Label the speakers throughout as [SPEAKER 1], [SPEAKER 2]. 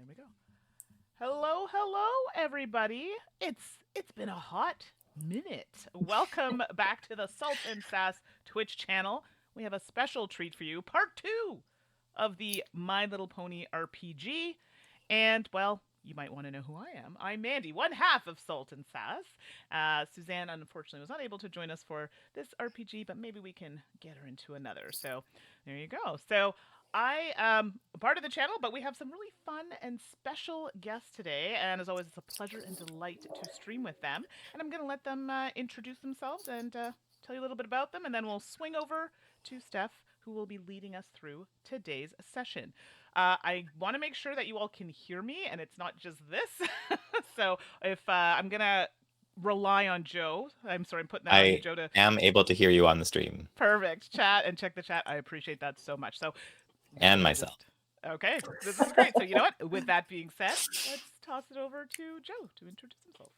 [SPEAKER 1] There we go. Hello, everybody. It's been a hot minute. Welcome back to the Salt and Sass Twitch channel. We have a special treat for you, part 2 of the My Little Pony RPG. And well, you might want to know who I am. I'm Mandy, one half of Salt and Sass. Suzanne, unfortunately, was not able to join us for this RPG, but maybe we can get her into another. So there you go. So I am part of the channel, but we have some really fun and special guests today. And as always, it's a pleasure and delight to stream with them. And I'm going to let them introduce themselves and tell you a little bit about them. And then we'll swing over to Steph, who will be leading us through today's session. I want to make sure that you all can hear me and it's not just this. So if I'm going to rely on Joe, I'm sorry, I'm putting that on you,
[SPEAKER 2] I
[SPEAKER 1] Joe, to
[SPEAKER 2] am able to hear you on the stream
[SPEAKER 1] perfect chat and check the chat. I appreciate that so much. So
[SPEAKER 2] and
[SPEAKER 1] we'll
[SPEAKER 2] myself.
[SPEAKER 1] just okay. This is great. So you know what? With that being said, let's toss it over to Joe to introduce himself.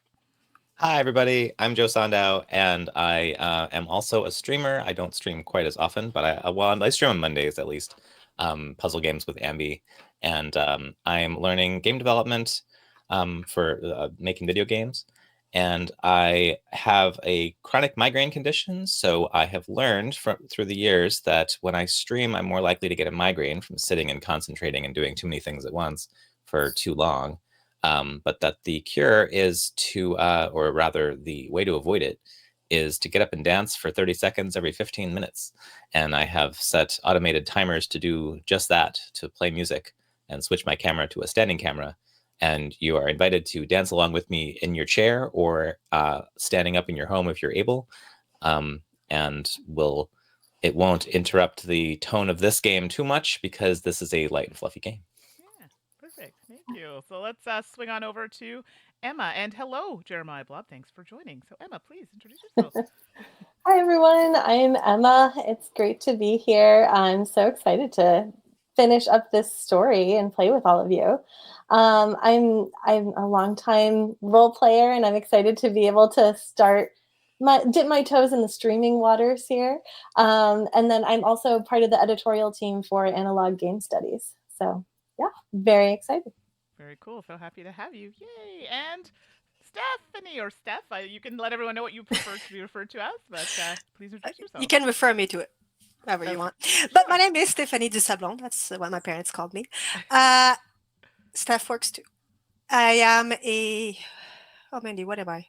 [SPEAKER 2] Hi, everybody. I'm Joe Sandow, and I am also a streamer. I don't stream quite as often, but I stream on Mondays at least, puzzle games with Ambi. And I'm learning game development for making video games. And I have a chronic migraine condition, so I have learned through the years that when I stream, I'm more likely to get a migraine from sitting and concentrating and doing too many things at once for too long. But that the cure is to, or rather the way to avoid it, is to get up and dance for 30 seconds every 15 minutes. And I have set automated timers to do just that, to play music and switch my camera to a standing camera. And you are invited to dance along with me in your chair or standing up in your home if you're able. And it won't interrupt the tone of this game too much because this is a light and fluffy game.
[SPEAKER 1] Yeah, perfect. Thank you. So let's swing on over to Emma. And hello, Jeremiah Blob. Thanks for joining. So Emma, please introduce yourself.
[SPEAKER 3] Hi, everyone. I'm Emma. It's great to be here. I'm so excited to finish up this story and play with all of you. I'm a longtime role player, and I'm excited to be able to dip my toes in the streaming waters here. And then I'm also part of the editorial team for Analog Game Studies. So yeah, very excited.
[SPEAKER 1] Very cool. So happy to have you. Yay. And Stephanie or Steph, you can let everyone know what you prefer to be referred to as, but please introduce
[SPEAKER 4] You
[SPEAKER 1] yourself.
[SPEAKER 4] can refer me to it however you want. But my name is Stephanie Dusablon. That's what my parents called me. Steph works too. I am oh, Mandy, what am I?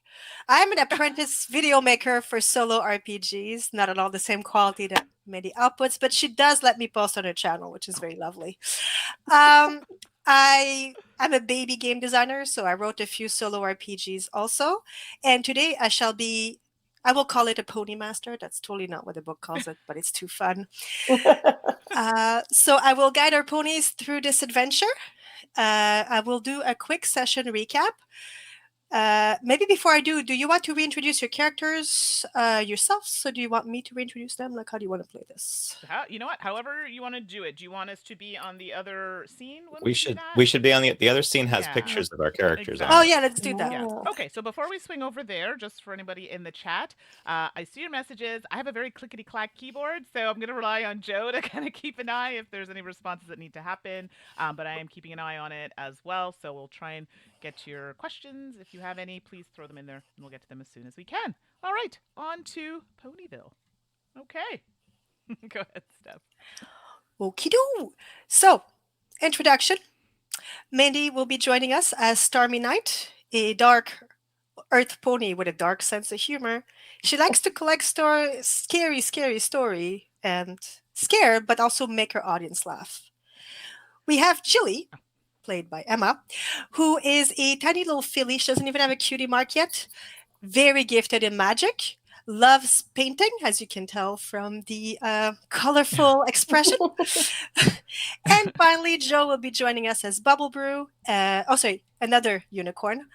[SPEAKER 4] I'm an apprentice video maker for solo RPGs. Not at all the same quality that Mandy outputs, but she does let me post on her channel, which is very lovely. I'm a baby game designer, so I wrote a few solo RPGs also. And today I will call it a pony master. That's totally not what the book calls it, but it's too fun. So I will guide our ponies through this adventure. I will do a quick session recap. Maybe before I do you want to reintroduce your characters yourselves? So do you want me to reintroduce them? Like, how do you want to play this?
[SPEAKER 1] You know what? However you want to do it. Do you want us to be on the other scene when
[SPEAKER 2] We
[SPEAKER 1] do
[SPEAKER 2] should
[SPEAKER 1] that?
[SPEAKER 2] be on the other scene has
[SPEAKER 1] Yeah,
[SPEAKER 2] pictures of our characters
[SPEAKER 1] exactly.
[SPEAKER 4] Oh
[SPEAKER 2] on it.
[SPEAKER 4] yeah, let's do that.
[SPEAKER 1] Yeah. Okay, so before we swing over there, just for anybody in the chat, I see your messages. I have a very clickety clack keyboard, so I'm going to rely on Joe to kind of keep an eye if there's any responses that need to happen. But I am keeping an eye on it as well, so we'll try and get to your questions. If you have any, please throw them in there, and we'll get to them as soon as we can. All right, on to Ponyville. Okay. Go ahead, Steph.
[SPEAKER 4] Okie doo. So, introduction. Mandy will be joining us as Stormy Knight, a dark earth pony with a dark sense of humor. She likes to collect scary story and scare, but also make her audience laugh. We have Jilly, played by Emma, who is a tiny little filly. She doesn't even have a cutie mark yet. Very gifted in magic. Loves painting, as you can tell from the colorful expression. And finally, Joe will be joining us as Bubble Brew. Another unicorn.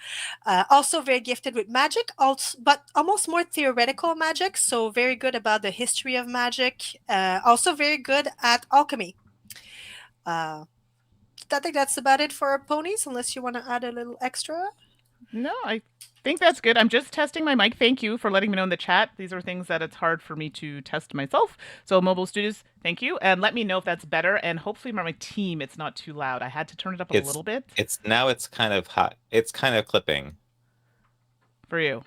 [SPEAKER 4] Also very gifted with magic, but almost more theoretical magic. So very good about the history of magic. Also very good at alchemy. I think that's about it for our ponies, unless you want to add a little extra.
[SPEAKER 1] No, I think that's good. I'm just testing my mic. Thank you for letting me know in the chat. These are things that it's hard for me to test myself. So Mobile Studios, thank you. And let me know if that's better. And hopefully my team, it's not too loud. I had to turn it up a
[SPEAKER 2] It's
[SPEAKER 1] little bit
[SPEAKER 2] it's kind of hot. It's kind of clipping.
[SPEAKER 1] for you.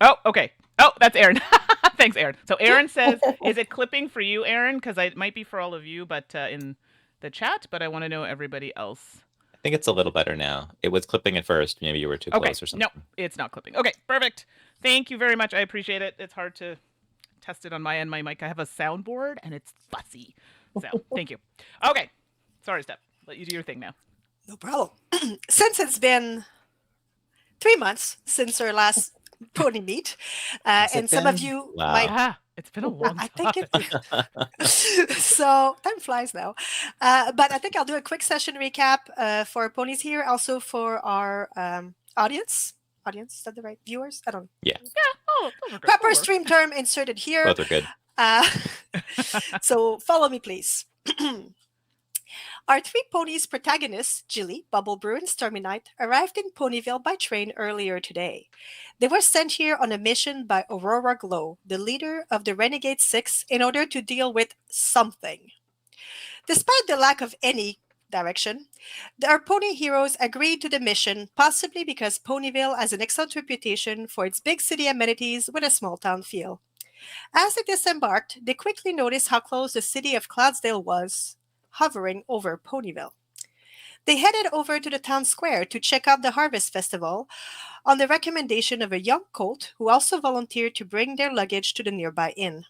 [SPEAKER 1] Oh, okay. Oh, that's Aaron. Thanks, Aaron. So Aaron says, is it clipping for you, Aaron? Because it might be for all of you, but in the chat, but I want to know everybody else.
[SPEAKER 2] I think it's a little better now. It was clipping at first. Maybe you were too
[SPEAKER 1] Okay.
[SPEAKER 2] close or
[SPEAKER 1] No,
[SPEAKER 2] something.
[SPEAKER 1] it's not clipping. Okay, perfect. Thank you very much. I appreciate it. It's hard to test it on my end. My mic, I have a soundboard and it's fussy. So thank you. Okay. Sorry, Steph. Let you do your thing now.
[SPEAKER 4] No problem. Since it's been 3 months since our last pony meet,
[SPEAKER 2] Has
[SPEAKER 4] and
[SPEAKER 2] it
[SPEAKER 4] some of
[SPEAKER 2] been?
[SPEAKER 4] you
[SPEAKER 2] Wow.
[SPEAKER 4] might.
[SPEAKER 1] Yeah, it's been a long
[SPEAKER 4] I
[SPEAKER 1] time.
[SPEAKER 4] think it. So time flies now, but I think I'll do a quick session recap for ponies here, also for our audience. Audience, is that the right viewers? I don't.
[SPEAKER 2] Yeah,
[SPEAKER 1] Oh, those are good.
[SPEAKER 4] Proper stream term inserted here.
[SPEAKER 2] both are good.
[SPEAKER 4] Uh, so follow me, please. Our three ponies protagonists, Jilly, Bubble Brew, and Stormy Night, arrived in Ponyville by train earlier today. They were sent here on a mission by Aurora Glow, the leader of the Renegade Six, in order to deal with something. Despite the lack of any direction, our pony heroes agreed to the mission, possibly because Ponyville has an excellent reputation for its big city amenities with a small town feel. As they disembarked, they quickly noticed how close the city of Cloudsdale was, hovering over Ponyville. They headed over to the town square to check out the Harvest Festival on the recommendation of a young colt who also volunteered to bring their luggage to the nearby inn.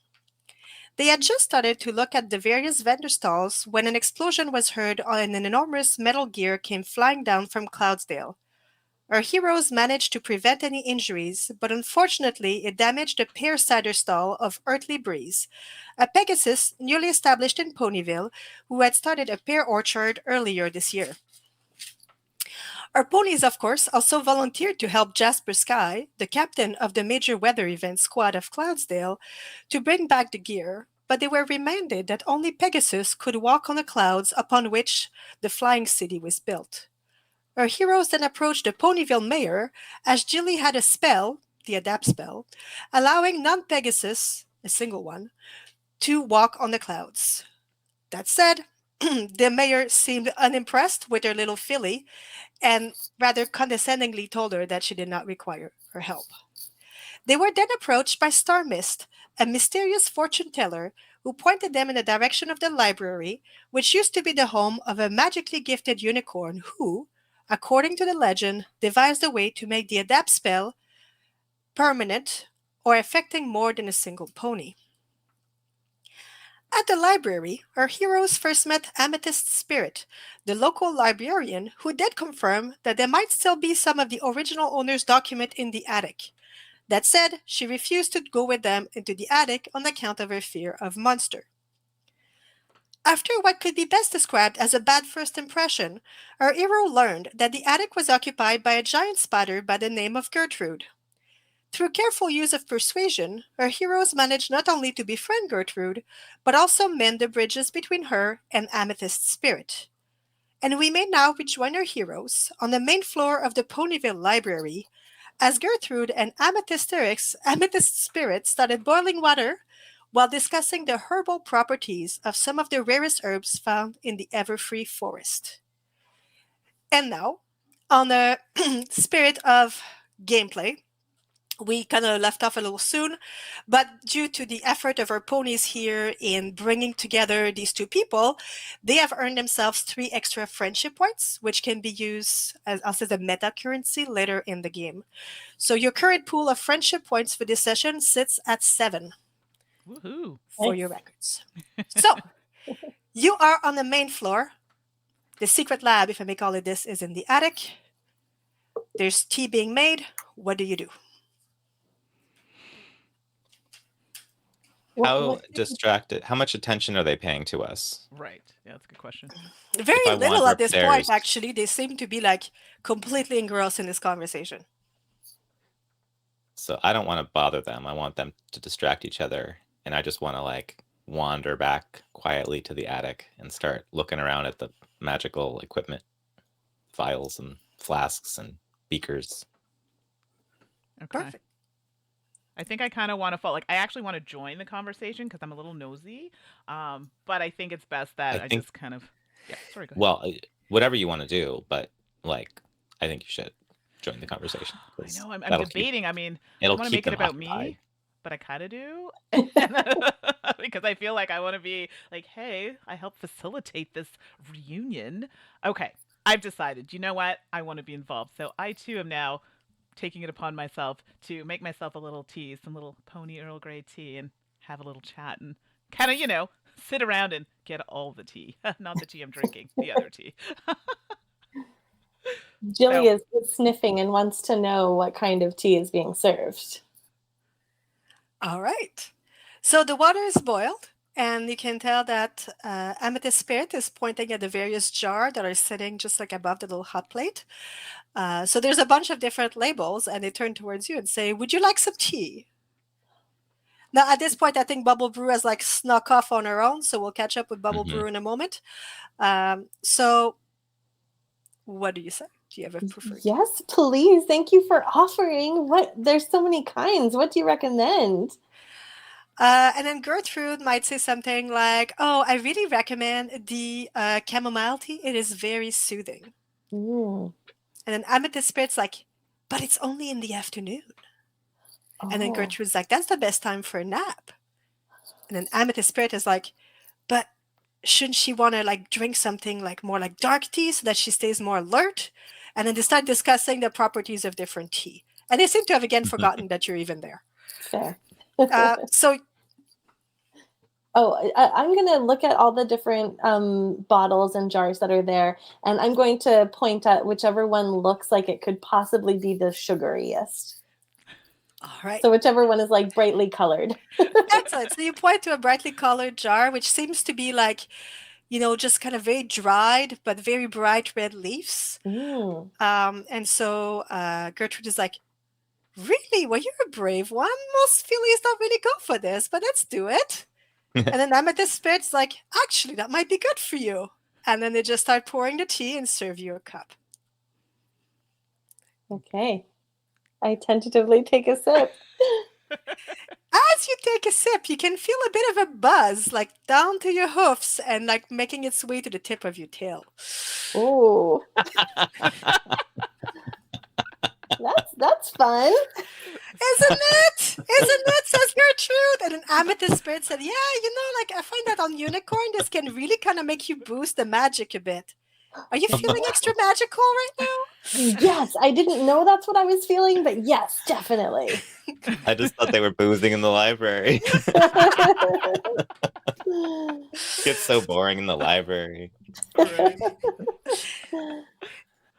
[SPEAKER 4] They had just started to look at the various vendor stalls when an explosion was heard and an enormous metal gear came flying down from Cloudsdale. Our heroes managed to prevent any injuries, but unfortunately it damaged the pear cider stall of Earthly Breeze, a Pegasus newly established in Ponyville who had started a pear orchard earlier this year. Our ponies, of course, also volunteered to help Jasper Sky, the captain of the major weather event squad of Cloudsdale, to bring back the gear, but they were reminded that only Pegasus could walk on the clouds upon which the flying city was built. Our heroes then approached the Ponyville mayor, as Jilly had a spell, the Adapt spell, allowing non-Pegasus, a single one, to walk on the clouds. That said, the mayor seemed unimpressed with her little filly and rather condescendingly told her that she did not require her help. They were then approached by Star Mist, a mysterious fortune teller who pointed them in the direction of the library, which used to be the home of a magically gifted unicorn who, according to the legend, devised a way to make the Adapt spell permanent or affecting more than a single pony. At the library, our heroes first met Amethyst Spirit, the local librarian who did confirm that there might still be some of the original owner's document in the attic. That said, she refused to go with them into the attic on account of her fear of monster. After what could be best described as a bad first impression, our hero learned that the attic was occupied by a giant spider by the name of Gertrude. Through careful use of persuasion, our heroes managed not only to befriend Gertrude, but also mend the bridges between her and Amethyst Spirit. And we may now rejoin our heroes on the main floor of the Ponyville Library, as Gertrude and Amethyst Spirit started boiling water while discussing the herbal properties of some of the rarest herbs found in the Everfree Forest. And now, on the spirit of gameplay, we kind of left off a little soon, but due to the effort of our ponies here in bringing together these two people, they have earned themselves 3 extra friendship points, which can be used as a meta currency later in the game. So your current pool of friendship points for this session sits at 7
[SPEAKER 1] Woohoo.
[SPEAKER 4] for
[SPEAKER 3] Nice.
[SPEAKER 4] your records. So you are on the main floor. The secret lab, if I may call it this, is in the attic. There's tea being made. What do you do?
[SPEAKER 2] How distracted? How much attention are they paying to us?
[SPEAKER 1] Right. Yeah, that's a good question.
[SPEAKER 4] Very
[SPEAKER 2] If I
[SPEAKER 4] little
[SPEAKER 2] wander
[SPEAKER 4] at this point,
[SPEAKER 2] upstairs-
[SPEAKER 4] actually. They seem to be like completely engrossed in this conversation.
[SPEAKER 2] So I don't want to bother them. I want them to distract each other, and I just want to like wander back quietly to the attic and start looking around at the magical equipment, vials and flasks and beakers.
[SPEAKER 1] Okay.
[SPEAKER 4] Perfect.
[SPEAKER 1] I think I kind of want to follow. Like, I actually want to join the conversation because I'm a little nosy. But I think it's best that
[SPEAKER 2] I
[SPEAKER 1] I
[SPEAKER 2] think,
[SPEAKER 1] just kind of. Yeah. Sorry. Go ahead.
[SPEAKER 2] well, whatever you want to do, but like, I think you should join the conversation
[SPEAKER 1] I
[SPEAKER 2] because
[SPEAKER 1] know. I'm
[SPEAKER 2] that'll keep
[SPEAKER 1] debating. I mean, I
[SPEAKER 2] it'll
[SPEAKER 1] want to
[SPEAKER 2] keep
[SPEAKER 1] make it
[SPEAKER 2] them
[SPEAKER 1] about
[SPEAKER 2] occupied.
[SPEAKER 1] me, but I kind of do, because I feel like I want to be like, hey, I helped facilitate this reunion. Okay, I've decided. You know what? I want to be involved. So I too am now taking it upon myself to make myself a little tea, some little pony Earl Grey tea, and have a little chat and kind of, sit around and get all the tea. Not the tea I'm drinking, the other tea.
[SPEAKER 3] Jilly
[SPEAKER 1] So,
[SPEAKER 3] is sniffing and wants to know what kind of tea is being served.
[SPEAKER 4] All right. So the water is boiled, and you can tell that Amethyst Spirit is pointing at the various jars that are sitting just like above the little hot plate. So there's a bunch of different labels, and they turn towards you and say, "Would you like some tea?" Now, at this point, I think Bubble Brew has like snuck off on her own, so we'll catch up with Bubble
[SPEAKER 2] Hmm.
[SPEAKER 4] Brew in a moment. So, what do you say? Do you have a preferred tea?
[SPEAKER 3] Yes, please. Thank you for offering. What? There's so many kinds. What do you recommend?
[SPEAKER 4] And then Gertrude might say something like, "Oh, I really recommend the chamomile tea. It is very soothing."
[SPEAKER 3] Mm.
[SPEAKER 4] And then Amethyst Spirit's like, "But it's only in the afternoon." And then
[SPEAKER 3] Oh,
[SPEAKER 4] Gertrude's like, "That's the best time for a nap." And then Amethyst Spirit is like, "But shouldn't she want to like drink something like more like dark tea so that she stays more alert?" And then they start discussing the properties of different tea. And they seem to have again forgotten that you're even there.
[SPEAKER 3] fair.
[SPEAKER 4] So
[SPEAKER 3] Oh, I'm going to look at all the different bottles and jars that are there, and I'm going to point at whichever one looks like it could possibly be the sugariest.
[SPEAKER 4] all right.
[SPEAKER 3] So whichever one is like brightly colored.
[SPEAKER 4] Excellent. So you point to a brightly colored jar, which seems to be like, just kind of very dried, but very bright red leaves.
[SPEAKER 3] Mm.
[SPEAKER 4] And so Gertrude is like, "Really? Well, you're a brave one. Most fillies don't really go for this, but let's do it." And then Amethyst Spirit's like, "Actually, that might be good for you." And then they just start pouring the tea and serve you a cup.
[SPEAKER 3] Okay. I tentatively take a sip.
[SPEAKER 4] As you take a sip, you can feel a bit of a buzz, like down to your hoofs and like making its way to the tip of your tail.
[SPEAKER 3] Ooh, that's fun.
[SPEAKER 4] Isn't it? Isn't it? Says Gertrude. And then Amethyst Spirit said, "Yeah, like I find that on Unicorn, this can really kind of make you boost the magic a bit. Are you feeling extra magical right now?"
[SPEAKER 3] Yes, I didn't know that's what I was feeling, but yes, definitely.
[SPEAKER 2] I just thought they were boozing in the library. It's so boring in the library.
[SPEAKER 1] right.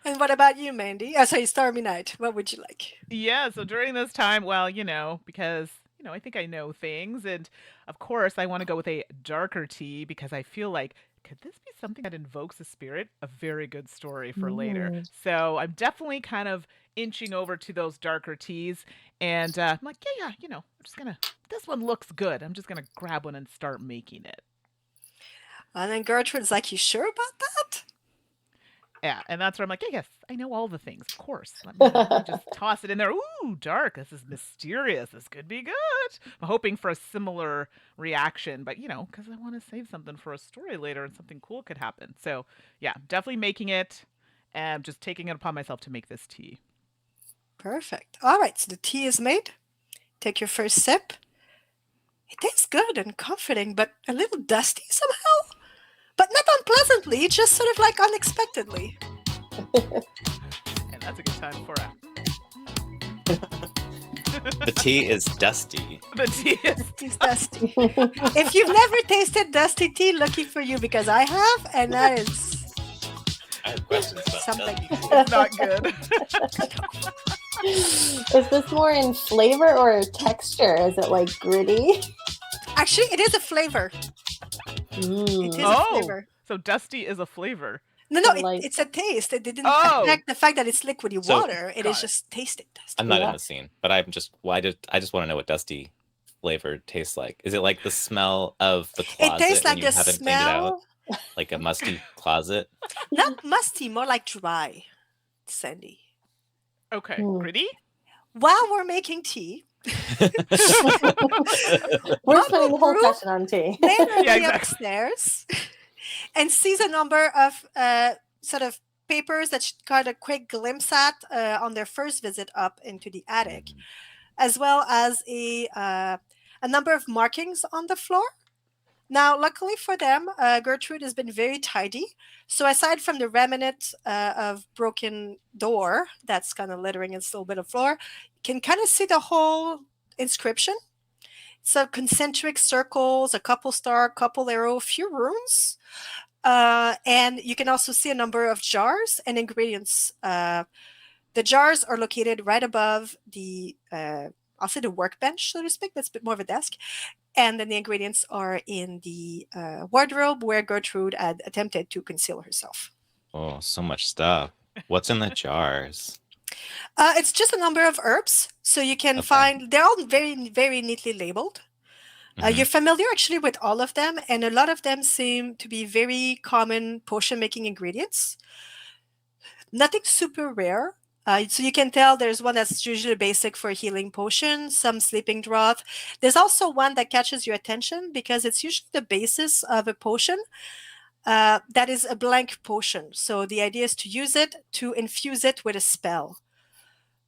[SPEAKER 4] And what about you, Mandy? Oh, sorry, Stormy Night. What would you like?
[SPEAKER 1] Yeah, so during this time, well, because, I think I know things. And of course, I want to go with a darker tea because I feel like, could this be something that invokes a spirit? A very good story for later.
[SPEAKER 3] Mm.
[SPEAKER 1] So I'm definitely kind of inching over to those darker teas. And I'm like, yeah, I'm just going to, this one looks good. I'm just going to grab one and start making it.
[SPEAKER 4] And then Gertrude's like, "You sure about that?"
[SPEAKER 1] Yeah, and that's where I'm like, yeah, yes, I know all the things, of course. Let me just toss it in there. Ooh, dark. This is mysterious. This could be good. I'm hoping for a similar reaction, but because I want to save something for a story later and something cool could happen. So yeah, definitely making it and just taking it upon myself to make this tea.
[SPEAKER 4] Perfect. All right, so the tea is made. Take your first sip. It tastes good and comforting, but a little dusty somehow. But not unpleasantly, just sort of like unexpectedly.
[SPEAKER 1] And that's a good time for a.
[SPEAKER 2] The tea is dusty.
[SPEAKER 1] The tea is
[SPEAKER 4] It's dusty. If you've never tasted dusty tea, lucky for you because I have, and that is
[SPEAKER 2] I have questions about
[SPEAKER 4] something.
[SPEAKER 2] dusty.
[SPEAKER 1] not good.
[SPEAKER 3] Is this more in flavor or texture? Is it like gritty?
[SPEAKER 4] Actually, it is a flavor. It is a
[SPEAKER 1] Oh,
[SPEAKER 4] flavor.
[SPEAKER 1] so dusty is a flavor.
[SPEAKER 4] No,
[SPEAKER 3] I like-
[SPEAKER 4] it's a taste. It didn't
[SPEAKER 1] Oh.
[SPEAKER 4] affect the fact that it's liquidy
[SPEAKER 2] So-
[SPEAKER 4] water. It is
[SPEAKER 1] Got it.
[SPEAKER 4] just tasting dusty.
[SPEAKER 2] I'm not
[SPEAKER 3] Yeah.
[SPEAKER 2] in the scene, but I just want to know what dusty flavor tastes like. Is it like the smell of the closet
[SPEAKER 4] It tastes
[SPEAKER 2] when
[SPEAKER 4] like
[SPEAKER 2] you
[SPEAKER 4] the
[SPEAKER 2] haven't cleaned it out?
[SPEAKER 4] smell.
[SPEAKER 2] Like a musty closet?
[SPEAKER 4] Not musty, more like dry, Sandy.
[SPEAKER 1] Okay,
[SPEAKER 3] Hmm.
[SPEAKER 1] gritty?
[SPEAKER 4] while we're making tea,
[SPEAKER 3] We're
[SPEAKER 4] Mom
[SPEAKER 3] spending
[SPEAKER 4] will
[SPEAKER 3] the whole
[SPEAKER 4] brew
[SPEAKER 3] session on tea.
[SPEAKER 1] Yeah,
[SPEAKER 4] laterally
[SPEAKER 1] exactly.
[SPEAKER 4] upstairs and sees a number of sort of papers that she got a quick glimpse at on their first visit up into the attic, as well as a number of markings on the floor. Now, luckily for them, Gertrude has been very tidy. So, aside from the remnant of broken door that's kind of littering and still a bit of floor, you can kind of see the whole inscription. So, concentric circles, a couple star, couple arrow, few runes. And you can also see a number of jars and ingredients. The jars are located right above I'll say the workbench, so to speak. That's a bit more of a desk. And then the ingredients are in the wardrobe where Gertrude had attempted to conceal herself.
[SPEAKER 2] Oh, so much stuff. What's in the jars?
[SPEAKER 4] It's just a number of herbs. So you can
[SPEAKER 2] Okay.
[SPEAKER 4] find, they're all very, very neatly labeled.
[SPEAKER 2] Mhm.
[SPEAKER 4] You're familiar actually with all of them, and a lot of them seem to be very common potion making ingredients. Nothing super rare. So you can tell there's one that's usually basic for healing potion, some sleeping draught. There's also one that catches your attention because it's usually the basis of a potion that is a blank potion. So the idea is to use it to infuse it with a spell.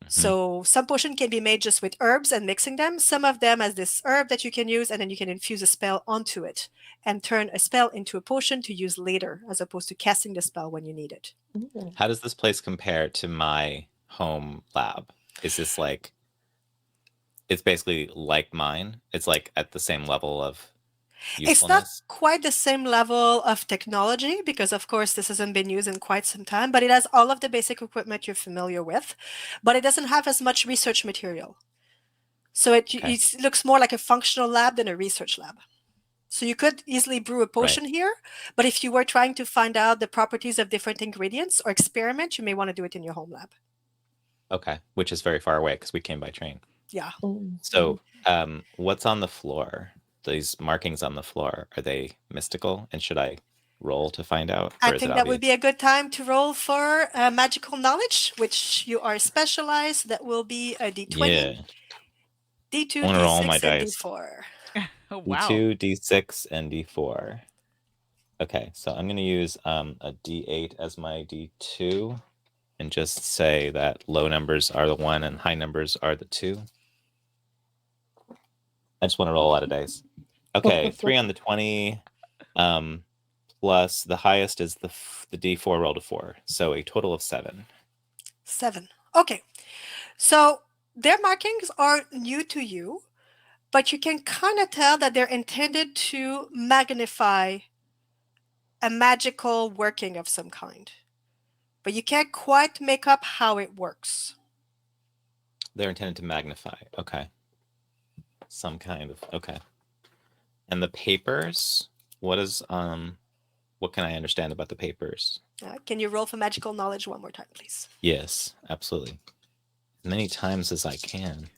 [SPEAKER 4] So some potion can be made just with herbs and mixing them. Some of them as this herb that you can use, and then you can infuse a spell onto it and turn a spell into a potion to use later, as opposed to casting the spell when you need it.
[SPEAKER 2] How does this place compare to my home lab? Is this like, it's basically like mine? It's like at the same level of
[SPEAKER 4] It's not
[SPEAKER 2] usefulness?
[SPEAKER 4] quite the same level of technology because, of course, this hasn't been used in quite some time, but it has all of the basic equipment you're familiar with, but it doesn't have as much research material. So
[SPEAKER 2] Okay.
[SPEAKER 4] it looks more like a functional lab than a research lab. So you could easily brew a potion
[SPEAKER 2] Right.
[SPEAKER 4] here, but if you were trying to find out the properties of different ingredients or experiment, you may want to do it in your home lab.
[SPEAKER 2] Okay. Which is very far away because we came by train.
[SPEAKER 4] Yeah.
[SPEAKER 2] So, what's on the floor? These markings on the floor, are they mystical? And should I roll to find out,
[SPEAKER 4] I
[SPEAKER 2] or is it
[SPEAKER 4] think that would
[SPEAKER 2] obvious?
[SPEAKER 4] be a good time to roll for magical knowledge, which you are specialized. That will be a d20,
[SPEAKER 2] Yeah.
[SPEAKER 4] d2,
[SPEAKER 2] I want to roll all my
[SPEAKER 4] d6, and
[SPEAKER 2] dice.
[SPEAKER 4] d4.
[SPEAKER 1] Oh, wow.
[SPEAKER 2] D2, D6, and D4. Okay, so I'm going to use a D8 as my D2 and just say that low numbers are the 1 and high numbers are the 2. I just want to roll a lot of dice. Okay, 3 on the 20, plus the highest is the D4 rolled a 4, so a total of 7.
[SPEAKER 4] 7. Okay. So their markings are new to you, but you can kind of tell that they're intended to magnify a magical working of some kind. But you can't quite make up how it works.
[SPEAKER 2] They're intended to magnify. Okay. Some kind of, okay. And the papers, what can I understand about the papers?
[SPEAKER 4] Can you roll for magical knowledge one more time, please?
[SPEAKER 2] Yes, absolutely. As many times as I can.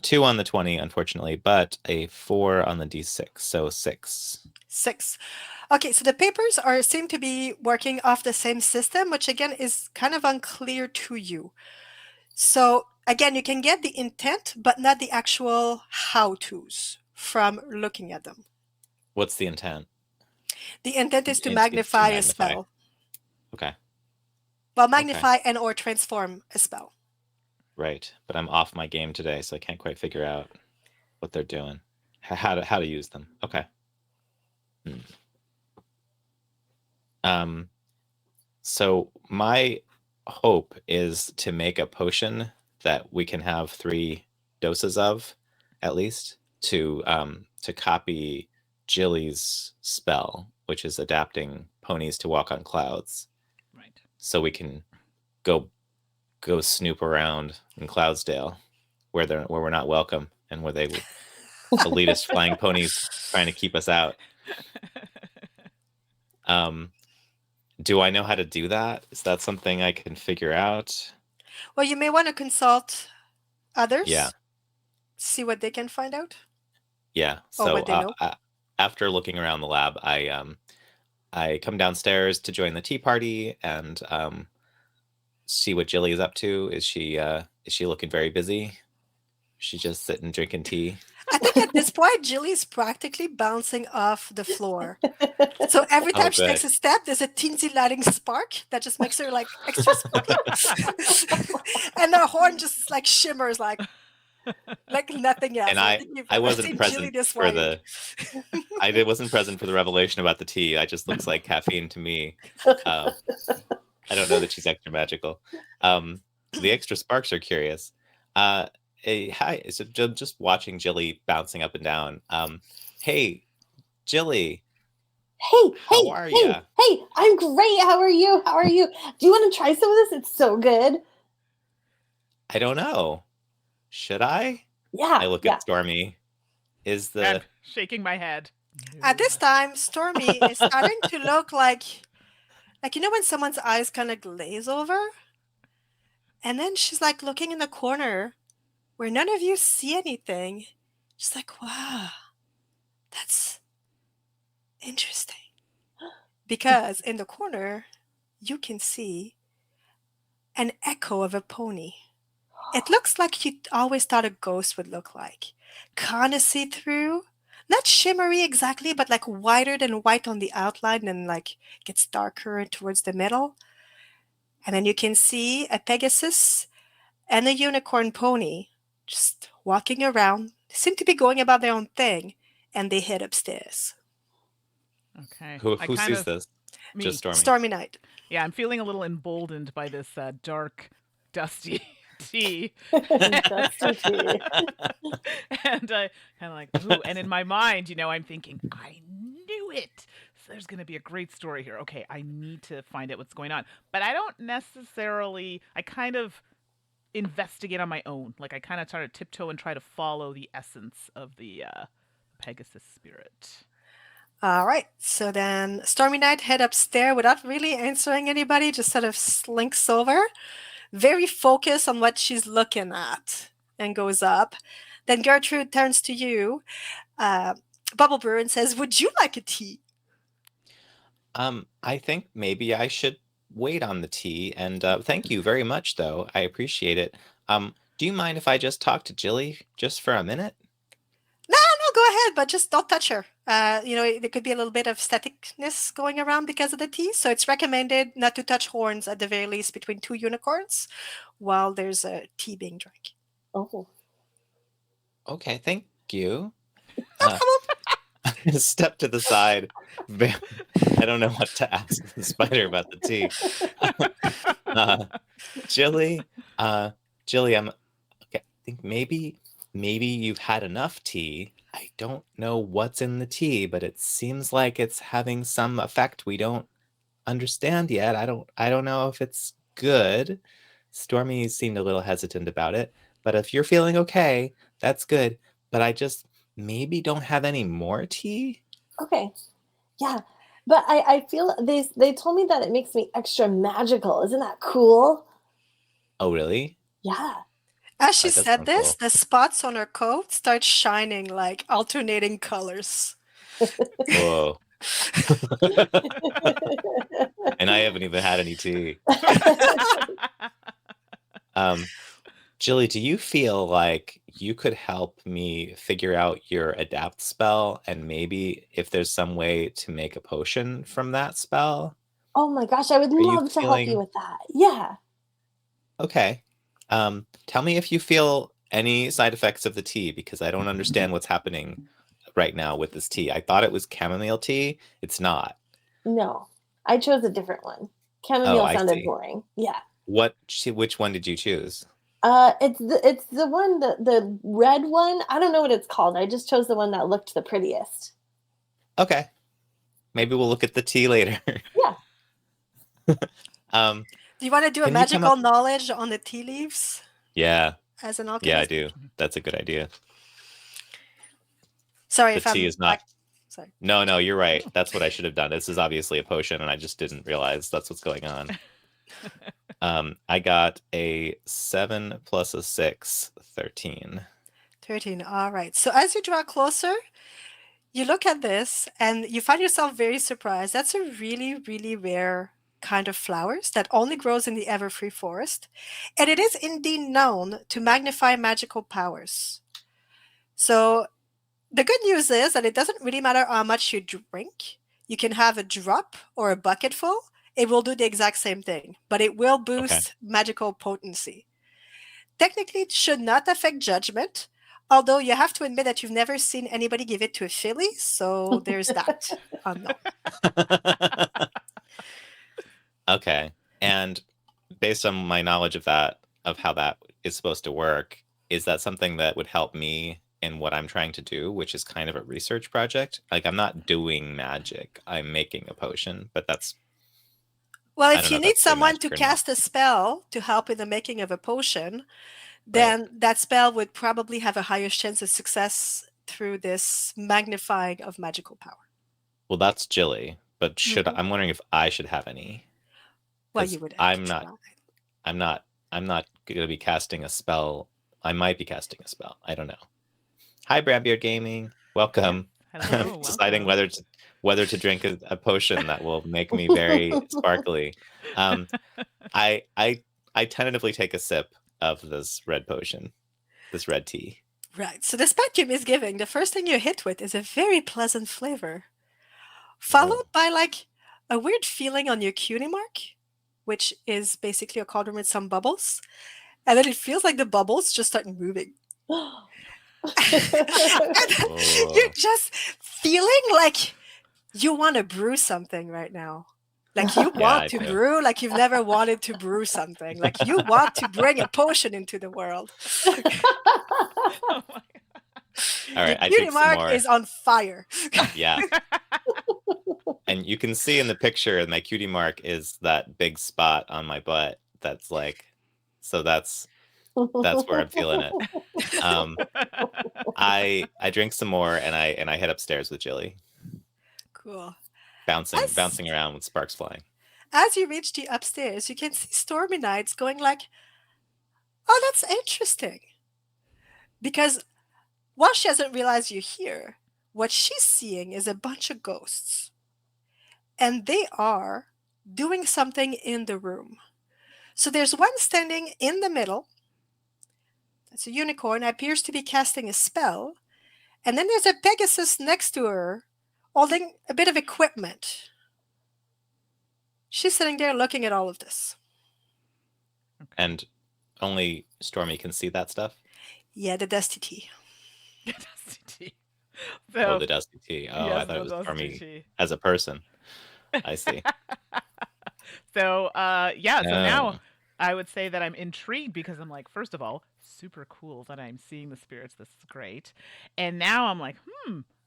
[SPEAKER 2] 2 on the 20, unfortunately, but a 4 on the D6, so 6.
[SPEAKER 4] 6. Okay, so the papers seem to be working off the same system, which again is kind of unclear to you. So again, you can get the intent, but not the actual how-tos from looking at them.
[SPEAKER 2] What's the intent?
[SPEAKER 4] The intent is to
[SPEAKER 2] It's
[SPEAKER 4] magnify a spell.
[SPEAKER 2] Okay.
[SPEAKER 4] Well, magnify and or transform a spell.
[SPEAKER 2] Right, but I'm off my game today, so I can't quite figure out what they're doing, how to use them. Okay. So my hope is to make a potion that we can have 3 doses of, at least, to copy Jilly's spell, which is adapting ponies to walk on clouds.
[SPEAKER 1] Right.
[SPEAKER 2] So we can go snoop around in Cloudsdale, where we're not welcome, and where they will elitist flying ponies trying to keep us out. Do I know how to do that? Is that something I can figure out?
[SPEAKER 4] Well, you may want to consult others.
[SPEAKER 2] Yeah.
[SPEAKER 4] See what they can find out.
[SPEAKER 2] Yeah.
[SPEAKER 4] Or
[SPEAKER 2] So
[SPEAKER 4] what they know.
[SPEAKER 2] after looking around the lab, I come downstairs to join the tea party and see what Jilly is up to. Is Is she looking very busy? She just sitting drinking tea?
[SPEAKER 4] I think at this point, Jilly's practically bouncing off the floor. So every
[SPEAKER 2] Oh,
[SPEAKER 4] time she
[SPEAKER 2] good.
[SPEAKER 4] takes a step, there's a teensy lighting spark that just makes her like extra sparkly. And her horn just like shimmers like nothing else.
[SPEAKER 2] And
[SPEAKER 4] I don't
[SPEAKER 2] I
[SPEAKER 4] think you've
[SPEAKER 2] I
[SPEAKER 4] ever
[SPEAKER 2] wasn't
[SPEAKER 4] seen Jilly
[SPEAKER 2] present
[SPEAKER 4] this
[SPEAKER 2] for
[SPEAKER 4] wired.
[SPEAKER 2] the wasn't present for the revelation about the tea. I just looks like caffeine to me. Uh, I don't know that she's extra magical. Um, the extra sparks are curious. Hi, so just watching Jilly bouncing up and down. Hey, Jilly,
[SPEAKER 3] Hey,
[SPEAKER 2] how
[SPEAKER 3] hey,
[SPEAKER 2] are
[SPEAKER 3] hey,
[SPEAKER 2] ya?
[SPEAKER 3] hey, I'm great. How are you? How are you? Do you want to try some of this? It's so good.
[SPEAKER 2] I don't know. Should I? I
[SPEAKER 3] Yeah,
[SPEAKER 2] look
[SPEAKER 3] yeah.
[SPEAKER 2] at Stormy. Is
[SPEAKER 1] I'm
[SPEAKER 2] the
[SPEAKER 1] shaking my head.
[SPEAKER 4] At
[SPEAKER 1] No.
[SPEAKER 4] this time, Stormy is starting to look like you know when someone's eyes kind of glaze over, and then she's like looking in the corner where none of you see anything. She's like, "Wow, that's interesting." Because in the corner, you can see an echo of a pony. It looks like you always thought a ghost would look like. Kind of see through. Not shimmery exactly, but like whiter than white on the outline and like gets darker towards the middle. And then you can see a Pegasus and a unicorn pony just walking around. They seem to be going about their own thing. And they head upstairs.
[SPEAKER 1] Okay. I
[SPEAKER 2] who
[SPEAKER 1] kind
[SPEAKER 2] sees
[SPEAKER 1] of
[SPEAKER 2] this? Just
[SPEAKER 1] me.
[SPEAKER 2] Stormy.
[SPEAKER 4] Stormy Night.
[SPEAKER 1] Yeah, I'm feeling a little emboldened by this dark, dusty tea.
[SPEAKER 3] Dusty tea.
[SPEAKER 1] And I kind of like, ooh. And in my mind, I'm thinking, I knew it. So there's going to be a great story here. Okay, I need to find out what's going on. But I don't necessarily, I kind of investigate on my own. Like I kind of try to tiptoe and try to follow the essence of the Pegasus spirit.
[SPEAKER 4] All right. So then Stormy Night head upstairs without really answering anybody, just sort of slinks over, very focused on what she's looking at, and goes up. Then Gertrude turns to you, uh, Bubble Brewer, and says, "Would you like a tea?"
[SPEAKER 2] I think maybe I should wait on the tea. And thank you very much, though. I appreciate it. Do you mind if I just talk to Jilly just for a minute?
[SPEAKER 4] No, no, go ahead, but just don't touch her. There could be a little bit of staticness going around because of the tea, so it's recommended not to touch horns at the very least between two unicorns while there's a tea being drank.
[SPEAKER 3] Oh.
[SPEAKER 2] Okay, thank you.
[SPEAKER 4] No
[SPEAKER 2] Uh,
[SPEAKER 4] problem.
[SPEAKER 2] step to the side. I don't know what to ask the spider about the tea. uh, Jilly, Jilly, okay, I think maybe you've had enough tea. I don't know what's in the tea, but it seems like it's having some effect we don't understand yet. I don't know if it's good. Stormy seemed a little hesitant about it, but if you're feeling okay, that's good. But I just maybe don't have any more tea.
[SPEAKER 3] Okay. Yeah. But I feel they told me that it makes me extra magical. Isn't that cool?
[SPEAKER 2] Oh, really?
[SPEAKER 3] Yeah.
[SPEAKER 4] As she
[SPEAKER 2] That does
[SPEAKER 4] said
[SPEAKER 2] sound
[SPEAKER 4] this,
[SPEAKER 2] cool.
[SPEAKER 4] the spots on her coat start shining like alternating colors.
[SPEAKER 2] Whoa. And I haven't even had any tea. Um, Jilly, do you feel like you could help me figure out your adapt spell and maybe if there's some way to make a potion from that spell?
[SPEAKER 3] Oh my gosh, I would
[SPEAKER 2] Are you
[SPEAKER 3] love to help you
[SPEAKER 2] feeling
[SPEAKER 3] with that. Yeah.
[SPEAKER 2] okay? Tell me if you feel any side effects of the tea because I don't understand what's happening right now with this tea. I thought it was chamomile tea. It's not.
[SPEAKER 3] No. I chose a different one.
[SPEAKER 2] Oh,
[SPEAKER 3] Chamomile
[SPEAKER 2] I
[SPEAKER 3] sounded
[SPEAKER 2] see.
[SPEAKER 3] boring. Yeah.
[SPEAKER 2] Which one did you choose?
[SPEAKER 3] It's the one the red one. I don't know what it's called. I just chose the one that looked the prettiest.
[SPEAKER 2] Okay. Maybe we'll look at the tea later.
[SPEAKER 3] Yeah.
[SPEAKER 2] um,
[SPEAKER 4] Do you want to do a
[SPEAKER 2] can you come
[SPEAKER 4] magical
[SPEAKER 2] up?
[SPEAKER 4] knowledge on the tea leaves
[SPEAKER 2] Yeah,
[SPEAKER 4] as an
[SPEAKER 2] yeah, I
[SPEAKER 4] alchemist?
[SPEAKER 2] do. That's a good idea.
[SPEAKER 4] Sorry
[SPEAKER 2] The
[SPEAKER 4] if
[SPEAKER 2] tea
[SPEAKER 4] I'm
[SPEAKER 2] is not.
[SPEAKER 4] like, sorry.
[SPEAKER 2] No, you're right. That's what I should have done. This is obviously a potion, and I just didn't realize that's what's going on. I got a 7 plus a 6, 13.
[SPEAKER 4] 13. All right. So as you draw closer, you look at this and you find yourself very surprised. That's a really, really rare kind of flowers that only grows in the everfree forest, and it is indeed known to magnify magical powers. So the good news is that it doesn't really matter how much you drink. You can have a drop or a bucket full. It will do the exact same thing, but it will
[SPEAKER 2] Okay.
[SPEAKER 4] boost magical potency. Technically, it should not affect judgment, although you have to admit that you've never seen anybody give it to a filly, so there's that unknown.
[SPEAKER 2] Okay. And based on my knowledge of that, of how that is supposed to work, is that something that would help me in what I'm trying to do, which is kind of a research project? Like, I'm not doing magic, I'm making a potion, but that's,
[SPEAKER 4] Well,
[SPEAKER 2] I
[SPEAKER 4] if
[SPEAKER 2] don't know
[SPEAKER 4] you
[SPEAKER 2] if
[SPEAKER 4] need
[SPEAKER 2] that's really
[SPEAKER 4] someone to
[SPEAKER 2] magic or not.
[SPEAKER 4] cast a spell to help in the making of a potion,
[SPEAKER 2] Right.
[SPEAKER 4] then that spell would probably have a higher chance of success through this magnifying of magical power.
[SPEAKER 2] Well, that's Jilly, but
[SPEAKER 4] Mhm.
[SPEAKER 2] I'm wondering if I should have any,
[SPEAKER 4] Well,
[SPEAKER 2] because
[SPEAKER 4] you would have to try.
[SPEAKER 2] I'm not, I'm not going to be casting a spell. I might be casting a spell. I don't know. Hi, Bradbeard Gaming.
[SPEAKER 1] Yes.
[SPEAKER 2] Welcome. I'm
[SPEAKER 1] Hello.
[SPEAKER 2] deciding
[SPEAKER 1] Welcome.
[SPEAKER 2] whether to drink a potion that will make me very sparkly. Um, I I I tentatively take a sip of this red potion, this red tea.
[SPEAKER 4] Right. So despite your misgiving, the first thing you're hit with is a very pleasant flavor,
[SPEAKER 2] Oh,
[SPEAKER 4] followed by like a weird feeling on your cutie mark, which is basically a cauldron with some bubbles. And then it feels like the bubbles just start moving. And then you're
[SPEAKER 2] oh,
[SPEAKER 4] just feeling like you want to brew something right now. Like you
[SPEAKER 2] yeah,
[SPEAKER 4] want
[SPEAKER 2] I
[SPEAKER 4] to
[SPEAKER 2] do.
[SPEAKER 4] brew like you've never wanted to brew something. Like you want to bring a potion into the world.
[SPEAKER 1] Oh my
[SPEAKER 2] All
[SPEAKER 4] Your
[SPEAKER 2] right, I
[SPEAKER 4] cutie
[SPEAKER 2] drink some
[SPEAKER 4] mark
[SPEAKER 2] more.
[SPEAKER 4] is on fire.
[SPEAKER 2] Yeah, and you can see in the picture my cutie mark is that big spot on my butt. That's like, so that's where I'm feeling it. Um, I drink some more and I head upstairs with Jilly,
[SPEAKER 4] Cool. As
[SPEAKER 2] bouncing around with sparks flying.
[SPEAKER 4] as you reach the upstairs, you can see Stormy Nights going like, "Oh, that's interesting." Because while she hasn't realized you're here, what she's seeing is a bunch of ghosts, and they are doing something in the room. So there's one standing in the middle. That's a unicorn. Appears to be casting a spell. And then there's a Pegasus next to her, holding a bit of equipment. She's sitting there looking at all of this.
[SPEAKER 2] And only Stormy can see that stuff.
[SPEAKER 4] Yeah, the Dusty Tea.
[SPEAKER 1] Dusty tea.
[SPEAKER 2] Oh,
[SPEAKER 1] So
[SPEAKER 2] the Dusty Tea. Oh, I
[SPEAKER 1] yes,
[SPEAKER 2] thought it
[SPEAKER 1] the
[SPEAKER 2] was
[SPEAKER 1] dusty
[SPEAKER 2] Stormy
[SPEAKER 1] tea.
[SPEAKER 2] as a person. I see.
[SPEAKER 1] So yeah, so now
[SPEAKER 2] Oh,
[SPEAKER 1] I would say that I'm intrigued because I'm like, first of all, super cool that I'm seeing the spirits. This is great. And now I'm like,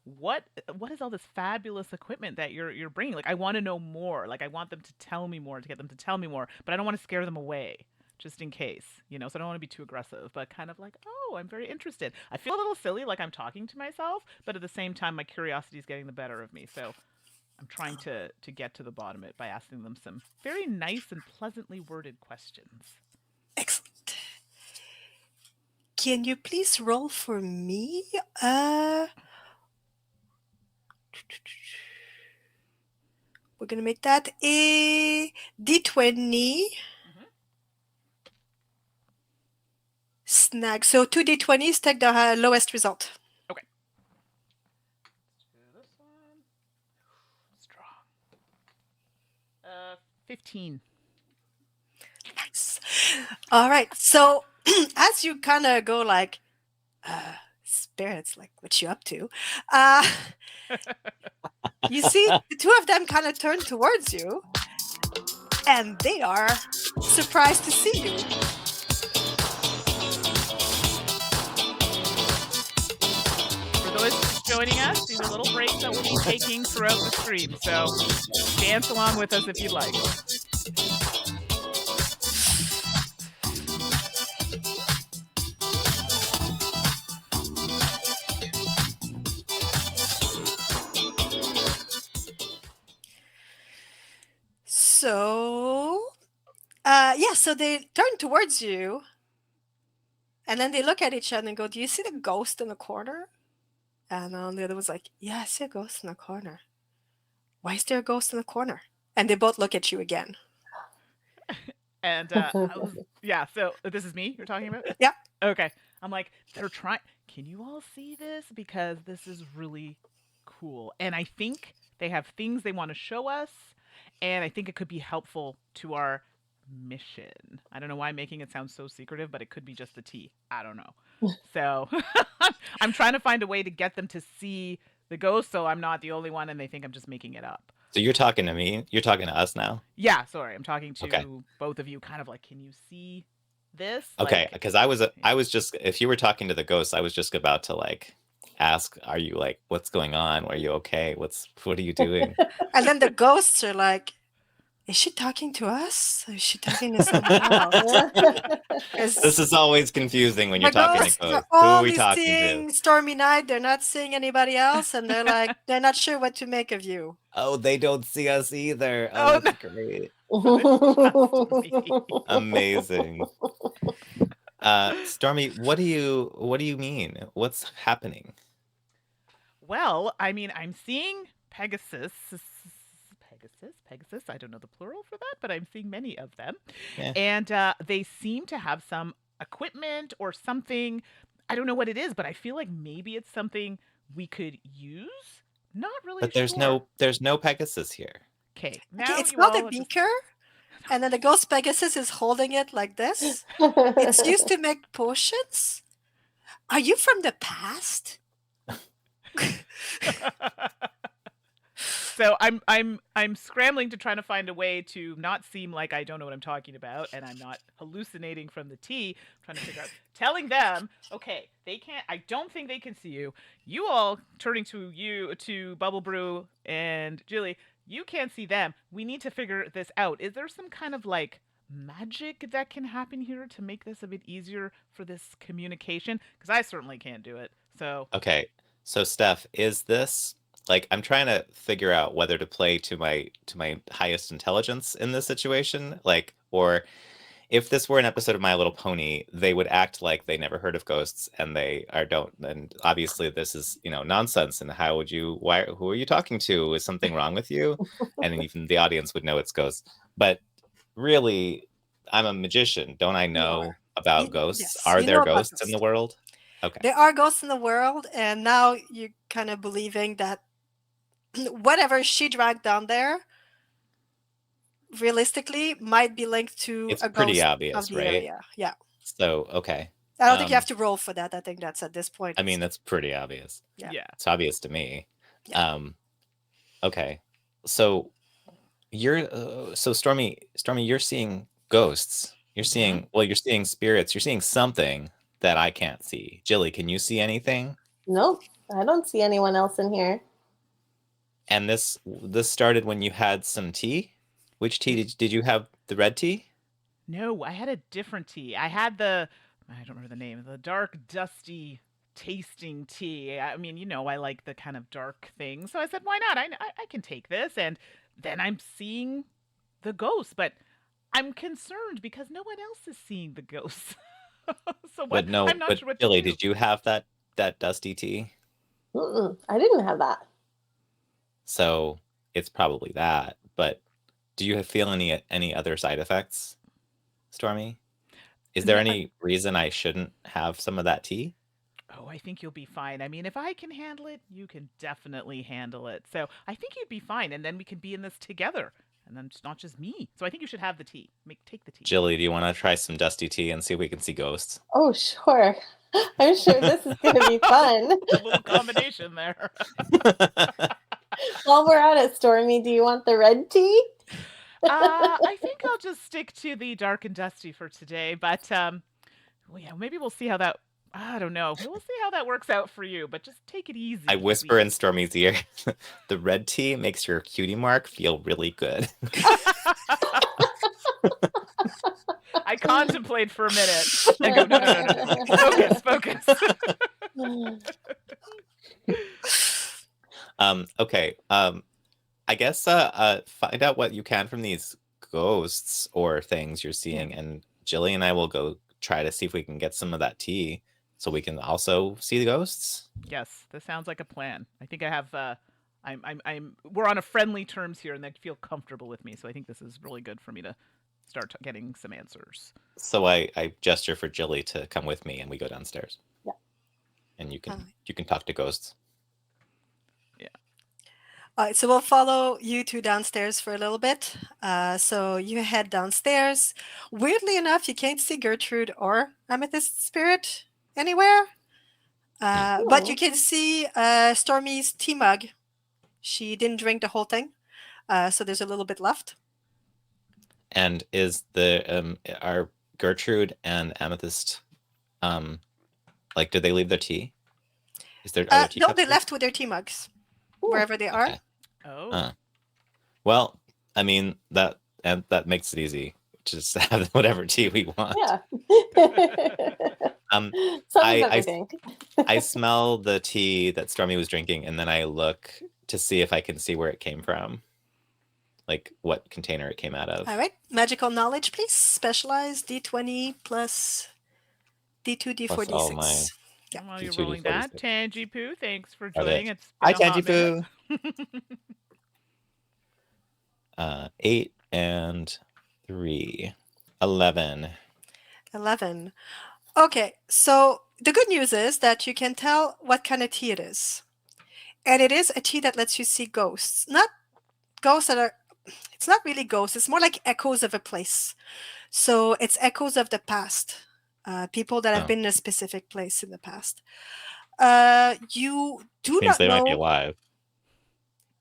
[SPEAKER 1] what is all this fabulous equipment that you're bringing? Like I want to know more. Like I want them to tell me more, to get them to tell me more, but I don't want to scare them away. Just in case, so I don't want to be too aggressive, but kind of like, oh, I'm very interested. I feel a little silly, like I'm talking to myself, but at the same time, my curiosity is getting the better of me. So I'm trying to get to the bottom of it by asking them some very nice and pleasantly worded questions.
[SPEAKER 4] Excellent. Can you please roll for me? Uh, we're gonna make that a D20
[SPEAKER 1] Mm-hmm.
[SPEAKER 4] snag. So two D20s, take the lowest result.
[SPEAKER 1] Okay. Let's do this one. Strong. 15.
[SPEAKER 4] Nice. All right. So as you kind of go like, spirits, like what you up to? Uh, you see the two of them kind of turn towards you, and they are surprised to see you.
[SPEAKER 1] For those just joining us, these are little breaks that we'll be taking throughout the stream. So dance along with us if you'd like.
[SPEAKER 4] So, yeah, so they turn towards you, and then they look at each other and go, "Do you see the ghost in the corner?" And the other was like, "Yeah, I see a ghost in the corner." "Why is there a ghost in the corner?" And they both look at you again.
[SPEAKER 1] And yeah, so this is me you're talking about?
[SPEAKER 4] Yeah.
[SPEAKER 1] Okay. I'm like, they're trying. Can you all see this? Because this is really cool. And I think they have things they want to show us. And I think it could be helpful to our mission. I don't know why I'm making it sound so secretive, but it could be just the tea. I don't know. So I'm trying to find a way to get them to see the ghost so I'm not the only one and they think I'm just making it up.
[SPEAKER 2] So you're talking to me. You're talking to us now.
[SPEAKER 1] Yeah, sorry. I'm talking
[SPEAKER 2] Okay.
[SPEAKER 1] to both of you kind of like, can you see this?
[SPEAKER 2] Okay,
[SPEAKER 1] Like,
[SPEAKER 2] because I was just, if you were talking to the ghost, I was just about to like ask, are you like, what's going on? Are you okay? What are you doing?
[SPEAKER 4] And then the ghosts are like, is she talking to us? Or is she talking to someone else?
[SPEAKER 2] This
[SPEAKER 4] 'Cause
[SPEAKER 2] is always confusing when you're
[SPEAKER 4] the
[SPEAKER 2] talking to
[SPEAKER 4] ghosts are
[SPEAKER 2] ghosts. Who are we
[SPEAKER 4] only
[SPEAKER 2] talking to?
[SPEAKER 4] seeing Stormy Night. They're not seeing anybody else. And they're like, they're not sure what to make of you.
[SPEAKER 2] Oh, they don't see us either. Oh,
[SPEAKER 1] Oh,
[SPEAKER 2] that's great.
[SPEAKER 1] so it's just me.
[SPEAKER 2] Amazing. Stormy, what do you mean? What's happening?
[SPEAKER 1] Well, I mean, I'm seeing Pegasus. Pegasus. I don't know the plural for that, but I'm seeing many of them.
[SPEAKER 2] Yeah.
[SPEAKER 1] And they seem to have some equipment or something. I don't know what it is, but I feel like maybe it's something we could use. Not really
[SPEAKER 2] But
[SPEAKER 1] sure.
[SPEAKER 2] there's no Pegasus here.
[SPEAKER 1] Okay,
[SPEAKER 4] Okay,
[SPEAKER 1] now
[SPEAKER 4] it's
[SPEAKER 1] you
[SPEAKER 4] not a
[SPEAKER 1] all just
[SPEAKER 4] beaker. And then the ghost Pegasus is holding it like this. It's used to make potions. Are you from the past?
[SPEAKER 1] So I'm scrambling to try to find a way to not seem like I don't know what I'm talking about and I'm not hallucinating from the tea. I'm trying to figure out telling them, okay, they can't I don't think they can see you. You all turning to Bubble Brew and Julie, you can't see them. We need to figure this out. Is there some kind of like magic that can happen here to make this a bit easier for this communication? Because I certainly can't do it. So
[SPEAKER 2] Okay. So Steph, is this like I'm trying to figure out whether to play to my highest intelligence in this situation, like or if this were an episode of My Little Pony, they would act like they never heard of ghosts and they are don't. And obviously, this is nonsense. And how would you? Why? Who are you talking to? Is something wrong with you? And then even the audience would know it's ghosts. But really, I'm a magician. Don't I
[SPEAKER 4] You
[SPEAKER 2] know
[SPEAKER 4] are.
[SPEAKER 2] about ghosts?
[SPEAKER 4] Yes,
[SPEAKER 2] Are
[SPEAKER 4] you
[SPEAKER 2] there
[SPEAKER 4] know about
[SPEAKER 2] ghosts in the
[SPEAKER 4] ghosts.
[SPEAKER 2] world? Okay.
[SPEAKER 4] There are ghosts in the world, and now you're kind of believing that whatever she dragged down there realistically might be linked to
[SPEAKER 2] It's
[SPEAKER 4] a
[SPEAKER 2] pretty
[SPEAKER 4] ghost of
[SPEAKER 2] obvious,
[SPEAKER 4] the
[SPEAKER 2] right?
[SPEAKER 4] area. Yeah.
[SPEAKER 2] So, okay.
[SPEAKER 4] I don't think you have to roll for that. I think that's at this point.
[SPEAKER 2] I mean, that's pretty obvious.
[SPEAKER 4] Yeah.
[SPEAKER 1] yeah.
[SPEAKER 2] It's obvious to me.
[SPEAKER 4] Yeah.
[SPEAKER 2] Okay. So you're so Stormy, you're seeing ghosts. You're seeing you're seeing spirits. You're seeing something that I can't see. Jilly, can you see anything?
[SPEAKER 3] Nope, I don't see anyone else in here.
[SPEAKER 2] And this started when you had some tea. Which tea did you have? The red tea?
[SPEAKER 1] No, I had a different tea. I had I don't remember the name, the dark, dusty tasting tea. I mean, I like the kind of dark thing. So I said, why not? I can take this. And then I'm seeing the ghost, but I'm concerned because no one else is seeing the ghost. So what?
[SPEAKER 2] But no,
[SPEAKER 1] I'm not sure what to
[SPEAKER 2] Jilly,
[SPEAKER 1] do.
[SPEAKER 2] did you have that dusty tea?
[SPEAKER 3] I didn't have that.
[SPEAKER 2] So it's probably that. But do you feel any other side effects, Stormy? Is there
[SPEAKER 1] No,
[SPEAKER 2] any reason I shouldn't have some of that tea?
[SPEAKER 1] oh, I think you'll be fine. I mean, if I can handle it, you can definitely handle it. So I think you'd be fine, and then we can be in this together, and then it's not just me. So I think you should have the tea. Take the tea.
[SPEAKER 2] Jilly, do you want to try some dusty tea and see if we can see ghosts?
[SPEAKER 3] Oh, sure. I'm sure this is going to be fun.
[SPEAKER 1] A little combination there.
[SPEAKER 3] While we're at it, Stormy, do you want the red tea?
[SPEAKER 1] I think I'll just stick to the dark and dusty for today. But well, yeah, maybe we'll see how that. I don't know. We'll see how that works out for you. But just take it easy.
[SPEAKER 2] I whisper
[SPEAKER 1] please.
[SPEAKER 2] in Stormy's ear, the red tea makes your cutie mark feel really good.
[SPEAKER 1] I contemplate for a minute. I go, no. Focus.
[SPEAKER 2] Okay. I guess find out what you can from these ghosts or things you're seeing, and Jilly and I will go try to see if we can get some of that tea so we can also see the ghosts.
[SPEAKER 1] Yes, this sounds like a plan. I think I have we're on a friendly terms here, and they feel comfortable with me. So I think this is really good for me to start getting some answers.
[SPEAKER 2] So I gesture for Jilly to come with me, and we go downstairs.
[SPEAKER 3] Yeah.
[SPEAKER 2] And you
[SPEAKER 4] Uh,
[SPEAKER 2] can talk to ghosts.
[SPEAKER 1] Yeah.
[SPEAKER 4] All right, so we'll follow you two downstairs for a little bit. So you head downstairs. Weirdly enough, you can't see Gertrude or Amethyst Spirit anywhere, but you
[SPEAKER 3] Oh.
[SPEAKER 4] can see Stormy's tea mug. She didn't drink the whole thing, so there's a little bit left.
[SPEAKER 2] And is the are Gertrude and Amethyst like, did they leave their tea? Is there other
[SPEAKER 4] No,
[SPEAKER 2] teacups
[SPEAKER 4] they
[SPEAKER 2] there?
[SPEAKER 4] left with their tea mugs
[SPEAKER 3] Ooh.
[SPEAKER 4] wherever they are.
[SPEAKER 2] Okay.
[SPEAKER 1] Oh.
[SPEAKER 2] Well, I mean that makes it easy. Just have whatever tea we want.
[SPEAKER 3] Yeah.
[SPEAKER 2] Um,
[SPEAKER 3] Some
[SPEAKER 2] I,
[SPEAKER 3] of
[SPEAKER 2] I
[SPEAKER 3] everything.
[SPEAKER 2] I smell the tea that Stormy was drinking, and then I look to see if I can see where it came from, like what container it came out of.
[SPEAKER 4] All right, magical knowledge, please. Specialized D20 plus D2, D4,
[SPEAKER 2] Plus all my
[SPEAKER 4] D6. Yeah.
[SPEAKER 1] While you're
[SPEAKER 2] D2,
[SPEAKER 1] rolling that,
[SPEAKER 2] D4, D6.
[SPEAKER 1] Tangy Poo, thanks for
[SPEAKER 2] Are they-
[SPEAKER 1] joining. It's
[SPEAKER 2] Hi,
[SPEAKER 1] been a hot
[SPEAKER 2] Tangy
[SPEAKER 1] minute.
[SPEAKER 2] 8 and 3. 11.
[SPEAKER 4] 11. Okay, so the good news is that you can tell what kind of tea it is. And it is a tea that lets you see ghosts. Not ghosts that are, it's not really ghosts, it's more like echoes of a place. So it's echoes of the past, people that have
[SPEAKER 2] Oh.
[SPEAKER 4] been in a specific place in the past. You do
[SPEAKER 2] Means
[SPEAKER 4] not
[SPEAKER 2] they might be
[SPEAKER 4] know.
[SPEAKER 2] alive.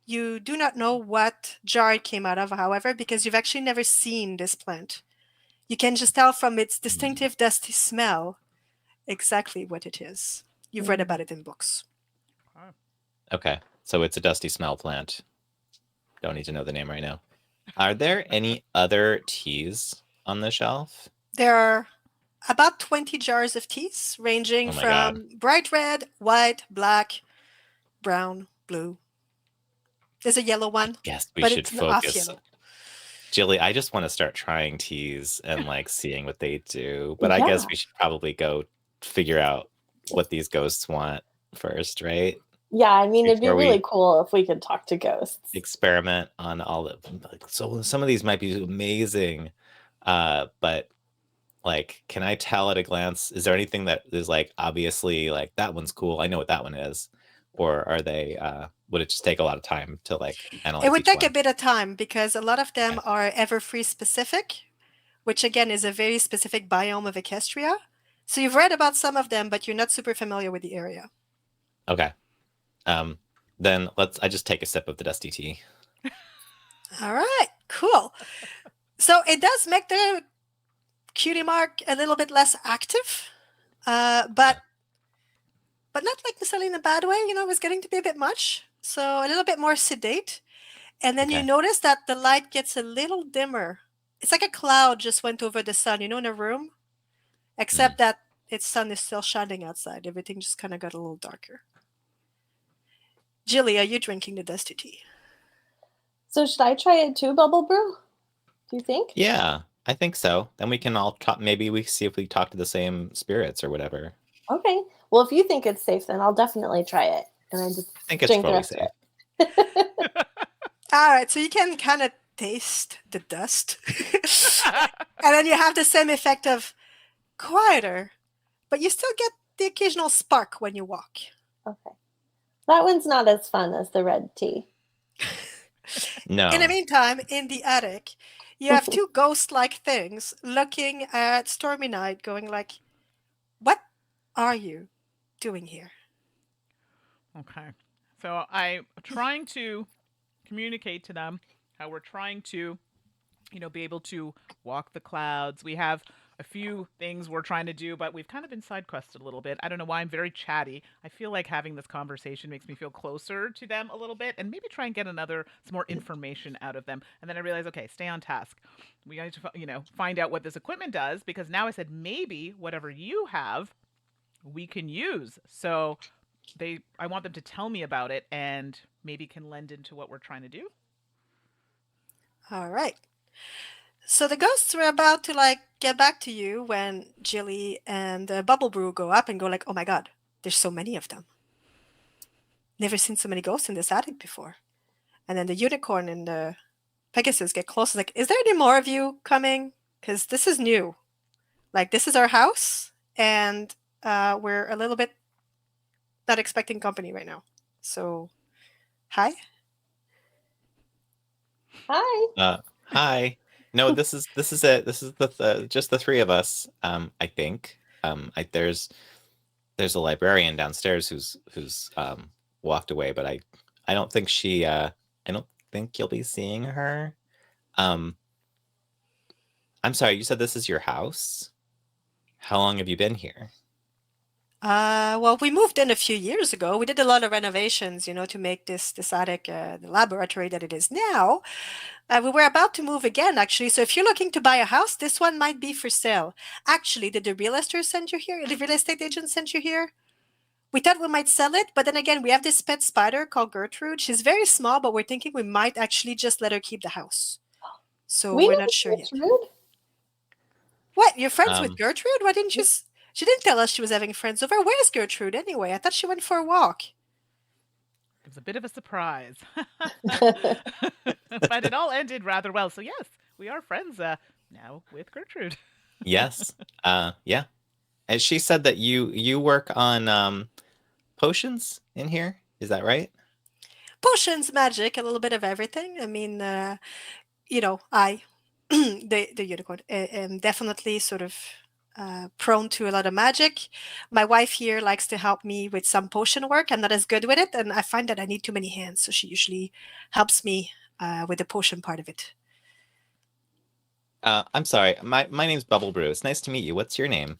[SPEAKER 4] You do not know what jar it came out of, however, because you've actually never seen this plant. You can just tell from its distinctive dusty smell exactly what it is. You've read about it in books.
[SPEAKER 2] Okay, so it's a dusty smell plant. Don't need to know the name right now. Are there any other teas on the shelf?
[SPEAKER 4] There are about 20 jars of teas, ranging
[SPEAKER 2] Oh my God.
[SPEAKER 4] from bright red, white, black, brown, blue. There's a yellow one,
[SPEAKER 2] Yes, we
[SPEAKER 4] but
[SPEAKER 2] should
[SPEAKER 4] it's off
[SPEAKER 2] focus.
[SPEAKER 4] yellow.
[SPEAKER 2] Jilly, I just want to start trying teas and like seeing what they do. But I guess
[SPEAKER 3] Yeah.
[SPEAKER 2] we should probably go figure out what these ghosts want first, right?
[SPEAKER 3] Yeah, I mean, it'd be
[SPEAKER 2] Before we-
[SPEAKER 3] really cool if we could talk to ghosts.
[SPEAKER 2] Experiment on all of them. Like, so some of these might be amazing. But like, can I tell at a glance? Is there anything that is like obviously like that one's cool? I know what that one is. Or are they would it just take a lot of time to like analyze
[SPEAKER 4] It would
[SPEAKER 2] each
[SPEAKER 4] take a
[SPEAKER 2] one?
[SPEAKER 4] bit of time because a lot of them
[SPEAKER 2] Okay.
[SPEAKER 4] are Everfree specific, which again is a very specific biome of Equestria. So you've read about some of them, but you're not super familiar with the area.
[SPEAKER 2] Okay. Then I just take a sip of the dusty tea.
[SPEAKER 4] All right, cool. So it does make the cutie mark a little bit less active, but not like necessarily in a bad way. You know, it was getting to be a bit much, so a little bit more sedate. And then you
[SPEAKER 2] Okay.
[SPEAKER 4] notice that the light gets a little dimmer. It's like a cloud just went over the sun, you know, in a room, except that its sun is still shining outside. Everything just kind of got a little darker. Jilly, are you drinking the dusty tea?
[SPEAKER 3] So should I try it too, Bubble Brew? Do you think?
[SPEAKER 2] Yeah, I think so. Then we can all talk. Maybe we see if we talk to the same spirits or whatever.
[SPEAKER 3] Okay. Well, if you think it's safe, then I'll definitely try it. And I just
[SPEAKER 2] I think it's
[SPEAKER 3] drink the
[SPEAKER 2] fully
[SPEAKER 3] rest
[SPEAKER 2] safe.
[SPEAKER 3] of it.
[SPEAKER 4] All right, so you can kind of taste the dust. And then you have the same effect of quieter, but you still get the occasional spark when you walk.
[SPEAKER 3] Okay. That one's not as fun as the red tea.
[SPEAKER 2] No.
[SPEAKER 4] In the meantime, in the attic, you have two ghost-like things looking at Stormy Night, going like, "What are you doing here?"
[SPEAKER 1] Okay. So I'm trying to communicate to them how we're trying to, be able to walk the clouds. We have a few things we're trying to do, but we've kind of been side quested a little bit. I don't know why I'm very chatty. I feel like having this conversation makes me feel closer to them a little bit and maybe try and get some more information out of them. And then I realize, okay, stay on task. We need to, find out what this equipment does because now I said maybe whatever you have, we can use. So I want them to tell me about it and maybe can lend into what we're trying to do.
[SPEAKER 4] All right. So the ghosts were about to get back to you when Jilly and Bubble Brew go up and go like, "Oh my god, there's so many of them." never seen so many ghosts in this attic before. And then the unicorn and the Pegasus get close. Like, is there any more of you coming? Because this is new. Like, this is our house, and we're a little bit not expecting company right now. So, hi.
[SPEAKER 3] Hi.
[SPEAKER 2] Hi. No, this is it. This is just the three of us. I think. There's a librarian downstairs who's walked away, but I don't think I don't think you'll be seeing her. I'm sorry, you said this is your house? How long have you been here?
[SPEAKER 4] Well, we moved in a few years ago. We did a lot of renovations, to make this attic the laboratory that it is now. We were about to move again, actually. So if you're looking to buy a house, this one might be for sale. Actually, did the real estate send you here? The real estate agent sent you here? We thought we might sell it, but then again, we have this pet spider called Gertrude. She's very small, but we're thinking we might actually just let her keep the house. So
[SPEAKER 3] We
[SPEAKER 4] we're
[SPEAKER 3] know
[SPEAKER 4] not sure yet.
[SPEAKER 3] Gertrude.
[SPEAKER 4] What? You're friends with
[SPEAKER 2] Um,
[SPEAKER 4] Gertrude? Why didn't you? She didn't tell us she was having friends over. Where's Gertrude anyway? I thought she went for a walk.
[SPEAKER 1] It was a bit of a surprise. But it all ended rather well. So, yes, we are friends now with Gertrude.
[SPEAKER 2] yes. Yeah. And she said that you work on potions in here. Is that right?
[SPEAKER 4] Potions, magic, a little bit of everything. I mean, I, the unicorn, am definitely sort of prone to a lot of magic. My wife here likes to help me with some potion work. I'm not as good with it, and I find that I need too many hands, so she usually helps me with the potion part of it.
[SPEAKER 2] I'm sorry. My name's Bubble Brew. It's nice to meet you. What's your name?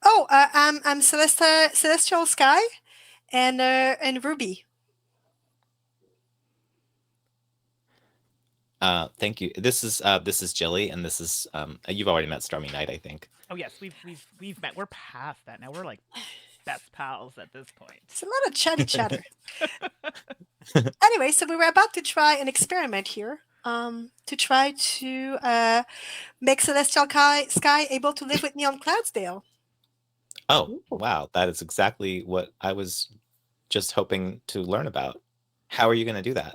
[SPEAKER 4] Oh, I'm Celestial Sky, and Ruby.
[SPEAKER 2] Thank you. This is Jilly, and this is you've already met Stormy Knight, I think.
[SPEAKER 1] Oh yes, we've met. We're past that now. We're like best pals at this point.
[SPEAKER 4] It's a lot of chatty chatter. Anyway, so we were about to try an experiment here. To try to make Celestial Sky able to live with me on Cloudsdale.
[SPEAKER 2] Oh, wow. That is exactly what I was just hoping to learn about. How are you going to do that?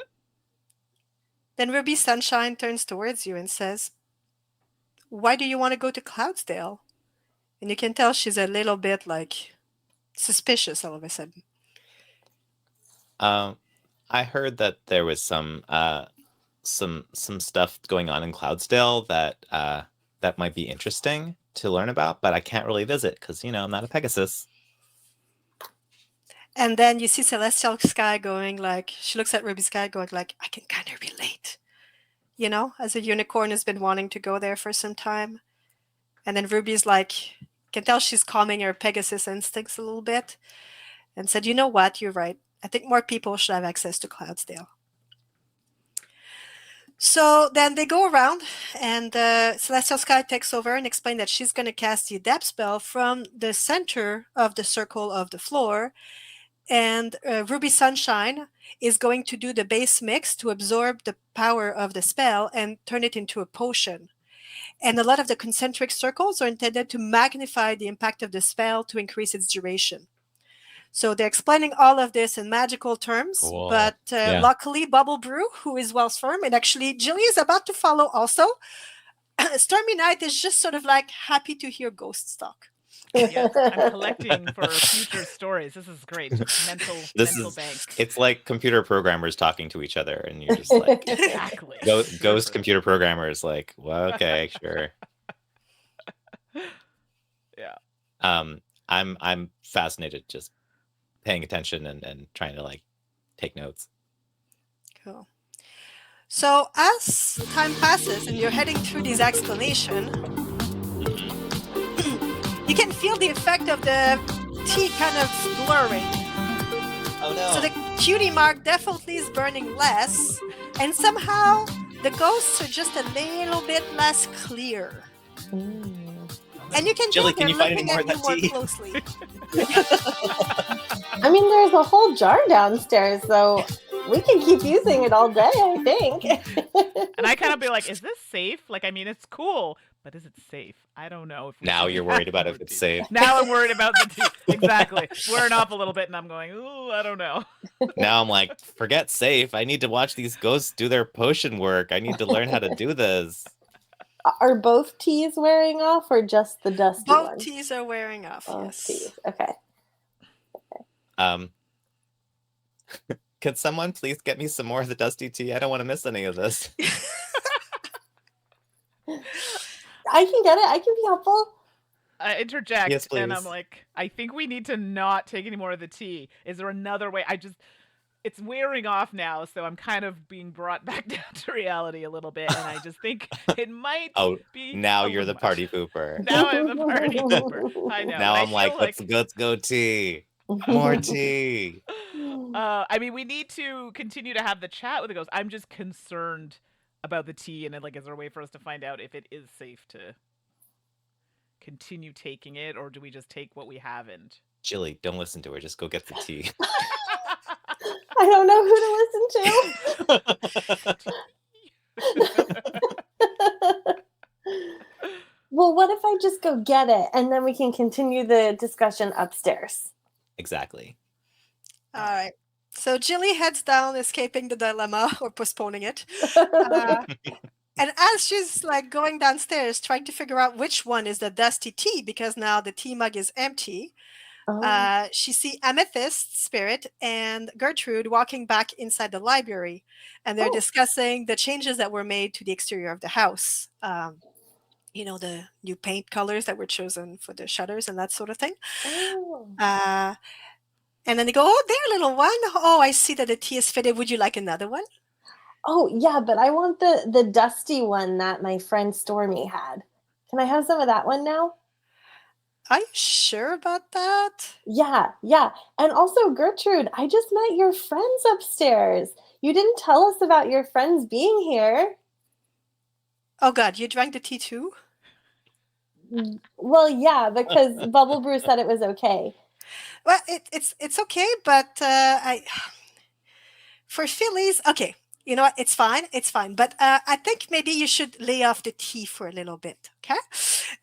[SPEAKER 4] Then Ruby Sunshine turns towards you and says, "Why do you want to go to Cloudsdale?" And you can tell she's a little bit like suspicious all of a sudden.
[SPEAKER 2] I heard that there was some stuff going on in Cloudsdale that might be interesting to learn about, but I can't really visit because I'm not a Pegasus.
[SPEAKER 4] And then you see Celestial Sky going like, she looks at Ruby Sky going like, I can kind of relate. As a unicorn has been wanting to go there for some time. And then Ruby's like, can tell she's calming her Pegasus instincts a little bit and said, you know what, you're right. I think more people should have access to Cloudsdale. So then they go around, and Celestial Sky takes over and explains that she's going to cast the Adapt spell from the center of the circle of the floor, and Ruby Sunshine is going to do the base mix to absorb the power of the spell and turn it into a potion. And a lot of the concentric circles are intended to magnify the impact of the spell to increase its duration. So they're explaining all of this in magical terms,
[SPEAKER 2] Cool.
[SPEAKER 4] but
[SPEAKER 2] Yeah.
[SPEAKER 4] luckily Bubble Brew, who is Wells Firm, and actually Jilly is about to follow also. Stormy Knight is just sort of like happy to hear ghosts talk.
[SPEAKER 1] Yes, I'm collecting for future stories. This is great. Just mental bank.
[SPEAKER 2] It's like computer programmers talking to each other, and you're just like,
[SPEAKER 1] Exactly.
[SPEAKER 2] ghost computer programmers, like, well, okay, sure.
[SPEAKER 1] Yeah.
[SPEAKER 2] I'm fascinated, just paying attention and trying to like take notes.
[SPEAKER 4] Cool. So as time passes and you're heading through this explanation, you can feel the effect of the tea kind of blurring.
[SPEAKER 2] Oh no.
[SPEAKER 4] So the cutie mark definitely is burning less, and somehow the ghosts are just a little bit less clear. And you can
[SPEAKER 2] Jilly,
[SPEAKER 4] tell
[SPEAKER 2] can
[SPEAKER 4] they're
[SPEAKER 2] you find
[SPEAKER 4] looking
[SPEAKER 2] any
[SPEAKER 4] at
[SPEAKER 2] more
[SPEAKER 4] you
[SPEAKER 2] of
[SPEAKER 4] more
[SPEAKER 2] that tea?
[SPEAKER 4] closely.
[SPEAKER 3] I mean, there's a whole jar downstairs, so we can keep using it all day, I think.
[SPEAKER 1] And I kind of be like, is this safe? Like, I mean, it's cool, But is it safe? I don't know if we
[SPEAKER 2] Now
[SPEAKER 1] should be
[SPEAKER 2] you're worried
[SPEAKER 1] adding
[SPEAKER 2] about
[SPEAKER 1] more
[SPEAKER 2] if it's
[SPEAKER 1] tea.
[SPEAKER 2] safe.
[SPEAKER 1] Now I'm worried about the tea. Exactly. It's wearing off a little bit, and I'm going, ooh, I don't know.
[SPEAKER 2] Now I'm like, forget safe. I need to watch these ghosts do their potion work. I need to learn how to do this.
[SPEAKER 3] Are both teas wearing off or just the dusty
[SPEAKER 4] Both
[SPEAKER 3] one?
[SPEAKER 4] teas are wearing off,
[SPEAKER 3] Both
[SPEAKER 4] yes.
[SPEAKER 3] teas. Okay.
[SPEAKER 2] Um, could someone please get me some more of the dusty tea? I don't want to miss any of this.
[SPEAKER 3] I can get it. I can be helpful.
[SPEAKER 1] I interject,
[SPEAKER 2] Yes,
[SPEAKER 1] and I'm
[SPEAKER 2] please.
[SPEAKER 1] like, I think we need to not take any more of the tea. Is there another way? It's wearing off now, so I'm kind of being brought back down to reality a little bit, and I just think it might
[SPEAKER 2] Oh,
[SPEAKER 1] be
[SPEAKER 2] now
[SPEAKER 1] a
[SPEAKER 2] you're
[SPEAKER 1] little
[SPEAKER 2] the
[SPEAKER 1] much.
[SPEAKER 2] party pooper.
[SPEAKER 1] Now I'm the party pooper. I know.
[SPEAKER 2] Now
[SPEAKER 1] I
[SPEAKER 2] I'm like,
[SPEAKER 1] feel
[SPEAKER 2] let's go tea. More tea.
[SPEAKER 1] I mean, we need to continue to have the chat with the ghost. I'm just concerned about the tea, and like, is there a way for us to find out if it is safe to continue taking it, or do we just take what we have and?
[SPEAKER 2] Jilly, don't listen to her. Just go get the tea.
[SPEAKER 3] I don't know who to listen to. Well, what if I just go get it and then we can continue the discussion upstairs?
[SPEAKER 2] Exactly.
[SPEAKER 4] All right. So Jilly heads down, escaping the dilemma or postponing it. And as she's like going downstairs, trying to figure out which one is the dusty tea, because now the tea mug is empty, she see Amethyst, Spirit, and Gertrude walking back inside the library, and they're discussing the changes that were made to the exterior of the house. The new paint colors that were chosen for the shutters and that sort of thing. And then they go, "Oh, there, little one. Oh, I see that the tea is fitted. Would you like another one?"
[SPEAKER 3] Oh, yeah, but I want the dusty one that my friend Stormy had. Can I have some of that one now?
[SPEAKER 4] Are you sure about that?
[SPEAKER 3] Yeah. And also, Gertrude, I just met your friends upstairs. You didn't tell us about your friends being here.
[SPEAKER 4] Oh, God, you drank the tea too?
[SPEAKER 3] Well, yeah, because Bubble Brew said it was okay.
[SPEAKER 4] Well, it's okay, but for Phillies, okay. You know what? It's fine. But I think maybe you should lay off the tea for a little bit, okay?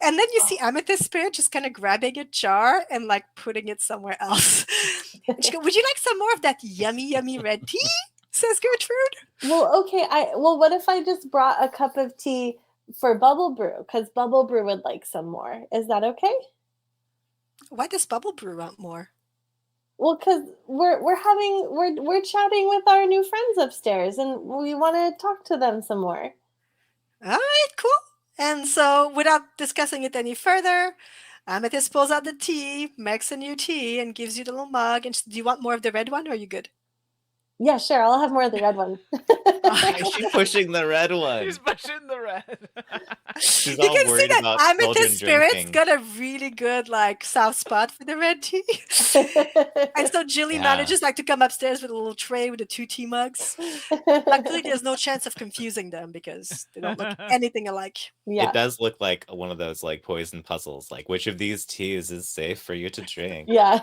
[SPEAKER 4] And then you see Amethyst Spirit just kind of grabbing a jar and like putting it somewhere else. And she goes, "Would you like some more of that yummy, yummy red tea?" says Gertrude.
[SPEAKER 3] Well, okay. What if I just brought a cup of tea for Bubble Brew? Because Bubble Brew would like some more. Is that okay?
[SPEAKER 4] Why does Bubble Brew want more?
[SPEAKER 3] Well, because we're chatting with our new friends upstairs, and we want to talk to them some more.
[SPEAKER 4] All right, cool. And so, without discussing it any further, Amethyst pulls out the tea, makes a new tea, and gives you the little mug. And do you want more of the red one, or are you good?
[SPEAKER 3] Yeah, sure. I'll have more of the red one.
[SPEAKER 2] Why is she pushing the red one?
[SPEAKER 1] She's pushing the red.
[SPEAKER 2] She's
[SPEAKER 4] You
[SPEAKER 2] all
[SPEAKER 4] can see
[SPEAKER 2] worried
[SPEAKER 4] that
[SPEAKER 2] about children
[SPEAKER 4] Amethyst Spirit's
[SPEAKER 2] drinking.
[SPEAKER 4] got a really good like soft spot for the red tea. And so Jilly
[SPEAKER 2] Yeah.
[SPEAKER 4] manages like to come upstairs with a little tray with the 2 tea mugs. Luckily, there's no chance of confusing them because they don't look anything alike.
[SPEAKER 3] Yeah.
[SPEAKER 2] It does look like one of those like poison puzzles. Like, which of these teas is safe for you to drink?
[SPEAKER 3] Yeah.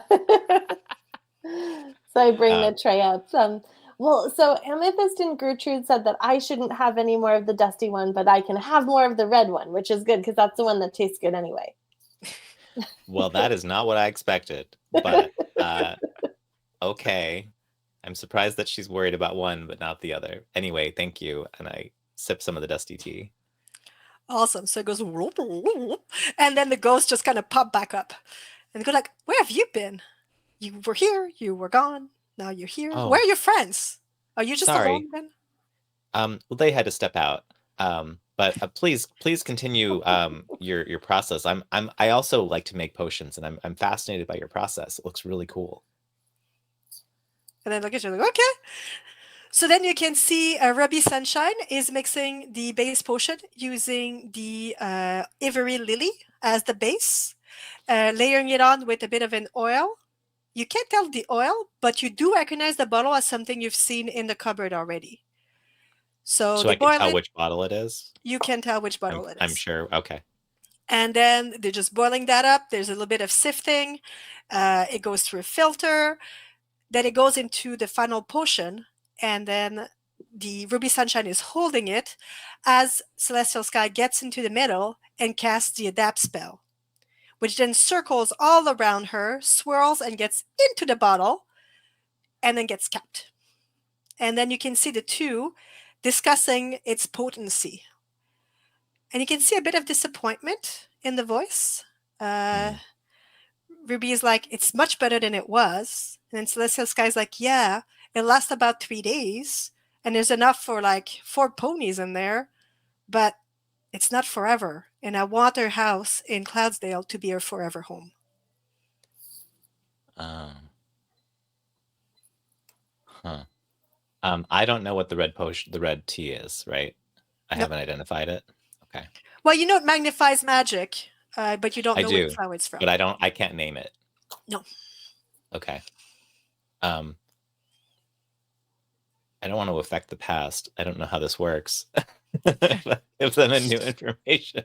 [SPEAKER 3] So I bring the tray up. Well, so Amethyst and Gertrude said that I shouldn't have any more of the dusty one, but I can have more of the red one, which is good because that's the one that tastes good anyway.
[SPEAKER 2] Well, that is not what I expected. But okay. I'm surprised that she's worried about one, but not the other. Anyway, thank you. And I sip some of the dusty tea.
[SPEAKER 4] Awesome. So it goes, and then the ghosts just kind of pop back up. And they go like, "Where have you been? You were here, you were gone, now you're here.
[SPEAKER 2] Oh.
[SPEAKER 4] Where are your friends? Are you just
[SPEAKER 2] Sorry.
[SPEAKER 4] alone then?"
[SPEAKER 2] Well, they had to step out. But please continue your process. I also like to make potions, and I'm fascinated by your process. It looks really cool.
[SPEAKER 4] And then look at you like, okay. So then you can see Ruby Sunshine is mixing the base potion using the Ivory Lily as the base, layering it on with a bit of an oil. You can't tell the oil, but you do recognize the bottle as something you've seen in the cupboard already. So
[SPEAKER 2] I can tell which bottle it is?
[SPEAKER 4] You can tell which bottle it is.
[SPEAKER 2] I'm sure. Okay.
[SPEAKER 4] And then they're just boiling that up. There's a little bit of sifting. It goes through a filter. Then it goes into the final potion. And then the Ruby Sunshine is holding it as Celestial Sky gets into the middle and casts the Adapt spell, which then circles all around her, swirls, and gets into the bottle, and then gets capped. And then you can see the two discussing its potency. And you can see a bit of disappointment in the voice. Ruby is like, it's much better than it was. And then Celestial Sky's like, yeah, it lasts about 3 days. And there's enough for like 4 ponies in there. But it's not forever. And I want our house in Cloudsdale to be our forever home.
[SPEAKER 2] I don't know what the red tea is, right? I haven't identified it. Okay.
[SPEAKER 4] Well, you know it magnifies magic, but you don't know
[SPEAKER 2] what
[SPEAKER 4] flower it's from.
[SPEAKER 2] But I can't name it.
[SPEAKER 4] No.
[SPEAKER 2] Okay. I don't want to affect the past. I don't know how this works. Give them a new information.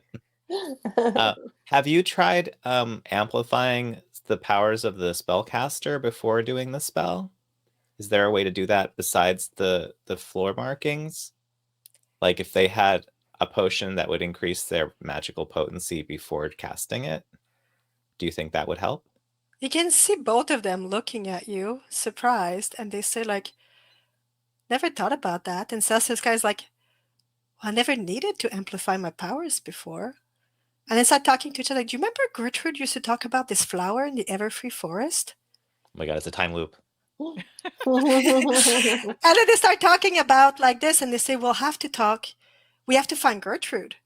[SPEAKER 2] Have you tried amplifying the powers of the spellcaster before doing the spell? Is there a way to do that besides the floor markings? Like if they had a potion that would increase their magical potency before casting it, do you think that would help?
[SPEAKER 4] You can see both of them looking at you, surprised, and they say like, never thought about that. And Celsius guy's like, well, I never needed to amplify my powers before. And they start talking to each other. Do you remember Gertrude used to talk about this flower in the Everfree Forest?
[SPEAKER 2] Oh my god, it's a time loop.
[SPEAKER 4] And then they start talking about like this, and they say, we'll have to talk. We have to find Gertrude.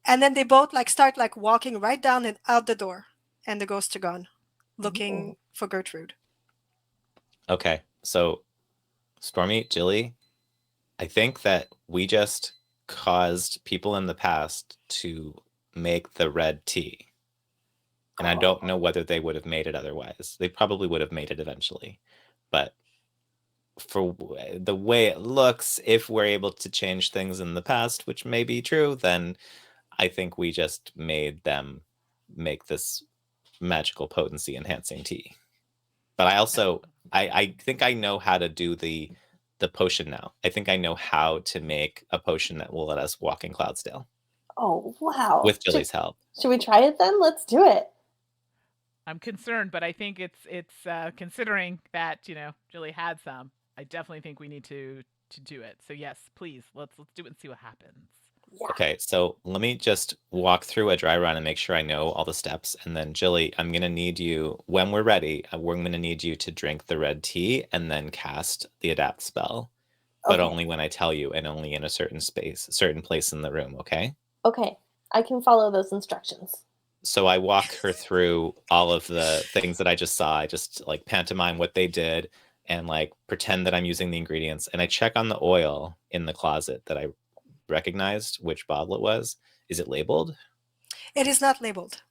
[SPEAKER 4] And then they both like start like walking right down and out the door. And the ghosts are gone, looking for Gertrude.
[SPEAKER 2] Okay, so Stormy, Jilly, I think that we just caused people in the past to make the red tea. And I don't know whether they would have made it otherwise. They probably would have made it eventually. But for the way it looks, if we're able to change things in the past, which may be true, then I think we just made them make this magical potency enhancing tea. But I also, I think I know how to do the potion now. I think I know how to make a potion that will let us walk in Cloudsdale.
[SPEAKER 3] Oh, wow.
[SPEAKER 2] With Jilly's help.
[SPEAKER 3] Should we try it then? Let's do it.
[SPEAKER 1] I'm concerned, but I think it's considering that, Jilly had some, I definitely think we need to do it. So yes, please, let's do it and see what happens.
[SPEAKER 3] Yeah.
[SPEAKER 2] Okay, so let me just walk through a dry run and make sure I know all the steps. And then Jilly, I'm going to need you, when we're ready, we're going to need you to drink the red tea and then cast the adapt spell. But only when I tell you and only in a certain place in the room, okay?
[SPEAKER 3] Okay, I can follow those instructions.
[SPEAKER 2] So I walk her through all of the things that I just saw. I just like pantomime what they did and like pretend that I'm using the ingredients. And I check on the oil in the closet that I recognized which bottle it was. Is it labeled?
[SPEAKER 4] It is not labeled.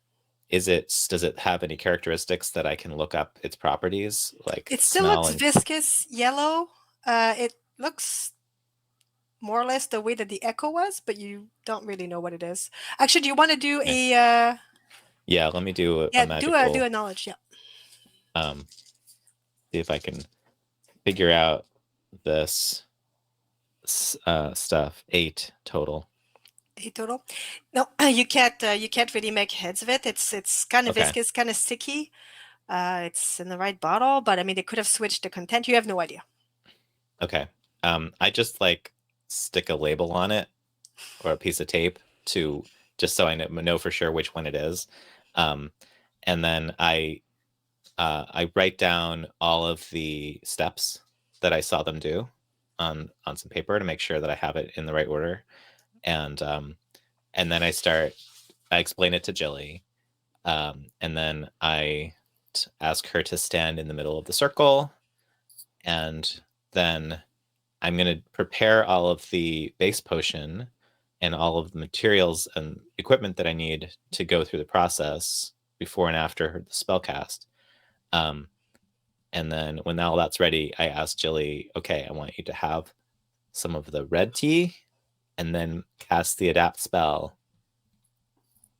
[SPEAKER 2] Does it have any characteristics that I can look up its properties? Like
[SPEAKER 4] it still looks viscous yellow. It looks more or less the way that the echo was, but you don't really know what it is. Actually, do you want to do a
[SPEAKER 2] yeah, let me do a magical...
[SPEAKER 4] do a knowledge, yeah.
[SPEAKER 2] See if I can figure out this stuff. 8 total.
[SPEAKER 4] 8 total? No, you can't really make heads of it. It's kind of viscous, kind of sticky. It's in the right bottle, but I mean, they could have switched the content. You have no idea.
[SPEAKER 2] Okay. I just like stick a label on it or a piece of tape to just so I know for sure which one it is. And then I write down all of the steps that I saw them do on some paper to make sure that I have it in the right order. And then I explain it to Jilly. And then I ask her to stand in the middle of the circle. And then I'm going to prepare all of the base potion and all of the materials and equipment that I need to go through the process before and after the spell cast. And then when all that's ready, I ask Jilly, okay, I want you to have some of the red tea and then cast the adapt spell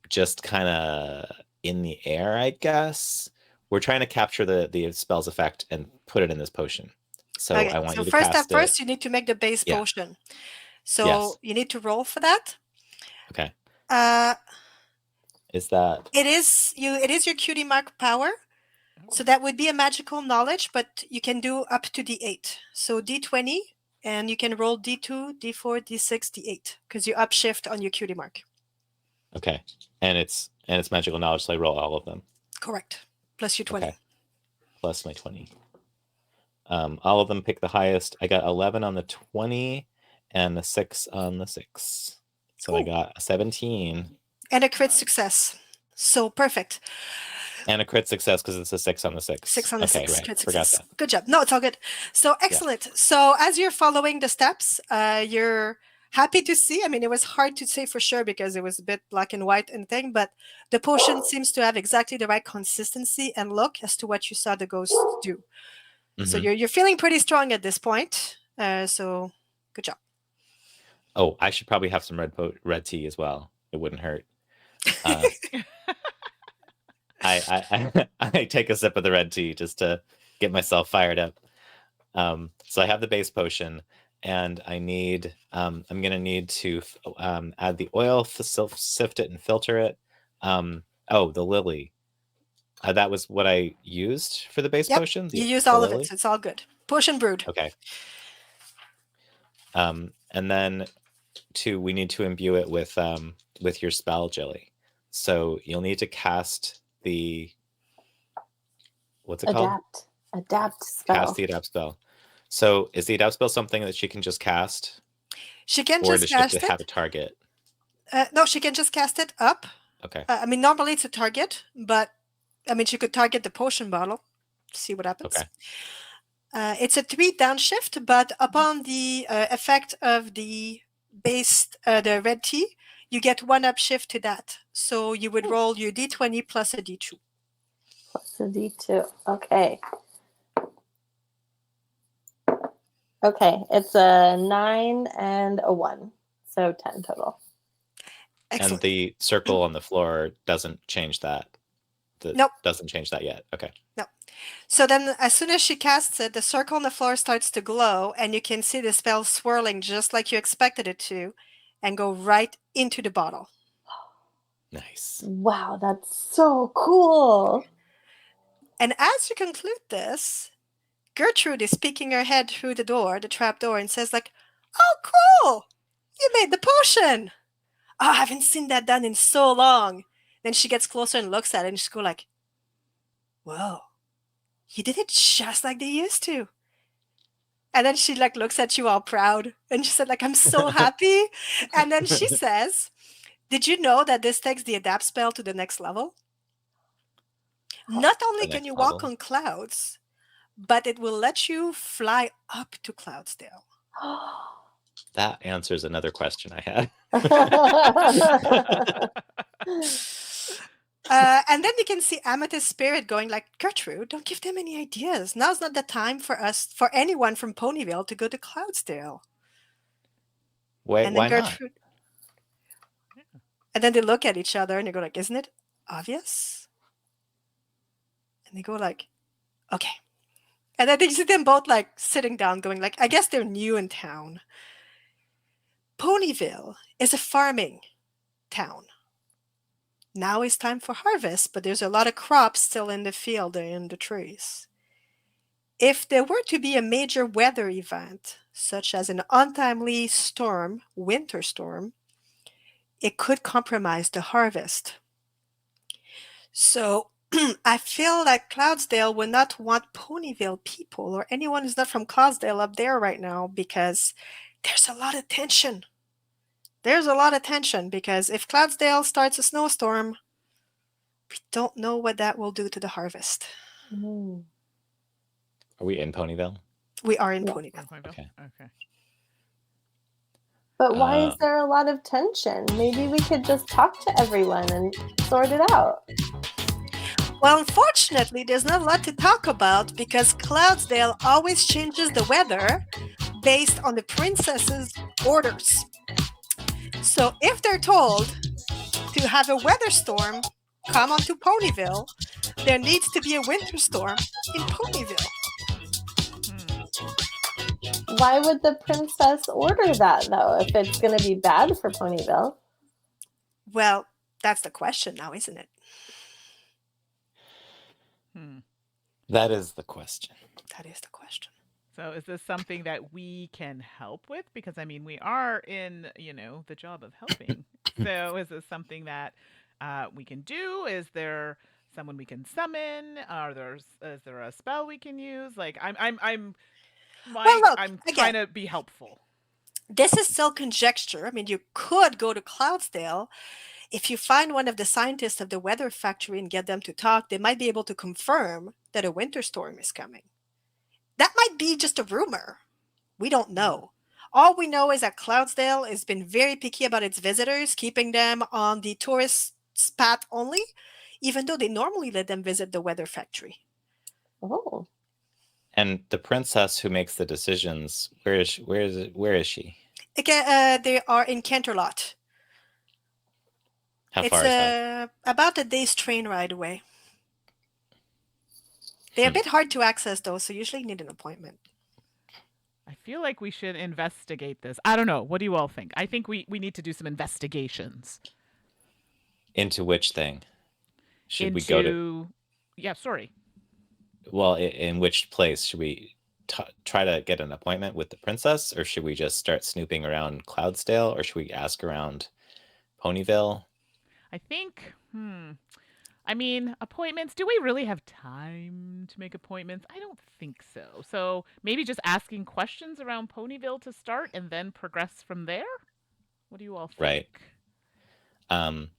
[SPEAKER 2] just kind of in the air, I guess. We're trying to capture the spell's effect and put it in this potion. So
[SPEAKER 4] Okay.
[SPEAKER 2] I want
[SPEAKER 4] So
[SPEAKER 2] you to
[SPEAKER 4] first
[SPEAKER 2] cast
[SPEAKER 4] at
[SPEAKER 2] it.
[SPEAKER 4] first, you need to make the base
[SPEAKER 2] Yeah.
[SPEAKER 4] potion. So
[SPEAKER 2] Yes.
[SPEAKER 4] you need to roll for that.
[SPEAKER 2] Okay.
[SPEAKER 4] Uh,
[SPEAKER 2] Is that
[SPEAKER 4] it is your cutie mark power. So
[SPEAKER 1] Oh.
[SPEAKER 4] that would be a magical knowledge, but you can do up to D8. So D20, and you can roll D2, D4, D6, D8 because you upshift on your cutie mark.
[SPEAKER 2] okay? And it's magical knowledge, so I roll all of them.
[SPEAKER 4] Correct. Plus your 20.
[SPEAKER 2] Okay. Plus my 20. All of them pick the highest. I got 11 on the 20 and a 6 on the 6. So I
[SPEAKER 4] Cool.
[SPEAKER 2] got a 17
[SPEAKER 4] And a crit
[SPEAKER 1] Nice.
[SPEAKER 4] success. So perfect.
[SPEAKER 2] and a crit success because it's a 6 on the 6.
[SPEAKER 4] 6 on the
[SPEAKER 2] Okay,
[SPEAKER 4] 6.
[SPEAKER 2] right.
[SPEAKER 4] Crit
[SPEAKER 2] Forgot
[SPEAKER 4] success.
[SPEAKER 2] that.
[SPEAKER 4] Good job. No, it's all good. So excellent. So as you're following the steps, you're happy to see. I mean, it was hard to say for sure because it was a bit black and white and thing, but the potion seems to have exactly the right consistency and look as to what you saw the ghost do. So
[SPEAKER 2] Mhm.
[SPEAKER 4] you're feeling pretty strong at this point. So good job.
[SPEAKER 2] Oh, I should probably have some red tea as well. It wouldn't hurt. I take a sip of the red tea just to get myself fired up. So I have the base potion, and I need I'm gonna need to add the oil, sift it, and filter it. Oh, the lily. That was what I used for the base
[SPEAKER 4] Yep.
[SPEAKER 2] potion.
[SPEAKER 4] You
[SPEAKER 2] The
[SPEAKER 4] used all of it.
[SPEAKER 2] lily.
[SPEAKER 4] So it's all good. Potion brewed.
[SPEAKER 2] Okay. And then we need to imbue it with your spell, Jilly. So you'll need to cast the what's it called?
[SPEAKER 3] Adapt spell.
[SPEAKER 2] Cast the adapt spell. So is the adapt spell something that she can just cast,
[SPEAKER 4] She can
[SPEAKER 2] or
[SPEAKER 4] just
[SPEAKER 2] does she have
[SPEAKER 4] cast
[SPEAKER 2] to have a
[SPEAKER 4] it.
[SPEAKER 2] target?
[SPEAKER 4] No, she can just cast it up.
[SPEAKER 2] Okay.
[SPEAKER 4] I mean, normally it's a target, but I mean, she could target the potion bottle. See what happens.
[SPEAKER 2] Okay.
[SPEAKER 4] It's a 3 downshift, but upon the effect of the the red tea, you get 1 upshift to that. So you would roll your D20 plus a D2.
[SPEAKER 3] Plus a D2. Okay. Okay, it's a 9 and a 1. So 10 total.
[SPEAKER 4] Excellent.
[SPEAKER 2] And the circle on the floor doesn't change that.
[SPEAKER 4] Nope.
[SPEAKER 2] Doesn't change that yet. Okay.
[SPEAKER 4] No. So then as soon as she casts it, the circle on the floor starts to glow, and you can see the spell swirling just like you expected it to, and go right into the bottle.
[SPEAKER 2] Nice.
[SPEAKER 3] Wow, that's so cool.
[SPEAKER 4] And as you conclude this, Gertrude is peeking her head through the trap door, and says like, "Oh, cool! You made the potion! Oh, I haven't seen that done in so long." Then she gets closer and looks at it, and she's go like, "Whoa, you did it just like they used to." And then she like looks at you all proud, and she said like, "I'm so happy." And then she says, "Did you know that this takes the adapt spell to the next level? Not only
[SPEAKER 2] The
[SPEAKER 4] can
[SPEAKER 2] next
[SPEAKER 4] you walk
[SPEAKER 2] level.
[SPEAKER 4] on clouds, but it will let you fly up to Cloudsdale."
[SPEAKER 2] That answers another question I had.
[SPEAKER 4] And then you can see Amethyst Spirit going like, "Gertrude, don't give them any ideas. Now's not the time for anyone from Ponyville to go to Cloudsdale."
[SPEAKER 2] Wait,
[SPEAKER 4] And then
[SPEAKER 2] why not?
[SPEAKER 4] Gertrude, and then they look at each other and they go like, "Isn't it obvious?" And they go like, "Okay." And then you see them both like sitting down going like, I guess they're new in town. Ponyville is a farming town. Now is time for harvest, but there's a lot of crops still in the field and in the trees. If there were to be a major weather event, such as an untimely storm, winter storm, it could compromise the harvest. So I feel like Cloudsdale would not want Ponyville people or anyone who's not from Cloudsdale up there right now because there's a lot of tension. There's a lot of tension because if Cloudsdale starts a snowstorm, we don't know what that will do to the harvest.
[SPEAKER 3] Mm.
[SPEAKER 2] Are we in Ponyville?
[SPEAKER 4] We are in
[SPEAKER 3] Yeah.
[SPEAKER 4] Ponyville.
[SPEAKER 2] Okay.
[SPEAKER 1] Okay.
[SPEAKER 3] But why is there a lot of tension? Maybe we could just talk to everyone and sort it out.
[SPEAKER 4] Well, unfortunately, there's not a lot to talk about because Cloudsdale always changes the weather based on the princess's orders. So if they're told to have a weather storm come onto Ponyville, there needs to be a winter storm in Ponyville.
[SPEAKER 3] why would the princess order that though? If it's going to be bad for Ponyville?
[SPEAKER 4] Well, that's the question now, isn't it?
[SPEAKER 1] Hmm.
[SPEAKER 2] That is the question.
[SPEAKER 4] That is the question.
[SPEAKER 1] So is this something that we can help with? Because I mean, we are in, the job of helping. So is this something that we can do? Is there someone we can summon? Is there a spell we can use? Like
[SPEAKER 4] Well, look,
[SPEAKER 1] I'm trying
[SPEAKER 4] again,
[SPEAKER 1] to be helpful.
[SPEAKER 4] this is still conjecture. I mean, you could go to Cloudsdale. If you find one of the scientists of the weather factory and get them to talk, they might be able to confirm that a winter storm is coming. That might be just a rumor. We don't
[SPEAKER 1] Mm.
[SPEAKER 4] know. All we know is that Cloudsdale has been very picky about its visitors, keeping them on the tourist path only, even though they normally let them visit the weather factory.
[SPEAKER 3] Oh.
[SPEAKER 2] And the princess who makes the decisions, where is she? Where is she?
[SPEAKER 4] Again, they are in Canterlot.
[SPEAKER 2] How
[SPEAKER 4] It's
[SPEAKER 2] far is that?
[SPEAKER 4] about a day's train ride away. They're a
[SPEAKER 2] Hmm.
[SPEAKER 4] bit hard to access, though, so usually you need an appointment.
[SPEAKER 1] I feel like we should investigate this. I don't know. What do you all think? I think we need to do some investigations
[SPEAKER 2] Into which thing? Should we go to,
[SPEAKER 1] into. Yeah, sorry.
[SPEAKER 2] well, in which place? Should we try to get an appointment with the princess, or should we just start snooping around Cloudsdale, or should we ask around Ponyville?
[SPEAKER 1] I think. I mean, appointments. Do we really have time to make appointments? I don't think so. So maybe just asking questions around Ponyville to start and then progress from there? What do you all think?
[SPEAKER 2] Right. Um,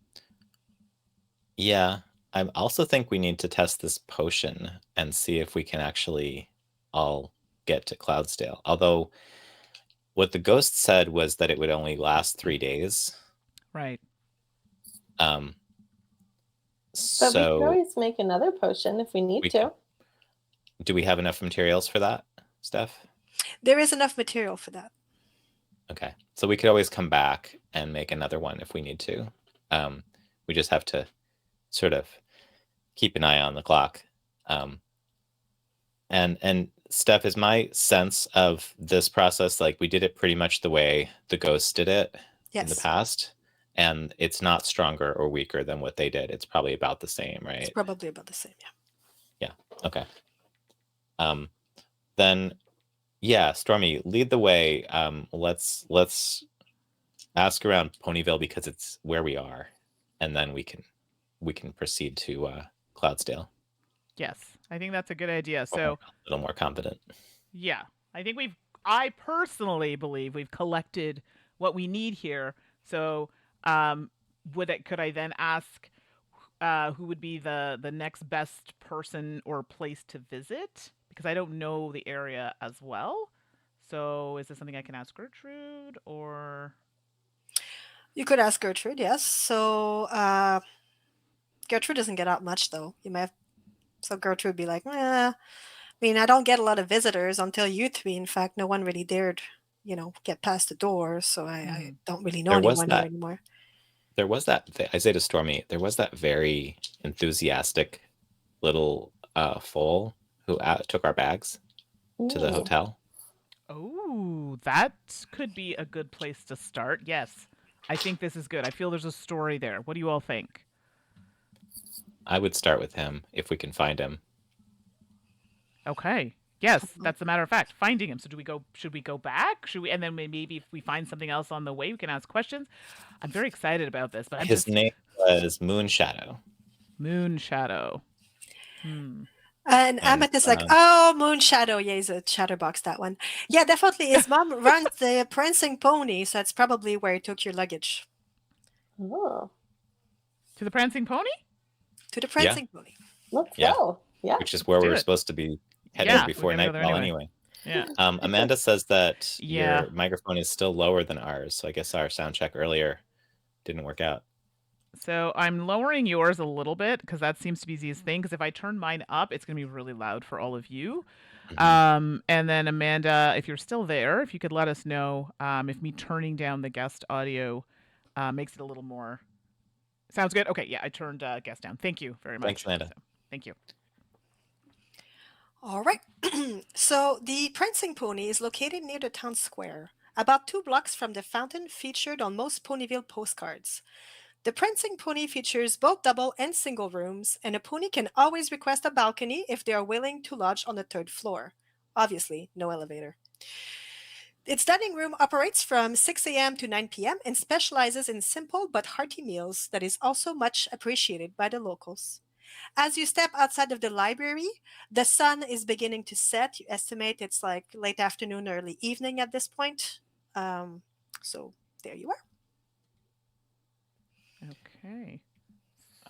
[SPEAKER 2] yeah, I also think we need to test this potion and see if we can actually all get to Cloudsdale. Although what the ghost said was that it would only last 3 days.
[SPEAKER 1] Right.
[SPEAKER 2] Um,
[SPEAKER 3] But we could
[SPEAKER 2] so
[SPEAKER 3] always make another potion if we need
[SPEAKER 2] we
[SPEAKER 3] to.
[SPEAKER 2] do we have enough materials for that, Steph?
[SPEAKER 4] There is enough material for that.
[SPEAKER 2] Okay, so we could always come back and make another one if we need to. We just have to sort of keep an eye on the clock. And Steph, is my sense of this process, like we did it pretty much the way the ghosts did it in the
[SPEAKER 4] Yes,
[SPEAKER 2] past, and it's not stronger or weaker than what they did. It's probably about the same,
[SPEAKER 4] it's
[SPEAKER 2] right?
[SPEAKER 4] probably about the same. Yeah.
[SPEAKER 2] Yeah. Okay. Then yeah, Stormy, lead the way. Let's ask around Ponyville because it's where we are, and then we can proceed to Cloudsdale.
[SPEAKER 1] Yes. I think that's a good idea.
[SPEAKER 2] A
[SPEAKER 1] So,
[SPEAKER 2] little more confident.
[SPEAKER 1] yeah. I think I personally believe we've collected what we need here. So, could I then ask who would be the next best person or place to visit? Because I don't know the area as well. So, is this something I can ask Gertrude or?
[SPEAKER 4] You could ask Gertrude, yes. So Gertrude doesn't get out much, though. You might have, so Gertrude would be like, I mean, I don't get a lot of visitors until you three. In fact, no one really dared, get past the door. So I
[SPEAKER 1] Mhm.
[SPEAKER 4] don't really know
[SPEAKER 2] There was
[SPEAKER 4] anyone here
[SPEAKER 2] that.
[SPEAKER 4] anymore.
[SPEAKER 2] There was that. I say to Stormy, there was that very enthusiastic little foal who took our bags to the
[SPEAKER 3] Ooh.
[SPEAKER 2] hotel.
[SPEAKER 1] Oh, that could be a good place to start. Yes. I think this is good. I feel there's a story there. What do you all think?
[SPEAKER 2] I would start with him if we can find him.
[SPEAKER 1] Okay. Yes, that's a matter of fact. Finding him. So should we go back? Should we and then maybe if we find something else on the way, we can ask questions. I'm very excited about this, but I'm
[SPEAKER 2] His
[SPEAKER 1] just
[SPEAKER 2] name was Moonshadow.
[SPEAKER 1] Moon Shadow. Hmm.
[SPEAKER 4] And
[SPEAKER 2] And
[SPEAKER 4] Amethyst like, oh, Moon Shadow. Yeah, he's a chatterbox, that one. Yeah, definitely. His mom runs the prancing pony, so that's probably where he took your luggage.
[SPEAKER 3] Oh.
[SPEAKER 1] To the Prancing Pony?
[SPEAKER 4] To the prancing pony.
[SPEAKER 3] Let's
[SPEAKER 2] Yeah.
[SPEAKER 3] go. Yeah.
[SPEAKER 2] which is where
[SPEAKER 1] do
[SPEAKER 2] we were
[SPEAKER 1] it.
[SPEAKER 2] supposed to be headed
[SPEAKER 1] Yeah,
[SPEAKER 2] before
[SPEAKER 1] we're gonna go there
[SPEAKER 2] Nightfall anyway.
[SPEAKER 1] Yeah.
[SPEAKER 2] Amanda says that
[SPEAKER 1] Yeah.
[SPEAKER 2] your microphone is still lower than ours, so I guess our sound check earlier didn't work out.
[SPEAKER 1] So I'm lowering yours a little bit because that seems to be the easiest thing. Because if I turn mine up, it's going to be really loud for all of you. And then Amanda, if you're still there, if you could let us know if me turning down the guest audio makes it a little more. Sounds good. Okay, yeah, I turned guest down. Thank you very much.
[SPEAKER 2] Thanks, Amanda.
[SPEAKER 1] So, thank you.
[SPEAKER 4] All right. So the Prancing Pony is located near the town square, about 2 blocks from the fountain featured on most Ponyville postcards. The Prancing Pony features both double and single rooms, and a pony can always request a balcony if they are willing to lodge on the third floor. Obviously, no elevator. Its dining room operates from 6 a.m. to 9 p.m. and specializes in simple but hearty meals that is also much appreciated by the locals. As you step outside of the library, the sun is beginning to set. You estimate it's like late afternoon, early evening at this point. So there you are.
[SPEAKER 1] Okay.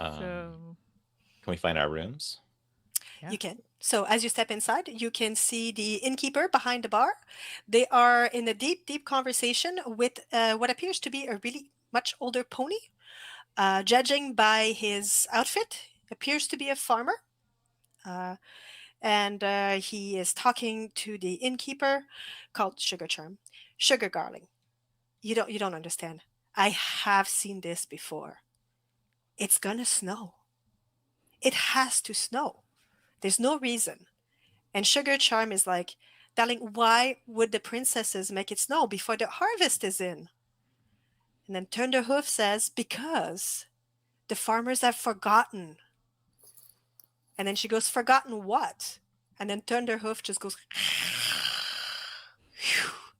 [SPEAKER 2] Um,
[SPEAKER 1] So,
[SPEAKER 2] can we find our rooms?
[SPEAKER 1] yeah.
[SPEAKER 4] You can. So as you step inside, you can see the innkeeper behind the bar. They are in a deep, deep conversation with what appears to be a really much older pony. Judging by his outfit, appears to be a farmer. Uh, and he is talking to the innkeeper called Sugar Charm. Sugar Darling, you don't understand. I have seen this before. It's gonna snow. It has to snow. There's no reason. And Sugar Charm is like, darling, why would the princesses make it snow before the harvest is in? And then Thunderhoof says, because the farmers have forgotten. And then she goes, forgotten what? And then Thunderhoof just goes,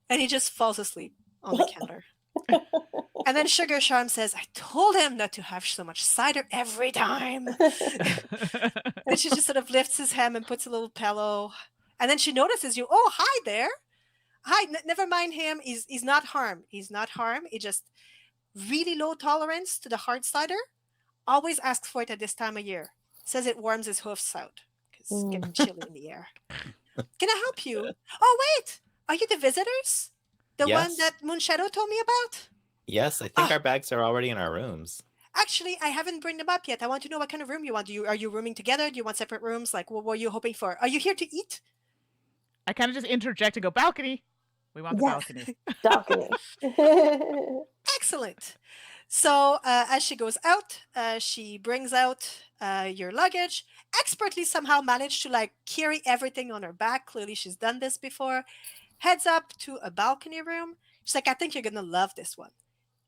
[SPEAKER 4] and he just falls asleep on the counter. And then Sugar Charm says, I told him not to have so much cider every time. And she just sort of lifts his hem and puts a little pillow. And then she notices you. Oh, hi there. Hi, never mind him. He's not harm. He's not harm. He just really low tolerance to the hard cider. Always asks for it at this time of year. Says it warms his hoofs out because it's getting
[SPEAKER 3] Mm.
[SPEAKER 4] chilly in the air. Can I help you? Oh, wait. Are you the visitors? The one
[SPEAKER 2] Yes.
[SPEAKER 4] that Moonshadow told me about?
[SPEAKER 2] Yes, I think
[SPEAKER 4] Oh,
[SPEAKER 2] our bags are already in our rooms.
[SPEAKER 4] actually, I haven't bring them up yet. I want to know what kind of room you want. Are you rooming together? Do you want separate rooms? Like, what were you hoping for? Are you here to eat?
[SPEAKER 1] I kind of just interject and go, balcony. We want the
[SPEAKER 3] Yes,
[SPEAKER 1] balcony.
[SPEAKER 3] balcony.
[SPEAKER 4] Excellent. So as she goes out, she brings out your luggage. Expertly somehow managed to like carry everything on her back. Clearly, she's done this before. Heads up to a balcony room. She's like, I think you're gonna love this one,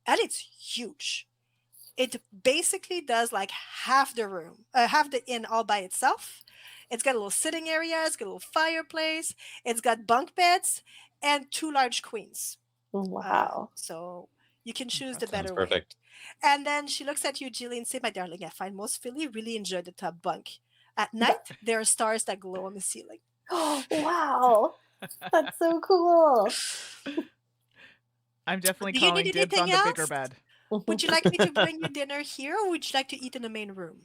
[SPEAKER 4] and it's huge. It basically does like half the room, half the inn all by itself. It's got a little sitting area. It's got a little fireplace. It's got bunk beds and two large queens.
[SPEAKER 3] Wow.
[SPEAKER 4] So you can choose the
[SPEAKER 1] Impressive.
[SPEAKER 2] Sounds
[SPEAKER 4] better way.
[SPEAKER 2] perfect.
[SPEAKER 4] And then she looks at you, Jillian, and say, my darling, I find most Philly really enjoy the top bunk. At night, there are stars that glow on the ceiling.
[SPEAKER 3] Wow. That's so cool.
[SPEAKER 1] I'm definitely
[SPEAKER 4] Do you need
[SPEAKER 1] calling dibs
[SPEAKER 4] anything
[SPEAKER 1] on the bigger
[SPEAKER 4] else?
[SPEAKER 1] bed.
[SPEAKER 4] Would you like me to bring you dinner here, or would you like to eat in the main room?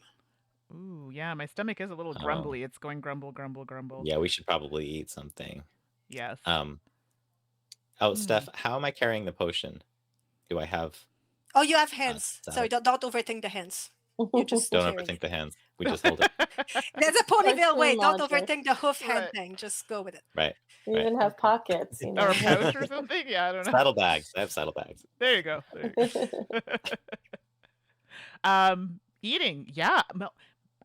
[SPEAKER 1] Ooh, yeah, my stomach is a little
[SPEAKER 2] Oh,
[SPEAKER 1] grumbly. It's going grumble, grumble, grumble.
[SPEAKER 2] yeah, we should probably eat something.
[SPEAKER 1] Yes.
[SPEAKER 2] Um, oh,
[SPEAKER 1] Hmm.
[SPEAKER 2] Steph, how am I carrying the potion? Do I have
[SPEAKER 4] Oh, you have hands. Sorry,
[SPEAKER 2] salad?
[SPEAKER 4] don't overthink the hands. You're just
[SPEAKER 2] Don't
[SPEAKER 4] carrying
[SPEAKER 2] overthink
[SPEAKER 4] it.
[SPEAKER 2] the hands. We just hold it.
[SPEAKER 4] There's a Ponyville way.
[SPEAKER 3] Cartoon
[SPEAKER 4] Don't
[SPEAKER 3] logic.
[SPEAKER 4] overthink the hoof hand
[SPEAKER 1] Right.
[SPEAKER 4] thing. Just go with it.
[SPEAKER 2] Right,
[SPEAKER 3] We
[SPEAKER 2] right.
[SPEAKER 3] even have
[SPEAKER 1] Okay.
[SPEAKER 3] pockets, you
[SPEAKER 1] Or a
[SPEAKER 3] know.
[SPEAKER 1] pouch or something? Yeah, I don't know.
[SPEAKER 2] Saddlebags. I have saddlebags.
[SPEAKER 1] There you go. There you go. Eating. Yeah.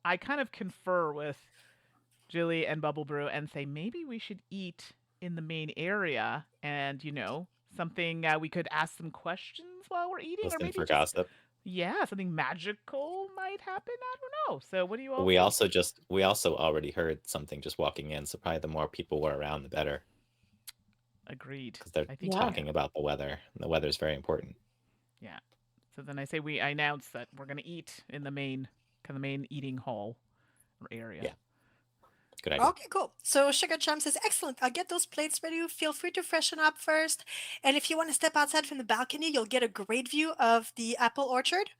[SPEAKER 1] I kind of confer with Jilly and Bubble Brew and say maybe we should eat in the main area and, something we could ask some questions while we're eating or
[SPEAKER 2] Listen
[SPEAKER 1] maybe
[SPEAKER 2] for
[SPEAKER 1] just
[SPEAKER 2] gossip.
[SPEAKER 1] yeah, something magical might happen. I don't know. So what do you all
[SPEAKER 2] We
[SPEAKER 1] think?
[SPEAKER 2] also already heard something just walking in, so probably the more people were around, the better,
[SPEAKER 1] Agreed.
[SPEAKER 2] because they're
[SPEAKER 1] I think
[SPEAKER 3] Yeah.
[SPEAKER 2] talking about the weather. And the weather is very important.
[SPEAKER 1] yeah. So then I announce that we're gonna eat in the main eating hall or area.
[SPEAKER 2] Yeah. Good idea.
[SPEAKER 4] Okay, cool. So Sugar Charm says, excellent. I'll get those plates ready. Feel free to freshen up first. And if you want to step outside from the balcony, you'll get a great view of the apple orchard.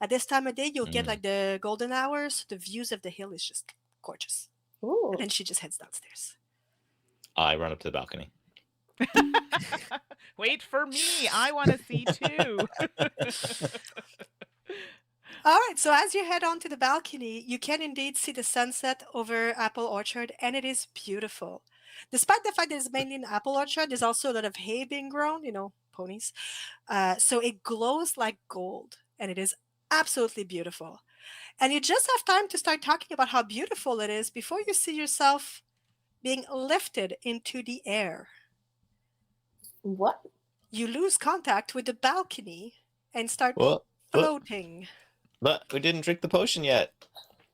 [SPEAKER 4] At this time of day, you'll get
[SPEAKER 2] Mm.
[SPEAKER 4] like the golden hours. The views of the hill is just gorgeous.
[SPEAKER 3] Ooh.
[SPEAKER 4] And then she just heads downstairs.
[SPEAKER 2] I run up to the balcony.
[SPEAKER 1] Wait for me. I want to see too.
[SPEAKER 4] All right, so as you head onto the balcony, you can indeed see the sunset over Apple Orchard, and it is beautiful. Despite the fact that it's mainly an apple orchard, there's also a lot of hay being grown, ponies. So it glows like gold, and it is absolutely beautiful. And you just have time to start talking about how beautiful it is before you see yourself being lifted into the air.
[SPEAKER 3] What?
[SPEAKER 4] You lose contact with the balcony and start
[SPEAKER 2] Well,
[SPEAKER 4] floating.
[SPEAKER 2] but we didn't drink the potion yet.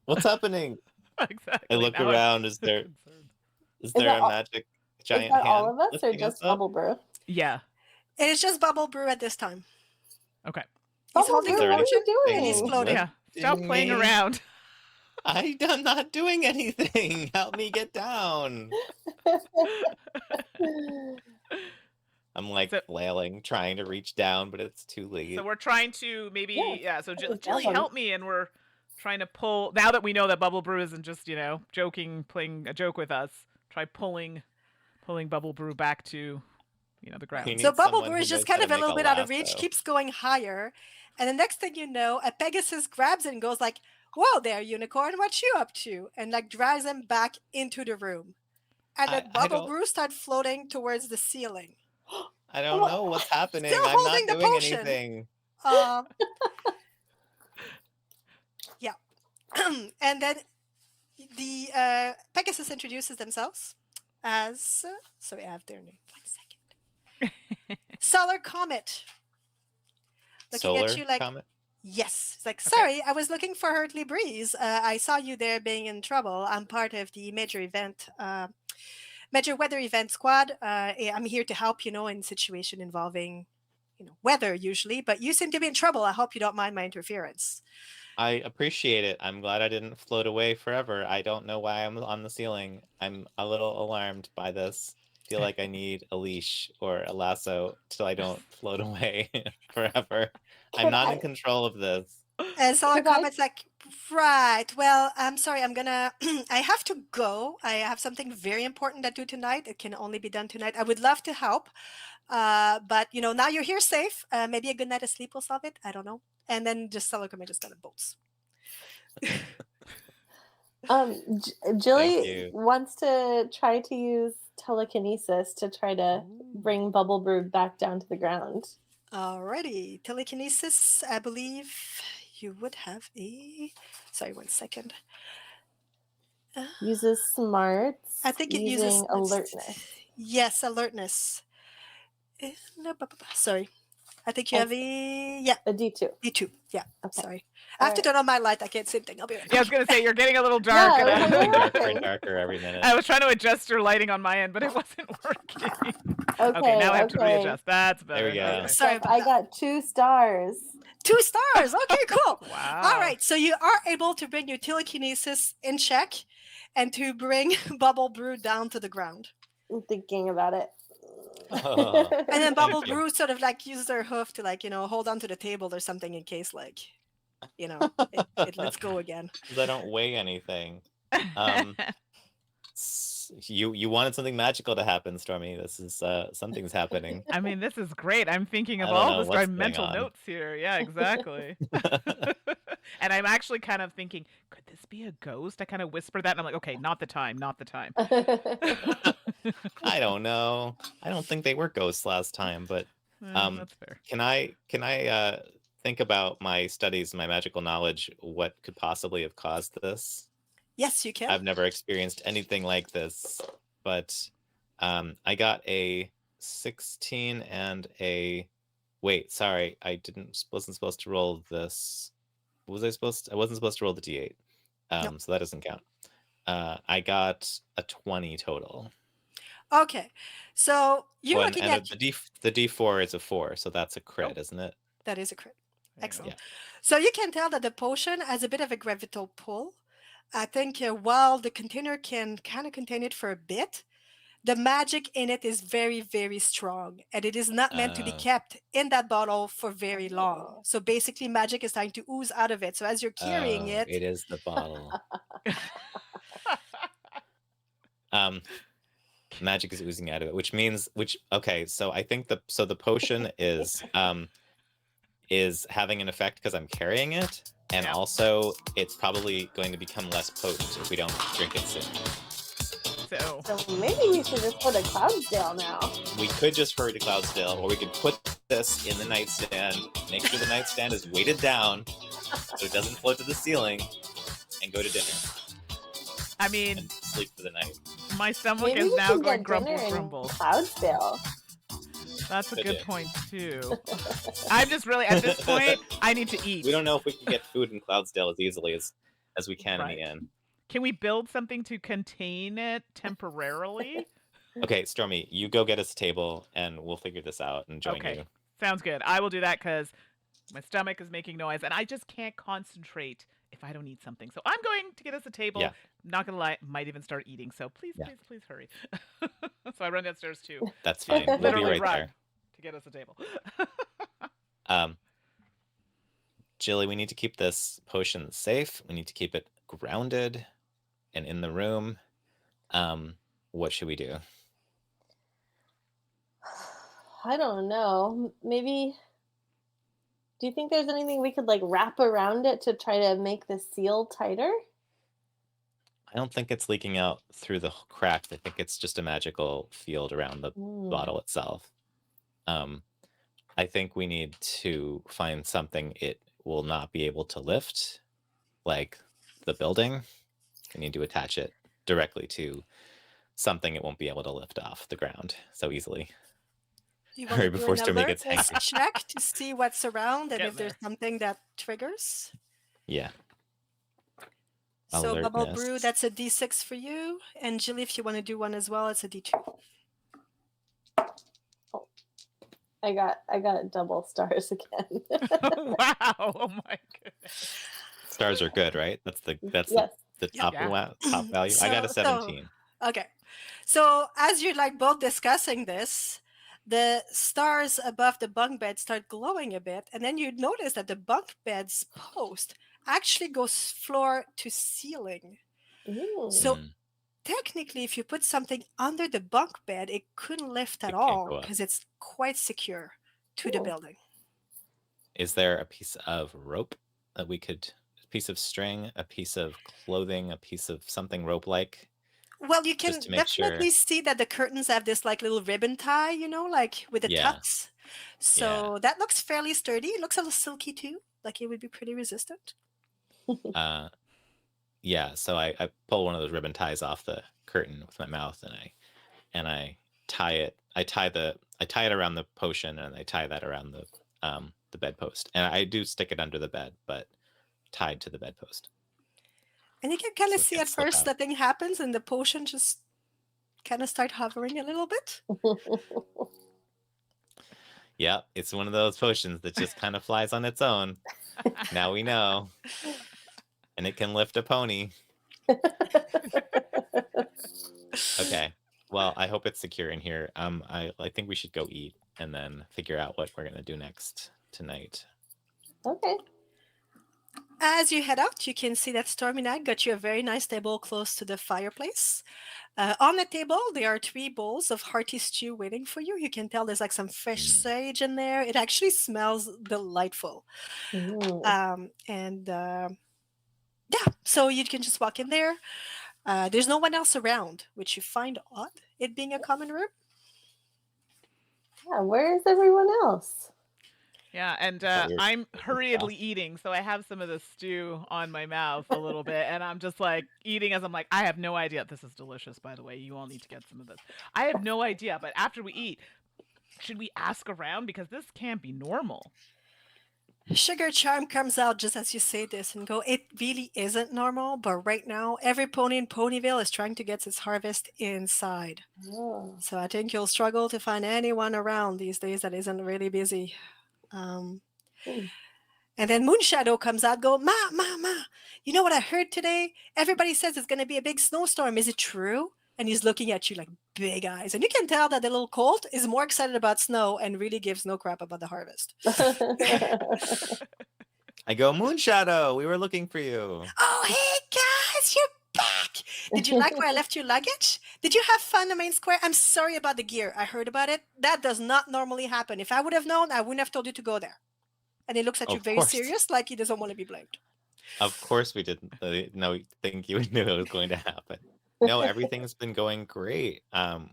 [SPEAKER 2] What's happening?
[SPEAKER 1] Exactly.
[SPEAKER 2] I look
[SPEAKER 1] Now
[SPEAKER 2] around.
[SPEAKER 1] I'm
[SPEAKER 2] Is there
[SPEAKER 3] that
[SPEAKER 2] a
[SPEAKER 3] all-
[SPEAKER 2] magic
[SPEAKER 3] Is
[SPEAKER 2] giant
[SPEAKER 3] that all
[SPEAKER 2] hand
[SPEAKER 3] of us or
[SPEAKER 2] lifting us
[SPEAKER 3] just
[SPEAKER 2] up?
[SPEAKER 3] Bubble Brew?
[SPEAKER 1] Yeah.
[SPEAKER 4] It is just Bubble Brew at this time.
[SPEAKER 1] Okay.
[SPEAKER 4] He's
[SPEAKER 3] Bubble
[SPEAKER 4] holding
[SPEAKER 3] Brew,
[SPEAKER 4] the
[SPEAKER 3] what are
[SPEAKER 4] potion
[SPEAKER 3] you
[SPEAKER 4] and he's
[SPEAKER 3] doing?
[SPEAKER 4] floating.
[SPEAKER 1] Yeah. Stop
[SPEAKER 2] Lifting
[SPEAKER 1] playing
[SPEAKER 2] me.
[SPEAKER 1] around.
[SPEAKER 2] I'm not doing anything. Help me get down. I'm like
[SPEAKER 1] So-
[SPEAKER 2] flailing, trying to reach down, but it's too late.
[SPEAKER 1] So we're trying to maybe, so
[SPEAKER 3] Just
[SPEAKER 1] Jilly,
[SPEAKER 3] jump 'em.
[SPEAKER 1] help me, and we're trying to pull. Now that we know that Bubble Brew isn't just joking, playing a joke with us, try pulling Bubble Brew back to the
[SPEAKER 2] We
[SPEAKER 1] ground.
[SPEAKER 2] need
[SPEAKER 4] So Bubble
[SPEAKER 2] someone
[SPEAKER 4] Brew
[SPEAKER 2] who
[SPEAKER 4] is just
[SPEAKER 2] knows how
[SPEAKER 4] kind
[SPEAKER 2] to
[SPEAKER 4] of a
[SPEAKER 2] make
[SPEAKER 4] little bit out of reach,
[SPEAKER 2] lasso.
[SPEAKER 4] keeps going higher. And the next thing you know, a Pegasus grabs it and goes like, "Whoa there, unicorn, what you up to?" And like drags him back into the room. And then
[SPEAKER 2] I
[SPEAKER 4] Bubble
[SPEAKER 2] don't-
[SPEAKER 4] Brew starts floating towards the ceiling.
[SPEAKER 2] I don't know what's happening.
[SPEAKER 4] Still
[SPEAKER 2] I'm
[SPEAKER 4] holding
[SPEAKER 2] not
[SPEAKER 4] the
[SPEAKER 2] doing
[SPEAKER 4] potion.
[SPEAKER 2] anything.
[SPEAKER 4] Yeah. And then the Pegasus introduces themselves as sorry, I have their name. 1 second. Solar Comet. Looking
[SPEAKER 2] Solar
[SPEAKER 4] at you like,
[SPEAKER 2] comet?
[SPEAKER 4] yes. It's like, sorry, I was looking for Earthly Breeze. I saw you there being in trouble. I'm part of the major weather event squad. I'm here to help, in situation involving, weather usually, but you seem to be in trouble. I hope you don't mind my interference.
[SPEAKER 2] I appreciate it. I'm glad I didn't float away forever. I don't know why I'm on the ceiling. I'm a little alarmed by this. Feel like I need a leash or a lasso so I don't float away forever. I'm not in control of this.
[SPEAKER 4] And Solar
[SPEAKER 3] Could I-
[SPEAKER 4] Comet's like, right, well, I'm sorry, I'm gonna, I have to go. I have something very important to do tonight. It can only be done tonight. I would love to help. But, now you're here safe. Maybe a good night of sleep will solve it. I don't know. And then just Solar Comet just kind of bolts.
[SPEAKER 3] Jilly
[SPEAKER 2] you.
[SPEAKER 3] wants to try to use telekinesis to try to bring Bubble Brew back down to the ground.
[SPEAKER 4] Alrighty. Telekinesis, I believe you would have sorry, 1 second.
[SPEAKER 3] Uses smarts.
[SPEAKER 4] I think it
[SPEAKER 3] using
[SPEAKER 4] uses
[SPEAKER 3] alertness.
[SPEAKER 4] Yes, alertness. Sorry. I think you have a
[SPEAKER 3] D2.
[SPEAKER 4] D2. Yeah.
[SPEAKER 3] Okay.
[SPEAKER 4] Sorry. I have to turn on my light. I can't see anything. I'll be right back.
[SPEAKER 1] Yeah, I was gonna say you're getting a little dark.
[SPEAKER 3] Yeah,
[SPEAKER 1] and
[SPEAKER 3] we're
[SPEAKER 1] I-
[SPEAKER 3] getting
[SPEAKER 2] Darker and darker every minute.
[SPEAKER 1] I was trying to adjust your lighting on my end, but it wasn't working.
[SPEAKER 3] Okay,
[SPEAKER 1] now I have to
[SPEAKER 3] okay.
[SPEAKER 1] readjust. That's better.
[SPEAKER 2] There we go.
[SPEAKER 1] Okay.
[SPEAKER 4] Sorry
[SPEAKER 3] Yes,
[SPEAKER 4] about
[SPEAKER 3] I
[SPEAKER 4] that.
[SPEAKER 3] got 2 stars.
[SPEAKER 4] 2 stars. Okay, cool.
[SPEAKER 1] Wow.
[SPEAKER 4] All right. So you are able to bring your telekinesis in check and to bring Bubble Brew down to the ground.
[SPEAKER 3] I'm thinking about it.
[SPEAKER 2] Oh.
[SPEAKER 4] And then
[SPEAKER 2] Thank
[SPEAKER 4] Bubble
[SPEAKER 2] you.
[SPEAKER 4] Brew sort of like uses their hoof to hold onto the table or something in case it lets go again.
[SPEAKER 2] 'Cause I don't weigh anything. Um, You wanted something magical to happen, Stormy. This is something's happening.
[SPEAKER 1] I mean, this is great. I'm thinking of
[SPEAKER 2] I don't
[SPEAKER 1] all
[SPEAKER 2] know
[SPEAKER 1] this.
[SPEAKER 2] what's
[SPEAKER 1] My
[SPEAKER 2] going
[SPEAKER 1] mental
[SPEAKER 2] on.
[SPEAKER 1] notes here. Yeah, exactly. And I'm actually kind of thinking, could this be a ghost? I kind of whisper that, and I'm like, okay, not the time, not the time.
[SPEAKER 2] I don't know. I don't think they were ghosts last time, but
[SPEAKER 1] That's fair.
[SPEAKER 2] can I think about my studies, my magical knowledge, what could possibly have caused this?
[SPEAKER 4] Yes, you can.
[SPEAKER 2] I've never experienced anything like this, but I got a 16 and a wait, sorry, wasn't supposed to roll this. Was I supposed to? I wasn't supposed to roll the d8.
[SPEAKER 4] Nope.
[SPEAKER 2] So that doesn't count. I got a 20 total.
[SPEAKER 4] Okay. So you're
[SPEAKER 2] Well,
[SPEAKER 4] looking
[SPEAKER 2] and
[SPEAKER 4] at
[SPEAKER 2] the d4 is a 4, so that's a crit, isn't it?
[SPEAKER 4] that is a crit.
[SPEAKER 1] There you
[SPEAKER 4] Excellent.
[SPEAKER 1] go.
[SPEAKER 4] So you can tell that the potion has a bit of a gravitational pull. I think while the container can kind of contain it for a bit, the magic in it is very, very strong, and it is not meant to be kept in that bottle for very long. So basically, magic is trying to ooze out of it. So as you're carrying
[SPEAKER 2] Oh, it is the bottle. Magic is oozing out of it, okay, so I think the potion is having an effect because I'm carrying it, and
[SPEAKER 1] Yeah.
[SPEAKER 2] also it's probably going to become less potent if we don't drink it soon.
[SPEAKER 1] So,
[SPEAKER 3] So maybe we should just put a Cloudsdale now.
[SPEAKER 2] We could just hurry to Cloudsdale, or we could put this in the nightstand, make sure the nightstand is weighted down so it doesn't float to the ceiling, and go to dinner
[SPEAKER 1] I mean,
[SPEAKER 2] and sleep for the night.
[SPEAKER 1] My stomach
[SPEAKER 3] Maybe
[SPEAKER 1] is
[SPEAKER 3] we
[SPEAKER 1] now
[SPEAKER 3] can
[SPEAKER 1] going
[SPEAKER 3] get dinner
[SPEAKER 1] grumble
[SPEAKER 3] in
[SPEAKER 1] grumble.
[SPEAKER 3] Cloudsdale.
[SPEAKER 1] That's a
[SPEAKER 2] Could
[SPEAKER 1] good
[SPEAKER 2] do.
[SPEAKER 1] point too. I'm just really at this point. I need to eat.
[SPEAKER 2] We don't know if we can get food in Cloudsdale as easily as we can in the
[SPEAKER 1] Right.
[SPEAKER 2] inn.
[SPEAKER 1] Can we build something to contain it temporarily?
[SPEAKER 2] Okay, Stormy, you go get us a table, and we'll figure this out and join
[SPEAKER 1] Okay.
[SPEAKER 2] you.
[SPEAKER 1] Sounds good. I will do that because my stomach is making noise and I just can't concentrate if I don't eat something. So I'm going to get us a table.
[SPEAKER 2] Yeah.
[SPEAKER 1] Not gonna lie, might even start eating. So please,
[SPEAKER 2] Yeah.
[SPEAKER 1] please, please hurry. So I run downstairs too.
[SPEAKER 2] That's
[SPEAKER 1] To
[SPEAKER 2] fine. We'll be
[SPEAKER 1] literally
[SPEAKER 2] right
[SPEAKER 1] run
[SPEAKER 2] there.
[SPEAKER 1] to get us a table.
[SPEAKER 2] Um, Jilly, we need to keep this potion safe. We need to keep it grounded and in the room. What should we do?
[SPEAKER 3] I don't know. Maybe. Do you think there's anything we could like wrap around it to try to make the seal tighter?
[SPEAKER 2] I don't think it's leaking out through the cracks. I think it's just a magical field around the bottle itself. I think we need to find something it will not be able to lift, like the building. We need to attach it directly to something it won't be able to lift off the ground so easily.
[SPEAKER 4] Do you want to do
[SPEAKER 2] Before
[SPEAKER 4] an
[SPEAKER 2] Stormy gets
[SPEAKER 4] alertness
[SPEAKER 2] angry.
[SPEAKER 4] check to see what's around and
[SPEAKER 1] Getting
[SPEAKER 4] if there's
[SPEAKER 1] there.
[SPEAKER 4] something that triggers?
[SPEAKER 2] Yeah.
[SPEAKER 4] So Bubble
[SPEAKER 2] Alertness.
[SPEAKER 4] Brew, that's a D6 for you. And Jilly, if you want to do one as well, it's a D2.
[SPEAKER 3] I got double stars again.
[SPEAKER 1] Wow. Oh my goodness.
[SPEAKER 2] Stars are good, right? That's
[SPEAKER 3] Yes.
[SPEAKER 2] the
[SPEAKER 4] Yeah.
[SPEAKER 2] top
[SPEAKER 1] Yeah.
[SPEAKER 2] top value. I got a
[SPEAKER 4] So-
[SPEAKER 2] 17.
[SPEAKER 4] Okay. So as you're like both discussing this, the stars above the bunk bed start glowing a bit, and then you notice that the bunk bed's post actually goes floor to ceiling.
[SPEAKER 3] Ooh.
[SPEAKER 4] So
[SPEAKER 2] Mm,
[SPEAKER 4] technically, if you put something under the bunk bed, it couldn't lift at
[SPEAKER 2] It can't
[SPEAKER 4] all
[SPEAKER 2] go up.
[SPEAKER 4] because it's quite secure to the
[SPEAKER 3] Cool.
[SPEAKER 4] building.
[SPEAKER 2] Is there a piece of rope that we could, a piece of string, a piece of clothing, a piece of something rope-like?
[SPEAKER 4] Well, you can
[SPEAKER 2] Just to make sure.
[SPEAKER 4] definitely see that the curtains have this like little ribbon tie, like with the
[SPEAKER 2] Yeah.
[SPEAKER 4] tucks. So that looks fairly sturdy. It looks a little silky too, like it would be pretty resistant.
[SPEAKER 2] Yeah, so I pull one of those ribbon ties off the curtain with my mouth, and I tie it. I tie it around the potion, and I tie that around the bedpost, and I do stick it under the bed, but tied to the bedpost.
[SPEAKER 4] And you can kind
[SPEAKER 2] So
[SPEAKER 4] of
[SPEAKER 2] it
[SPEAKER 4] see
[SPEAKER 2] can't
[SPEAKER 4] at
[SPEAKER 2] slip
[SPEAKER 4] first
[SPEAKER 2] out.
[SPEAKER 4] the thing happens and the potion just kind of start hovering a little bit.
[SPEAKER 2] Yeah, it's one of those potions that just kind of flies on its own. Now we know, and it can lift a pony. Okay. Well, I hope it's secure in here. I think we should go eat and then figure out what we're gonna do next tonight.
[SPEAKER 3] Okay.
[SPEAKER 4] As you head out, you can see that Stormy Night got you a very nice table close to the fireplace. On the table, there are 3 bowls of hearty stew waiting for you. You can tell there's like some fresh sage in there. It actually smells delightful.
[SPEAKER 3] Ooh.
[SPEAKER 4] So you can just walk in there. There's no one else around, which you find odd, it being a common room.
[SPEAKER 3] Yeah, where is everyone else?
[SPEAKER 1] Yeah, and
[SPEAKER 2] That you're
[SPEAKER 1] I'm
[SPEAKER 2] making
[SPEAKER 1] hurriedly
[SPEAKER 2] sauce?
[SPEAKER 1] eating, so I have some of the stew on my mouth a little bit, and I'm just like eating as I'm like, I have no idea. This is delicious, by the way. You all need to get some of this. I have no idea, but after we eat, should we ask around because this can't be normal?
[SPEAKER 4] Sugar Charm comes out just as you say this and go, it really isn't normal, but right now, every pony in Ponyville is trying to get its harvest inside.
[SPEAKER 3] Oh.
[SPEAKER 4] So I think you'll struggle to find anyone around these days that isn't really busy.
[SPEAKER 3] Hmm.
[SPEAKER 4] And then Moonshadow comes out, go, Ma, you know what I heard today? Everybody says it's going to be a big snowstorm. Is it true? And he's looking at you like big eyes. And you can tell that the little colt is more excited about snow and really gives no crap about the harvest.
[SPEAKER 2] I go, Moonshadow, we were looking for you.
[SPEAKER 4] Oh, hey guys, you're back. Did you like where I left your luggage? Did you have fun in the main square? I'm sorry about the gear. I heard about it. That does not normally happen. If I would have known, I wouldn't have told you to go there. And he looks at you
[SPEAKER 2] Of
[SPEAKER 4] very
[SPEAKER 2] course.
[SPEAKER 4] serious, like he doesn't want to be blamed.
[SPEAKER 2] Of course we didn't. No, think you knew it was going to happen. No, everything's been going great.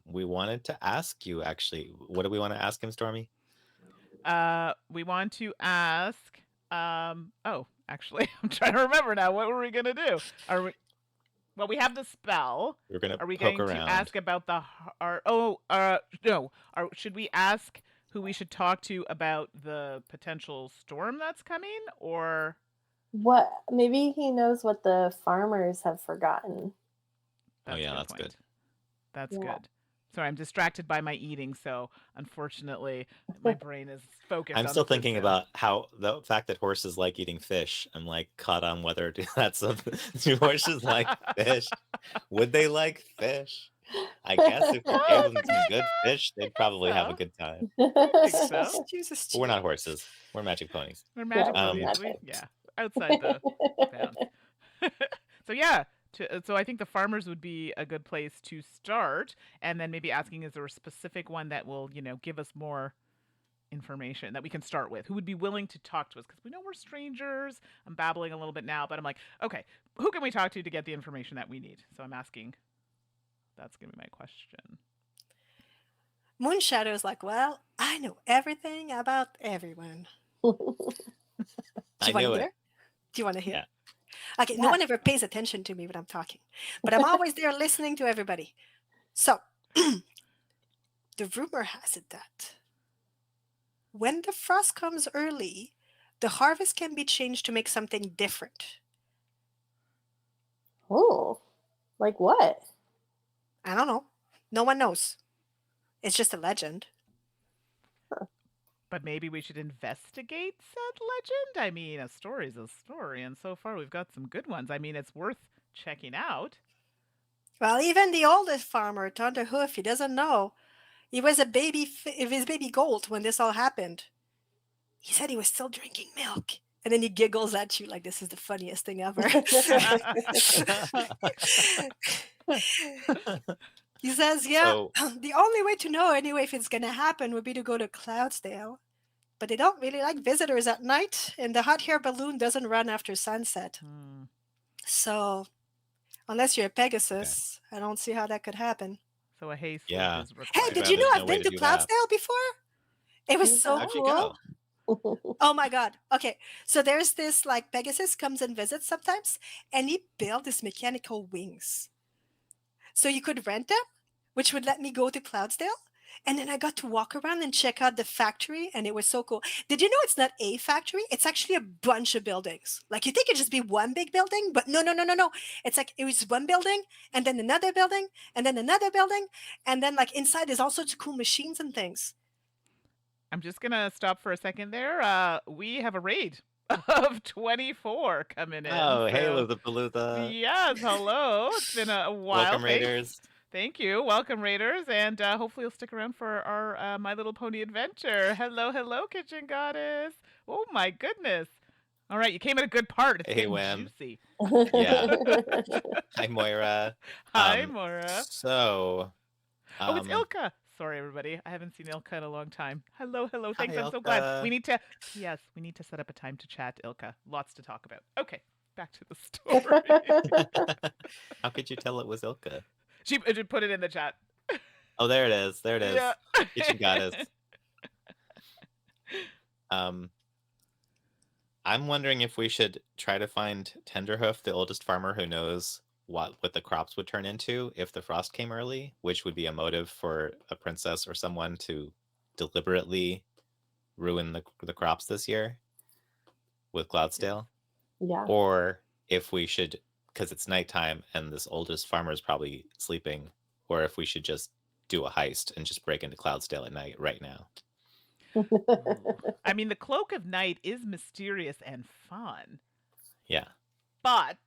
[SPEAKER 2] We wanted to ask you actually. What do we want to ask him, Stormy?
[SPEAKER 1] We want to ask. Oh, actually, I'm trying to remember now. What were we gonna do? Well, we have the spell.
[SPEAKER 2] We're gonna
[SPEAKER 1] Are we
[SPEAKER 2] poke
[SPEAKER 1] going to
[SPEAKER 2] around.
[SPEAKER 1] ask about the no. Should we ask who we should talk to about the potential storm that's coming or
[SPEAKER 3] What? Maybe he knows what the farmers have forgotten.
[SPEAKER 2] Oh
[SPEAKER 1] that's a
[SPEAKER 2] yeah,
[SPEAKER 1] good
[SPEAKER 2] that's
[SPEAKER 1] point.
[SPEAKER 2] good.
[SPEAKER 1] That's
[SPEAKER 3] Yeah.
[SPEAKER 1] good. Sorry, I'm distracted by my eating, so unfortunately my brain is focused
[SPEAKER 2] I'm
[SPEAKER 1] on the
[SPEAKER 2] still
[SPEAKER 1] food
[SPEAKER 2] thinking
[SPEAKER 1] sounds.
[SPEAKER 2] about how the fact that horses like eating fish. I'm like caught on whether that's a do horses like fish? Would they like fish? I guess if we gave
[SPEAKER 1] Oh,
[SPEAKER 2] them
[SPEAKER 1] I
[SPEAKER 2] some good
[SPEAKER 1] guess
[SPEAKER 2] fish,
[SPEAKER 1] I
[SPEAKER 2] they'd
[SPEAKER 1] guess
[SPEAKER 2] probably have a
[SPEAKER 1] so.
[SPEAKER 2] good time.
[SPEAKER 1] I think so.
[SPEAKER 4] Jesus,
[SPEAKER 2] But we're
[SPEAKER 4] Stu.
[SPEAKER 2] not horses. We're magic ponies.
[SPEAKER 1] We're
[SPEAKER 3] Yeah,
[SPEAKER 1] magic
[SPEAKER 3] we're
[SPEAKER 1] ponies.
[SPEAKER 2] Um,
[SPEAKER 1] We
[SPEAKER 3] magic.
[SPEAKER 1] yeah, outside the bounds. So yeah, so I think the farmers would be a good place to start, and then maybe asking is there a specific one that will give us more information that we can start with, who would be willing to talk to us because we know we're strangers. I'm babbling a little bit now, but I'm like, okay, who can we talk to get the information that we need? So I'm asking. That's gonna be my question.
[SPEAKER 4] Moonshadow's like, well, I know everything about everyone. Do
[SPEAKER 2] I
[SPEAKER 4] you want to
[SPEAKER 2] knew
[SPEAKER 4] hear?
[SPEAKER 2] it.
[SPEAKER 4] Do you want to hear?
[SPEAKER 2] Yeah.
[SPEAKER 4] Okay, no
[SPEAKER 3] Yeah.
[SPEAKER 4] one ever pays attention to me when I'm talking, but I'm always there listening to everybody. So, the rumor has it that when the frost comes early, the harvest can be changed to make something different.
[SPEAKER 3] Oh, like what?
[SPEAKER 4] I don't know. No one knows. It's just a legend.
[SPEAKER 1] But maybe we should investigate said legend. I mean, a story's a story, and so far we've got some good ones. I mean, it's worth checking out.
[SPEAKER 4] Well, even the oldest farmer, Thunderhoof, he doesn't know. He was a baby, his baby goat when this all happened. He said he was still drinking milk. And then he giggles at you like this is the funniest thing ever. He says, yeah,
[SPEAKER 2] So
[SPEAKER 4] the only way to know anyway if it's going to happen would be to go to Cloudsdale. But they don't really like visitors at night, and the hot air balloon doesn't run after sunset.
[SPEAKER 1] Hmm.
[SPEAKER 4] So, unless you're a
[SPEAKER 2] okay.
[SPEAKER 4] Pegasus, I don't see how that could happen.
[SPEAKER 1] So a hay sleep
[SPEAKER 2] Yeah.
[SPEAKER 1] is
[SPEAKER 4] Hey,
[SPEAKER 1] required.
[SPEAKER 2] I'd
[SPEAKER 4] did you
[SPEAKER 2] rather
[SPEAKER 4] know
[SPEAKER 2] there's
[SPEAKER 4] I've
[SPEAKER 2] no way
[SPEAKER 4] been
[SPEAKER 2] to
[SPEAKER 4] to
[SPEAKER 2] do that.
[SPEAKER 4] Cloudsdale before? It was so
[SPEAKER 2] How'd you
[SPEAKER 4] cool.
[SPEAKER 2] go?
[SPEAKER 4] Oh my god. Okay. So there's this like Pegasus comes and visits sometimes and he built this mechanical wings. So you could rent them, which would let me go to Cloudsdale. And then I got to walk around and check out the factory and it was so cool. Did you know it's not a factory? It's actually a bunch of buildings. Like you think it'd just be one big building, but no, no, no, no, no. It's like it was one building and then another building and then another building. And then like inside there's all sorts of cool machines and things.
[SPEAKER 1] I'm just gonna stop for a second there. We have a raid of 24 coming in.
[SPEAKER 2] Oh, hey,
[SPEAKER 1] So
[SPEAKER 2] Lutha.
[SPEAKER 1] yes, hello. It's been a while.
[SPEAKER 2] Welcome,
[SPEAKER 1] Thanks.
[SPEAKER 2] Raiders.
[SPEAKER 1] Thank you. Welcome, Raiders, and hopefully you'll stick around for our My Little Pony adventure. Hello, hello, Kitchen Goddess. Oh my goodness. All right, you came at a good part. It's
[SPEAKER 2] Hey,
[SPEAKER 1] getting
[SPEAKER 2] Wham.
[SPEAKER 1] juicy.
[SPEAKER 2] Yeah. Hi, Moira.
[SPEAKER 1] Hi, Mora.
[SPEAKER 2] So,
[SPEAKER 1] Oh, it's Ilka. Sorry, everybody. I haven't seen Ilka in a long time. Hello, hello. Thanks.
[SPEAKER 2] Hi,
[SPEAKER 1] I'm so glad.
[SPEAKER 2] Ilka.
[SPEAKER 1] We need to. Yes, we need to set up a time to chat, Ilka. Lots to talk about. Okay, back to the story.
[SPEAKER 2] How could you tell it was Ilka?
[SPEAKER 1] She put it in the chat.
[SPEAKER 2] Oh, there it is. There it is.
[SPEAKER 1] Yeah.
[SPEAKER 2] Kitchen Goddess. I'm wondering if we should try to find Tenderhoof, the oldest farmer who knows what the crops would turn into if the frost came early, which would be a motive for a princess or someone to deliberately ruin the crops this year with Cloudsdale.
[SPEAKER 3] Yeah.
[SPEAKER 2] Or if we should, because it's nighttime and this oldest farmer is probably sleeping, or if we should just do a heist and just break into Cloudsdale at night right now.
[SPEAKER 1] I mean, the Cloak of Night is mysterious and fun,
[SPEAKER 2] Yeah.
[SPEAKER 1] but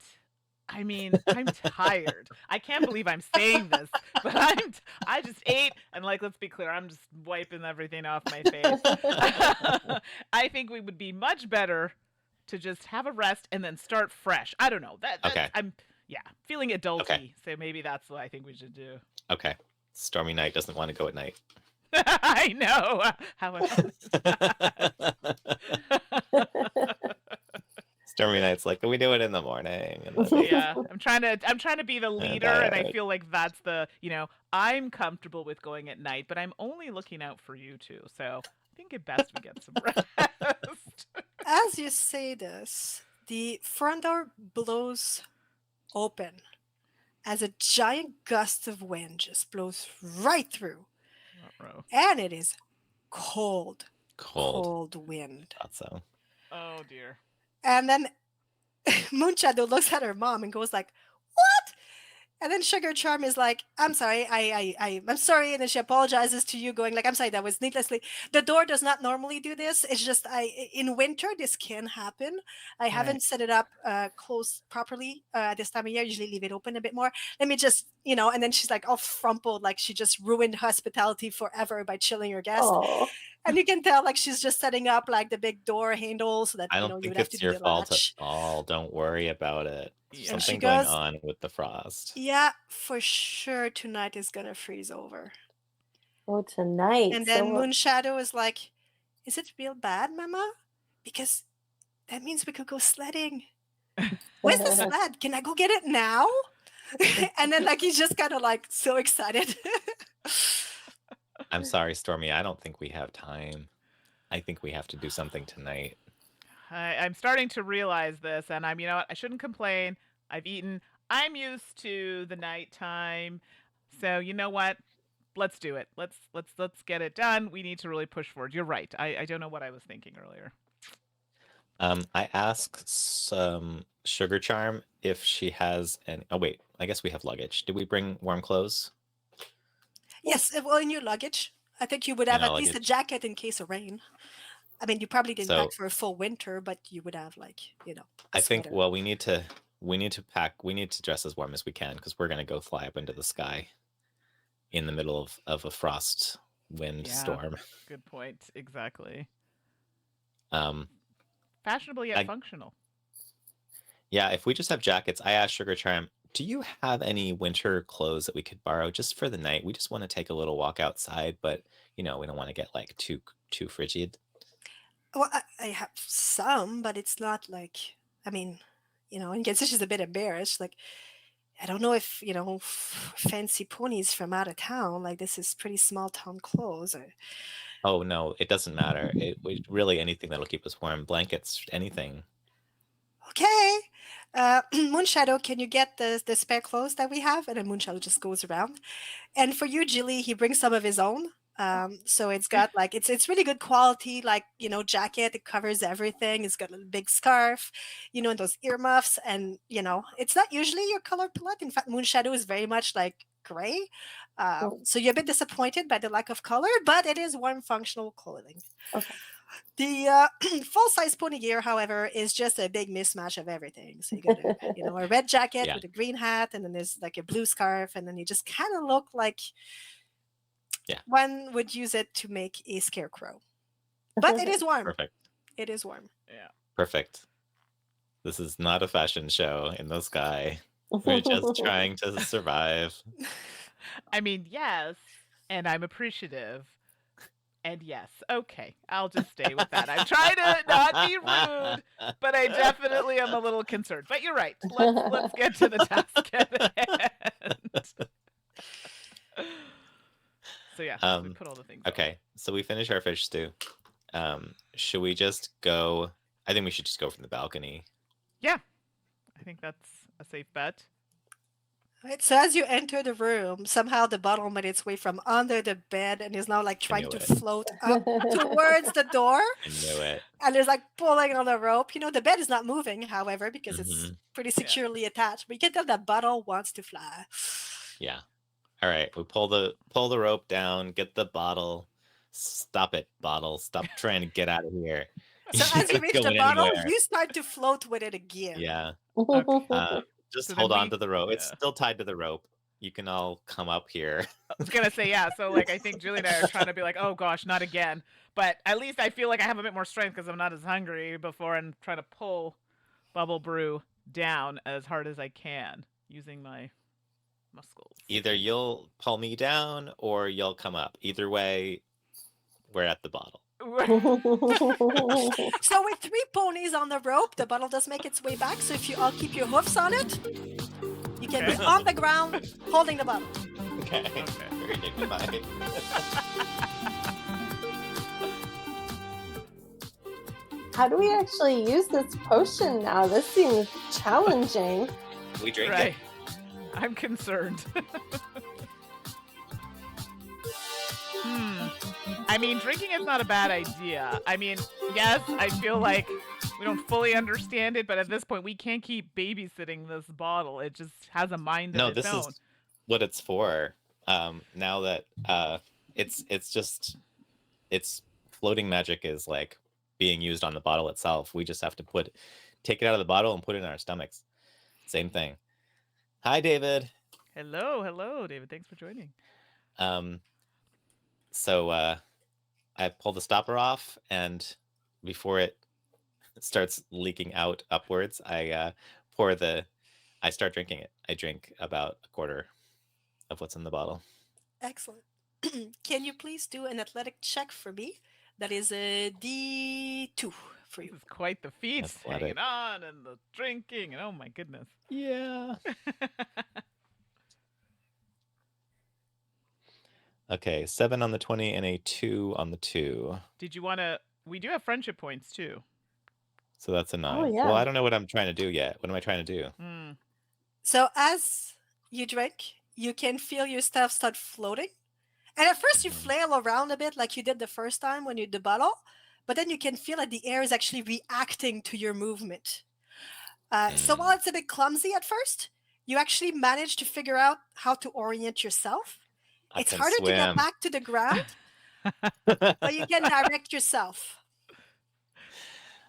[SPEAKER 1] I mean, I'm tired. I can't believe I'm saying this, but I just ate, and like, let's be clear, I'm just wiping everything off my face. I think we would be much better to just have a rest and then start fresh. I don't know. That's,
[SPEAKER 2] Okay.
[SPEAKER 1] I'm feeling adulty,
[SPEAKER 2] Okay.
[SPEAKER 1] so maybe that's what I think we should do.
[SPEAKER 2] Okay. Stormy Night doesn't want to go at night.
[SPEAKER 1] I know. How
[SPEAKER 2] Stormy Night's like, we do it in the morning. And then,
[SPEAKER 1] yeah, I'm trying to be the leader, and I
[SPEAKER 2] tired.
[SPEAKER 1] feel like that's the, I'm comfortable with going at night, but I'm only looking out for you two. So I think it best we get some rest.
[SPEAKER 4] As you say this, the front door blows open as a giant gust of wind just blows right through.
[SPEAKER 1] Uh-oh.
[SPEAKER 4] And it is cold,
[SPEAKER 2] Cold.
[SPEAKER 4] cold wind.
[SPEAKER 2] Thought so.
[SPEAKER 1] Oh dear.
[SPEAKER 4] And then Moonshadow looks at her mom and goes like, "What?" And then Sugar Charm is like, "I'm sorry, I'm sorry," and then she apologizes to you, going like, "I'm sorry, that was needlessly. The door does not normally do this. It's just in winter this can happen. I
[SPEAKER 1] Right.
[SPEAKER 4] haven't set it up closed properly this time of year. Usually leave it open a bit more. Let me just, you know." And then she's like all frumpled, like she just ruined hospitality forever by chilling her guests.
[SPEAKER 3] Oh,
[SPEAKER 4] And you can tell like she's just setting up like the big door handle so that
[SPEAKER 2] I
[SPEAKER 4] you
[SPEAKER 2] don't
[SPEAKER 4] know you
[SPEAKER 2] think
[SPEAKER 4] would have to
[SPEAKER 2] it's
[SPEAKER 4] do
[SPEAKER 2] your
[SPEAKER 4] the
[SPEAKER 2] fault at
[SPEAKER 4] latch.
[SPEAKER 2] all. Don't worry about it. There's
[SPEAKER 1] Yeah.
[SPEAKER 4] And she
[SPEAKER 2] something going
[SPEAKER 4] goes,
[SPEAKER 2] on with the frost.
[SPEAKER 4] "Yeah, for sure tonight is gonna freeze over."
[SPEAKER 3] oh, tonight.
[SPEAKER 4] And then
[SPEAKER 3] So,
[SPEAKER 4] Moonshadow is like, "Is it real bad, Mama? Because that means we could go sledding. Where's the sled? Can I go get it now?" And then like he's just kind of like so excited.
[SPEAKER 2] I'm sorry, Stormy. I don't think we have time. I think we have to do something tonight.
[SPEAKER 1] I'm starting to realize this, and you know what? I shouldn't complain. I've eaten. I'm used to the nighttime, so you know what? Let's do it. Let's get it done. We need to really push forward. You're right. I don't know what I was thinking earlier.
[SPEAKER 2] I asked some Sugar Charm if she has an. Oh wait, I guess we have luggage. Did we bring warm clothes
[SPEAKER 4] Yes, well, in your luggage, I think you would
[SPEAKER 2] in
[SPEAKER 4] have
[SPEAKER 2] our
[SPEAKER 4] at least a
[SPEAKER 2] luggage?
[SPEAKER 4] jacket in case of rain. I mean, you probably didn't pack
[SPEAKER 2] So
[SPEAKER 4] for a full winter, but you would have like a
[SPEAKER 2] I think
[SPEAKER 4] sweater.
[SPEAKER 2] well we need to pack. We need to dress as warm as we can because we're gonna go fly up into the sky in the middle of a frost wind
[SPEAKER 1] Yeah.
[SPEAKER 2] storm.
[SPEAKER 1] Good point. Exactly.
[SPEAKER 2] Um,
[SPEAKER 1] Fashionable yet
[SPEAKER 2] I,
[SPEAKER 1] functional.
[SPEAKER 2] yeah, if we just have jackets, I asked Sugar Charm, do you have any winter clothes that we could borrow just for the night? We just want to take a little walk outside, but you know, we don't want to get like too frigid.
[SPEAKER 4] Well, I have some, but it's not like, I mean, and Genshish is a bit embarrassed. Like, I don't know if, fancy ponies from out of town, like this is pretty small town clothes.
[SPEAKER 2] Oh no, it doesn't matter. Really anything that'll keep us warm, blankets, anything.
[SPEAKER 4] Okay. Moonshadow, can you get the spare clothes that we have? And then Moonshadow just goes around. And for you, Jilly, he brings some of his own. So it's got like it's really good quality, like jacket. It covers everything. It's got a big scarf, and those earmuffs, and it's not usually your color palette. In fact, Moonshadow is very much like gray. So you're a bit disappointed by the lack of color, but it is warm, functional clothing.
[SPEAKER 3] okay.
[SPEAKER 4] The full-size pony gear, however, is just a big mismatch of everything. So you got a red jacket
[SPEAKER 2] Yeah.
[SPEAKER 4] with a green hat, and then there's like a blue scarf, and then you just kind of look like one would use it to make a scarecrow. But it is warm.
[SPEAKER 2] Perfect.
[SPEAKER 4] It is warm.
[SPEAKER 1] Yeah.
[SPEAKER 2] Perfect. This is not a fashion show in the sky. We're just trying to survive.
[SPEAKER 1] I mean, yes, and I'm appreciative. And yes, okay, I'll just stay with that. I'm trying to not be rude, but I definitely am a little concerned. But you're right. Let's get to the task at hand. So yeah, we put all the things.
[SPEAKER 2] Okay, so we finish our fish stew. Should we just go? I think we should just go from the balcony.
[SPEAKER 1] Yeah, I think that's a safe bet.
[SPEAKER 4] Right, so as you enter the room, somehow the bottle made its way from under the bed and is now like trying to float up towards the door.
[SPEAKER 2] I knew it.
[SPEAKER 4] And there's like pulling on the rope. The bed is not moving, however, because it's pretty securely attached. But you can tell that bottle wants to fly.
[SPEAKER 2] Yeah. All right. We pull the rope down, get the bottle. Stop it, bottle. Stop trying to get out of here.
[SPEAKER 4] So as you reach the bottle, you start to float with it again.
[SPEAKER 2] Yeah.
[SPEAKER 1] Okay.
[SPEAKER 2] Just
[SPEAKER 1] So
[SPEAKER 2] hold
[SPEAKER 1] then
[SPEAKER 2] on to the rope. It's still tied to the rope. You can all come up here.
[SPEAKER 1] I was gonna say yeah. So like I think Julie and I are trying to be like, oh gosh, not again. But at least I feel like I have a bit more strength because I'm not as hungry before and trying to pull Bubble Brew down as hard as I can using my muscles.
[SPEAKER 2] Either you'll pull me down or you'll come up. Either way, we're at the bottle.
[SPEAKER 4] So with 3 ponies on the rope, the bottle does make its way back. So if you all keep your hoofs on it, you can be on the ground holding the bottle.
[SPEAKER 2] Okay. Very dignified.
[SPEAKER 3] How do we actually use this potion now? This seems challenging.
[SPEAKER 2] We drink
[SPEAKER 1] Right.
[SPEAKER 2] it.
[SPEAKER 1] I'm concerned. Hmm. I mean, drinking is not a bad idea. I mean, yes, I feel like we don't fully understand it, but at this point, we can't keep babysitting this bottle. It just has a mind of
[SPEAKER 2] No,
[SPEAKER 1] its
[SPEAKER 2] this
[SPEAKER 1] own.
[SPEAKER 2] is what it's for. Now that it's just it's floating magic is like being used on the bottle itself. We just have to take it out of the bottle and put it in our stomachs. Same thing. Hi, David.
[SPEAKER 1] Hello, David. Thanks for joining.
[SPEAKER 2] Um, so I pull the stopper off, and before it starts leaking out upwards, I start drinking it. I drink about a quarter of what's in the bottle.
[SPEAKER 4] Excellent. Can you please do an athletic check for me? That is a D2 for
[SPEAKER 1] This
[SPEAKER 4] you.
[SPEAKER 1] is quite the feat.
[SPEAKER 2] Athletic.
[SPEAKER 1] Hanging on and the drinking, and oh my goodness.
[SPEAKER 2] Yeah. Okay, 7 on the 20 and a 2 on the 2.
[SPEAKER 1] Did you want to? We do have friendship points too.
[SPEAKER 2] So that's a 9.
[SPEAKER 3] Oh, yeah.
[SPEAKER 2] Well, I don't know what I'm trying to do yet. What am I trying to do?
[SPEAKER 1] Mm.
[SPEAKER 4] So as you drink, you can feel your stuff start floating. And at first you
[SPEAKER 2] Mhm.
[SPEAKER 4] flail around a bit like you did the first time when you did the bottle, but then you can feel that the air is actually reacting to your movement. So while it's a bit clumsy at first, you actually manage to figure out how to orient yourself.
[SPEAKER 2] I
[SPEAKER 4] It's
[SPEAKER 2] can
[SPEAKER 4] harder to get
[SPEAKER 2] swim.
[SPEAKER 4] back to the ground, but you can direct yourself.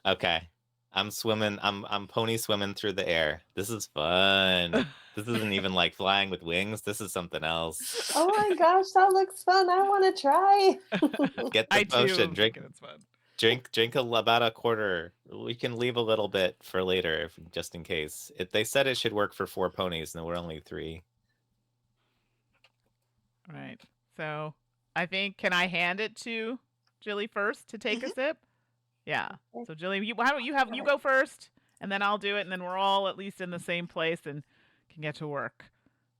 [SPEAKER 2] Okay. I'm swimming. I'm pony swimming through the air. This is fun. This isn't even like flying with wings. This is something else.
[SPEAKER 3] Oh my gosh, that looks fun. I want to try.
[SPEAKER 2] Get
[SPEAKER 1] I
[SPEAKER 2] the
[SPEAKER 1] too
[SPEAKER 2] potion.
[SPEAKER 1] am
[SPEAKER 2] Drink
[SPEAKER 1] thinking it's fun.
[SPEAKER 2] about a quarter. We can leave a little bit for later, just in case. They said it should work for 4 ponies, and we're only 3.
[SPEAKER 1] Right. So I think, can I hand it to Jilly first to take a sip? Yeah. So Jilly, why don't you go first, and then I'll do it, and then we're all at least in the same place and can get to work.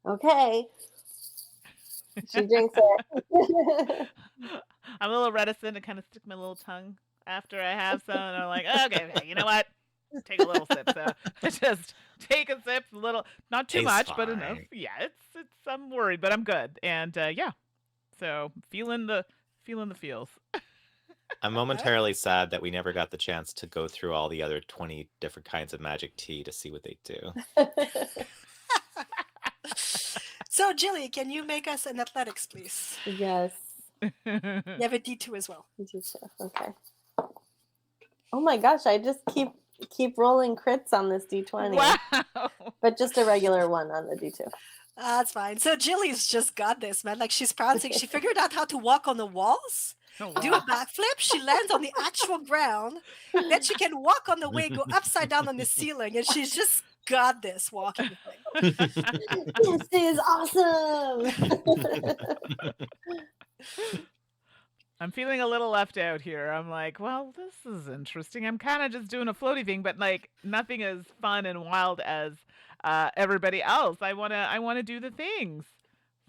[SPEAKER 3] Okay. She drinks it.
[SPEAKER 1] I'm a little reticent to kind of stick my little tongue after I have some, and I'm like, okay, you know what? Take a little sip. So I just take a sip, a little, not too
[SPEAKER 2] Tastes
[SPEAKER 1] much, but enough.
[SPEAKER 2] fine.
[SPEAKER 1] Yeah, it's. I'm worried, but I'm good, and yeah. So feeling the feels.
[SPEAKER 2] I'm momentarily sad that we never got the chance to go through all the other 20 different kinds of magic tea to see what they do.
[SPEAKER 4] So, Jilly, can you make us an athletics, please?
[SPEAKER 3] Yes.
[SPEAKER 4] You have a D2 as well.
[SPEAKER 3] Okay. Oh my gosh, I just keep rolling crits on this D20.
[SPEAKER 1] Wow.
[SPEAKER 3] But just a regular one on the D2.
[SPEAKER 4] That's fine. So Jilly's just got this, man. Like she's prancing. She figured out how to walk on the walls,
[SPEAKER 1] Oh,
[SPEAKER 4] do
[SPEAKER 1] wow.
[SPEAKER 4] a backflip. She lands on the actual ground. Then she can walk on the way, go upside down on the ceiling, and she's just got this walking thing.
[SPEAKER 3] This is awesome.
[SPEAKER 1] I'm feeling a little left out here. I'm like, well, this is interesting. I'm kind of just doing a floaty thing, but like nothing as fun and wild as everybody else. I wanna do the things.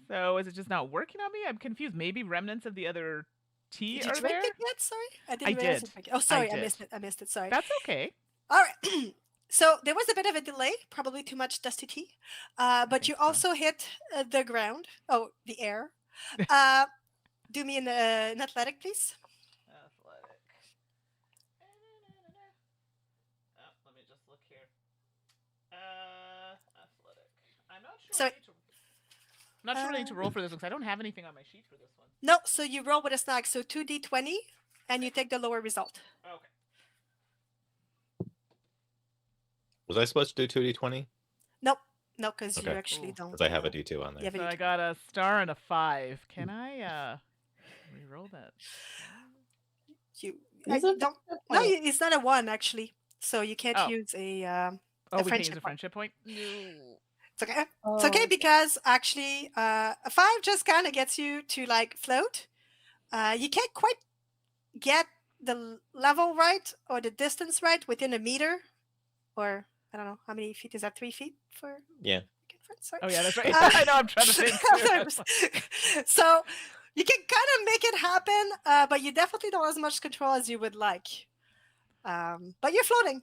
[SPEAKER 1] So is it just not working on me? I'm confused. Maybe remnants of the other tea
[SPEAKER 4] Did you
[SPEAKER 1] are
[SPEAKER 4] drink
[SPEAKER 1] there.
[SPEAKER 4] it yet? Sorry, I didn't
[SPEAKER 1] I
[SPEAKER 4] realize
[SPEAKER 1] did.
[SPEAKER 4] you drank it. Oh, sorry, I
[SPEAKER 1] did.
[SPEAKER 4] missed it. I missed it. Sorry.
[SPEAKER 1] That's okay.
[SPEAKER 4] All right. So there was a bit of a delay, probably too much dusty tea, but
[SPEAKER 1] think
[SPEAKER 4] you
[SPEAKER 1] so.
[SPEAKER 4] also hit the ground. Oh, the air. Do me an athletic, please.
[SPEAKER 1] Athletic. Oh, let me just look here. Athletic. I'm not sure.
[SPEAKER 4] Sorry.
[SPEAKER 1] Not sure what I need to roll for this one because I don't have anything on my sheet for this one.
[SPEAKER 4] No, so you roll with a snag. So 2d20, and you take the lower result.
[SPEAKER 1] Okay.
[SPEAKER 2] Was I supposed to do 2d20?
[SPEAKER 4] No, because you
[SPEAKER 2] Okay.
[SPEAKER 4] actually
[SPEAKER 1] Ooh.
[SPEAKER 4] don't.
[SPEAKER 2] Because I have a d2 on
[SPEAKER 4] You
[SPEAKER 2] there.
[SPEAKER 4] have a
[SPEAKER 1] So I
[SPEAKER 4] D2.
[SPEAKER 1] got a star and a 5. Can I re-roll that?
[SPEAKER 4] You
[SPEAKER 3] Use a
[SPEAKER 4] don't.
[SPEAKER 3] friendship
[SPEAKER 4] No,
[SPEAKER 3] point.
[SPEAKER 4] it's not a 1 actually. So you can't
[SPEAKER 1] Oh.
[SPEAKER 4] use a.
[SPEAKER 1] Oh, we can
[SPEAKER 4] friendship
[SPEAKER 1] use a
[SPEAKER 4] point.
[SPEAKER 1] friendship point. No.
[SPEAKER 4] It's okay.
[SPEAKER 3] Oh,
[SPEAKER 4] It's okay because actually a 5 just kind of gets you to like float. You can't quite get the level right or the distance right within a meter, or I don't know how many feet is that. 3 feet for
[SPEAKER 2] Yeah.
[SPEAKER 4] Sorry.
[SPEAKER 1] Oh yeah, that's right. I know. I'm trying to think.
[SPEAKER 4] So you can kind of make it happen, but you definitely don't have as much control as you would like. But you're floating.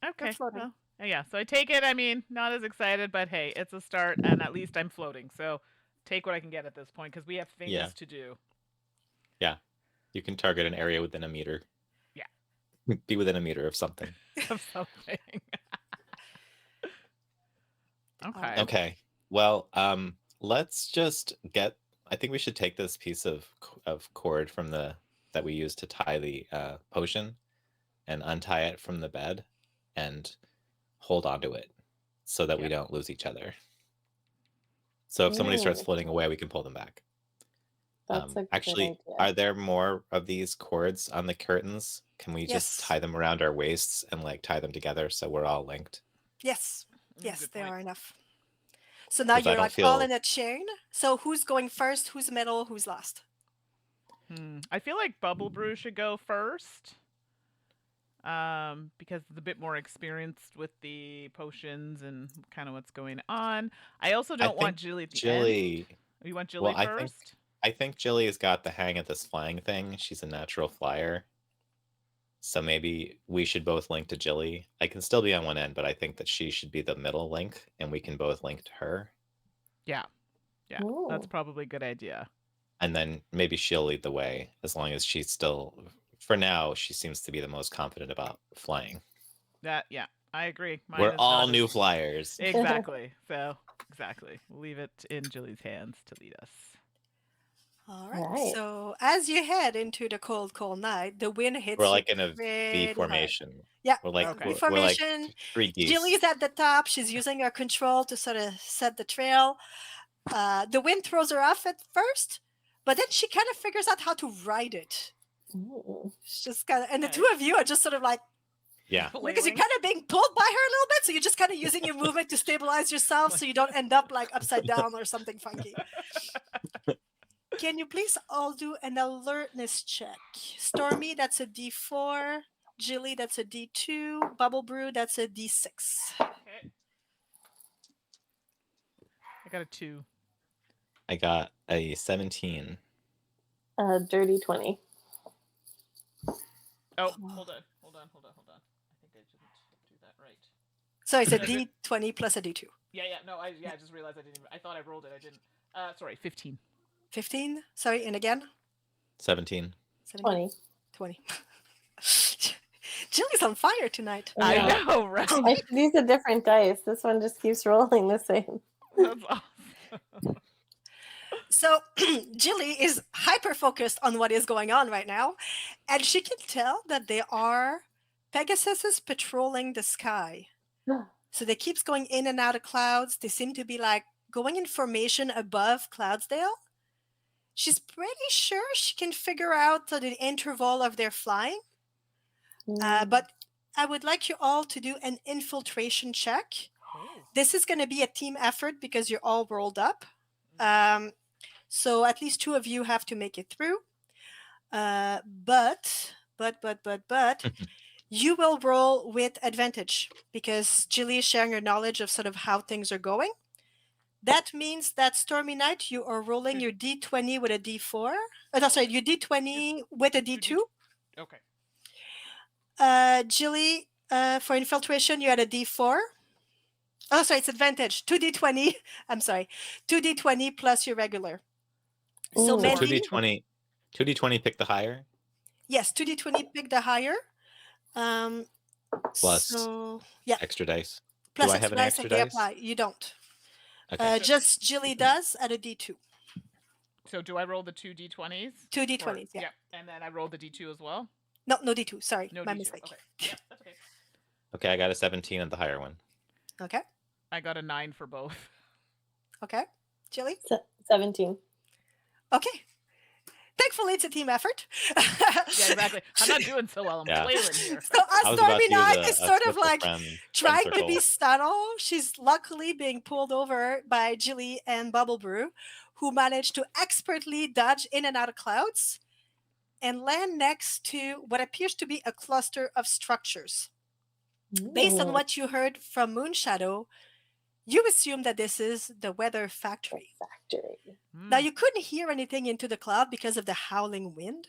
[SPEAKER 1] Okay.
[SPEAKER 4] floating.
[SPEAKER 1] Well, Yeah, so I take it. I mean, not as excited, but hey, it's a start, and at least I'm floating. So take what I can get at this point because we have
[SPEAKER 2] Yeah.
[SPEAKER 1] things to do.
[SPEAKER 2] Yeah. You can target an area within a meter.
[SPEAKER 1] Yeah,
[SPEAKER 2] Be within a meter of something.
[SPEAKER 1] of something.
[SPEAKER 4] All right.
[SPEAKER 1] Okay.
[SPEAKER 2] Okay. Well, let's just get. I think we should take this piece of cord from the that we used to tie the potion and untie it from the bed and hold onto it so that we
[SPEAKER 1] Yep.
[SPEAKER 2] don't lose each other. So if somebody starts
[SPEAKER 3] Ooh,
[SPEAKER 2] floating away, we can pull them back.
[SPEAKER 3] that's a good
[SPEAKER 2] Actually,
[SPEAKER 3] idea.
[SPEAKER 2] are there more of these cords on the curtains? Can we just
[SPEAKER 4] Yes.
[SPEAKER 2] tie them around our waists and like tie them together so we're all linked?
[SPEAKER 4] Yes. Yes,
[SPEAKER 1] Good
[SPEAKER 4] there
[SPEAKER 1] point.
[SPEAKER 4] are enough. So now
[SPEAKER 2] Because I
[SPEAKER 4] you're
[SPEAKER 2] don't
[SPEAKER 4] like all in
[SPEAKER 2] feel.
[SPEAKER 4] a chain. So who's going first? Who's middle? Who's last?
[SPEAKER 1] I feel like Bubble Brew should go first. Because it's a bit more experienced with the potions and kind of what's going on. I also
[SPEAKER 2] I
[SPEAKER 1] don't want
[SPEAKER 2] think
[SPEAKER 1] Jilly at the end.
[SPEAKER 2] Jilly.
[SPEAKER 1] You want
[SPEAKER 2] Well,
[SPEAKER 1] Jilly
[SPEAKER 2] I think
[SPEAKER 1] first?
[SPEAKER 2] I think Jilly has got the hang of this flying thing. She's a natural flyer. So maybe we should both link to Jilly. I can still be on one end, but I think that she should be the middle link and we can both link to her.
[SPEAKER 1] Yeah. Yeah. That's
[SPEAKER 3] Ooh.
[SPEAKER 1] probably a good idea.
[SPEAKER 2] And then maybe she'll lead the way as long as she's still, for now, she seems to be the most confident about flying.
[SPEAKER 1] Yeah, I agree. Mine
[SPEAKER 2] We're
[SPEAKER 1] is
[SPEAKER 2] all
[SPEAKER 1] not
[SPEAKER 2] new
[SPEAKER 1] as
[SPEAKER 2] flyers.
[SPEAKER 1] exactly. So exactly. We'll leave it in Jilly's hands to lead us.
[SPEAKER 4] All right.
[SPEAKER 3] Right.
[SPEAKER 4] So as you head into the cold, cold night, the wind
[SPEAKER 2] We're
[SPEAKER 4] hits you
[SPEAKER 2] like in a V
[SPEAKER 4] pretty hard.
[SPEAKER 2] formation.
[SPEAKER 4] Yeah,
[SPEAKER 2] We're like
[SPEAKER 1] Okay.
[SPEAKER 2] we're like
[SPEAKER 4] reformation.
[SPEAKER 2] three geese.
[SPEAKER 4] Jilly's at the top. She's using her control to sort of set the trail. The wind throws her off at first, but then she kind of figures out how to ride it.
[SPEAKER 3] Ooh.
[SPEAKER 4] She's just kind of, and the
[SPEAKER 1] Okay.
[SPEAKER 4] two of you are just sort of like,
[SPEAKER 2] Yeah.
[SPEAKER 4] because you're
[SPEAKER 1] Flailing.
[SPEAKER 4] kind of being pulled by her a little bit, so you're just kind of using your movement to stabilize yourself, so you don't end up like upside down or something funky. Can you please all do an alertness check? Stormy, that's a D4. Jilly, that's a D2. Bubble Brew, that's a D6.
[SPEAKER 1] Okay. I got a 2.
[SPEAKER 2] I got a 17.
[SPEAKER 3] Dirty 20.
[SPEAKER 1] Oh, hold on. I think I didn't do that right.
[SPEAKER 4] So it's a
[SPEAKER 1] No, good.
[SPEAKER 4] D20 plus a D2.
[SPEAKER 1] Yeah. No, I just realized I didn't. I thought I rolled it. I didn't. Sorry, 15.
[SPEAKER 4] 15. Sorry, and again?
[SPEAKER 2] 17.
[SPEAKER 4] 17.
[SPEAKER 3] 20.
[SPEAKER 4] 20. Jilly's on fire tonight.
[SPEAKER 3] I know.
[SPEAKER 1] I know, right?
[SPEAKER 3] I should use a different dice. This one just keeps rolling the same.
[SPEAKER 1] That's awesome.
[SPEAKER 4] So Jilly is hyper focused on what is going on right now, and she can tell that there are Pegasuses patrolling the sky. So they keeps going in and out of clouds. They seem to be like going in formation above Cloudsdale. She's pretty sure she can figure out the interval of their flying. But I would like you all to do an infiltration check.
[SPEAKER 1] Oh.
[SPEAKER 4] This is going to be a team effort because you're all rolled up. So at least two of you have to make it through. But you will roll with advantage because Jilly is sharing her knowledge of sort of how things are going. That means that Stormy Night, you are rolling your D20 with a D4. Your D20 with a D2.
[SPEAKER 1] Okay.
[SPEAKER 4] Jilly, for infiltration, you had a D4. Oh, sorry, it's advantage. 2D20. I'm sorry. 2D20 plus your regular. So
[SPEAKER 3] Ooh.
[SPEAKER 2] So
[SPEAKER 4] Mandi,
[SPEAKER 2] 2d20 pick the higher
[SPEAKER 4] yes, 2D20 pick the higher.
[SPEAKER 2] plus
[SPEAKER 4] So, yeah,
[SPEAKER 2] extra dice.
[SPEAKER 4] plus
[SPEAKER 2] Do I have
[SPEAKER 4] extra
[SPEAKER 2] any
[SPEAKER 4] dice
[SPEAKER 2] extra
[SPEAKER 4] if they
[SPEAKER 2] dice?
[SPEAKER 4] apply. You don't.
[SPEAKER 2] Okay.
[SPEAKER 4] Just Jilly does at a D2.
[SPEAKER 1] So do I roll the 2d20s?
[SPEAKER 4] 2D20s, yeah.
[SPEAKER 1] Yep. And then I roll the d2 as well?
[SPEAKER 4] No, no D2. Sorry,
[SPEAKER 1] No
[SPEAKER 4] my
[SPEAKER 1] d2.
[SPEAKER 4] mistake.
[SPEAKER 1] Okay. Yeah, that's okay.
[SPEAKER 2] Okay, I got a 17 at the higher one.
[SPEAKER 4] Okay,
[SPEAKER 1] I got a 9 for both.
[SPEAKER 4] okay. Jilly?
[SPEAKER 3] 17.
[SPEAKER 4] Okay. Thankfully, it's a team effort.
[SPEAKER 1] Yeah, exactly. I'm not doing so well. I'm
[SPEAKER 2] Yeah.
[SPEAKER 1] flailing here.
[SPEAKER 4] So
[SPEAKER 2] I was
[SPEAKER 4] Stormy
[SPEAKER 2] about to use
[SPEAKER 4] Night
[SPEAKER 2] a
[SPEAKER 4] is sort of
[SPEAKER 2] circle
[SPEAKER 4] like
[SPEAKER 2] friend
[SPEAKER 4] trying to
[SPEAKER 2] circle.
[SPEAKER 4] be subtle. She's luckily being pulled over by Jilly and Bubble Brew, who managed to expertly dodge in and out of clouds and land next to what appears to be a cluster of structures. Based on
[SPEAKER 3] Ooh.
[SPEAKER 4] what you heard from Moonshadow, you assume that this is the weather factory.
[SPEAKER 3] Factory.
[SPEAKER 1] Hmm.
[SPEAKER 4] Now, you couldn't hear anything into the cloud because of the howling wind,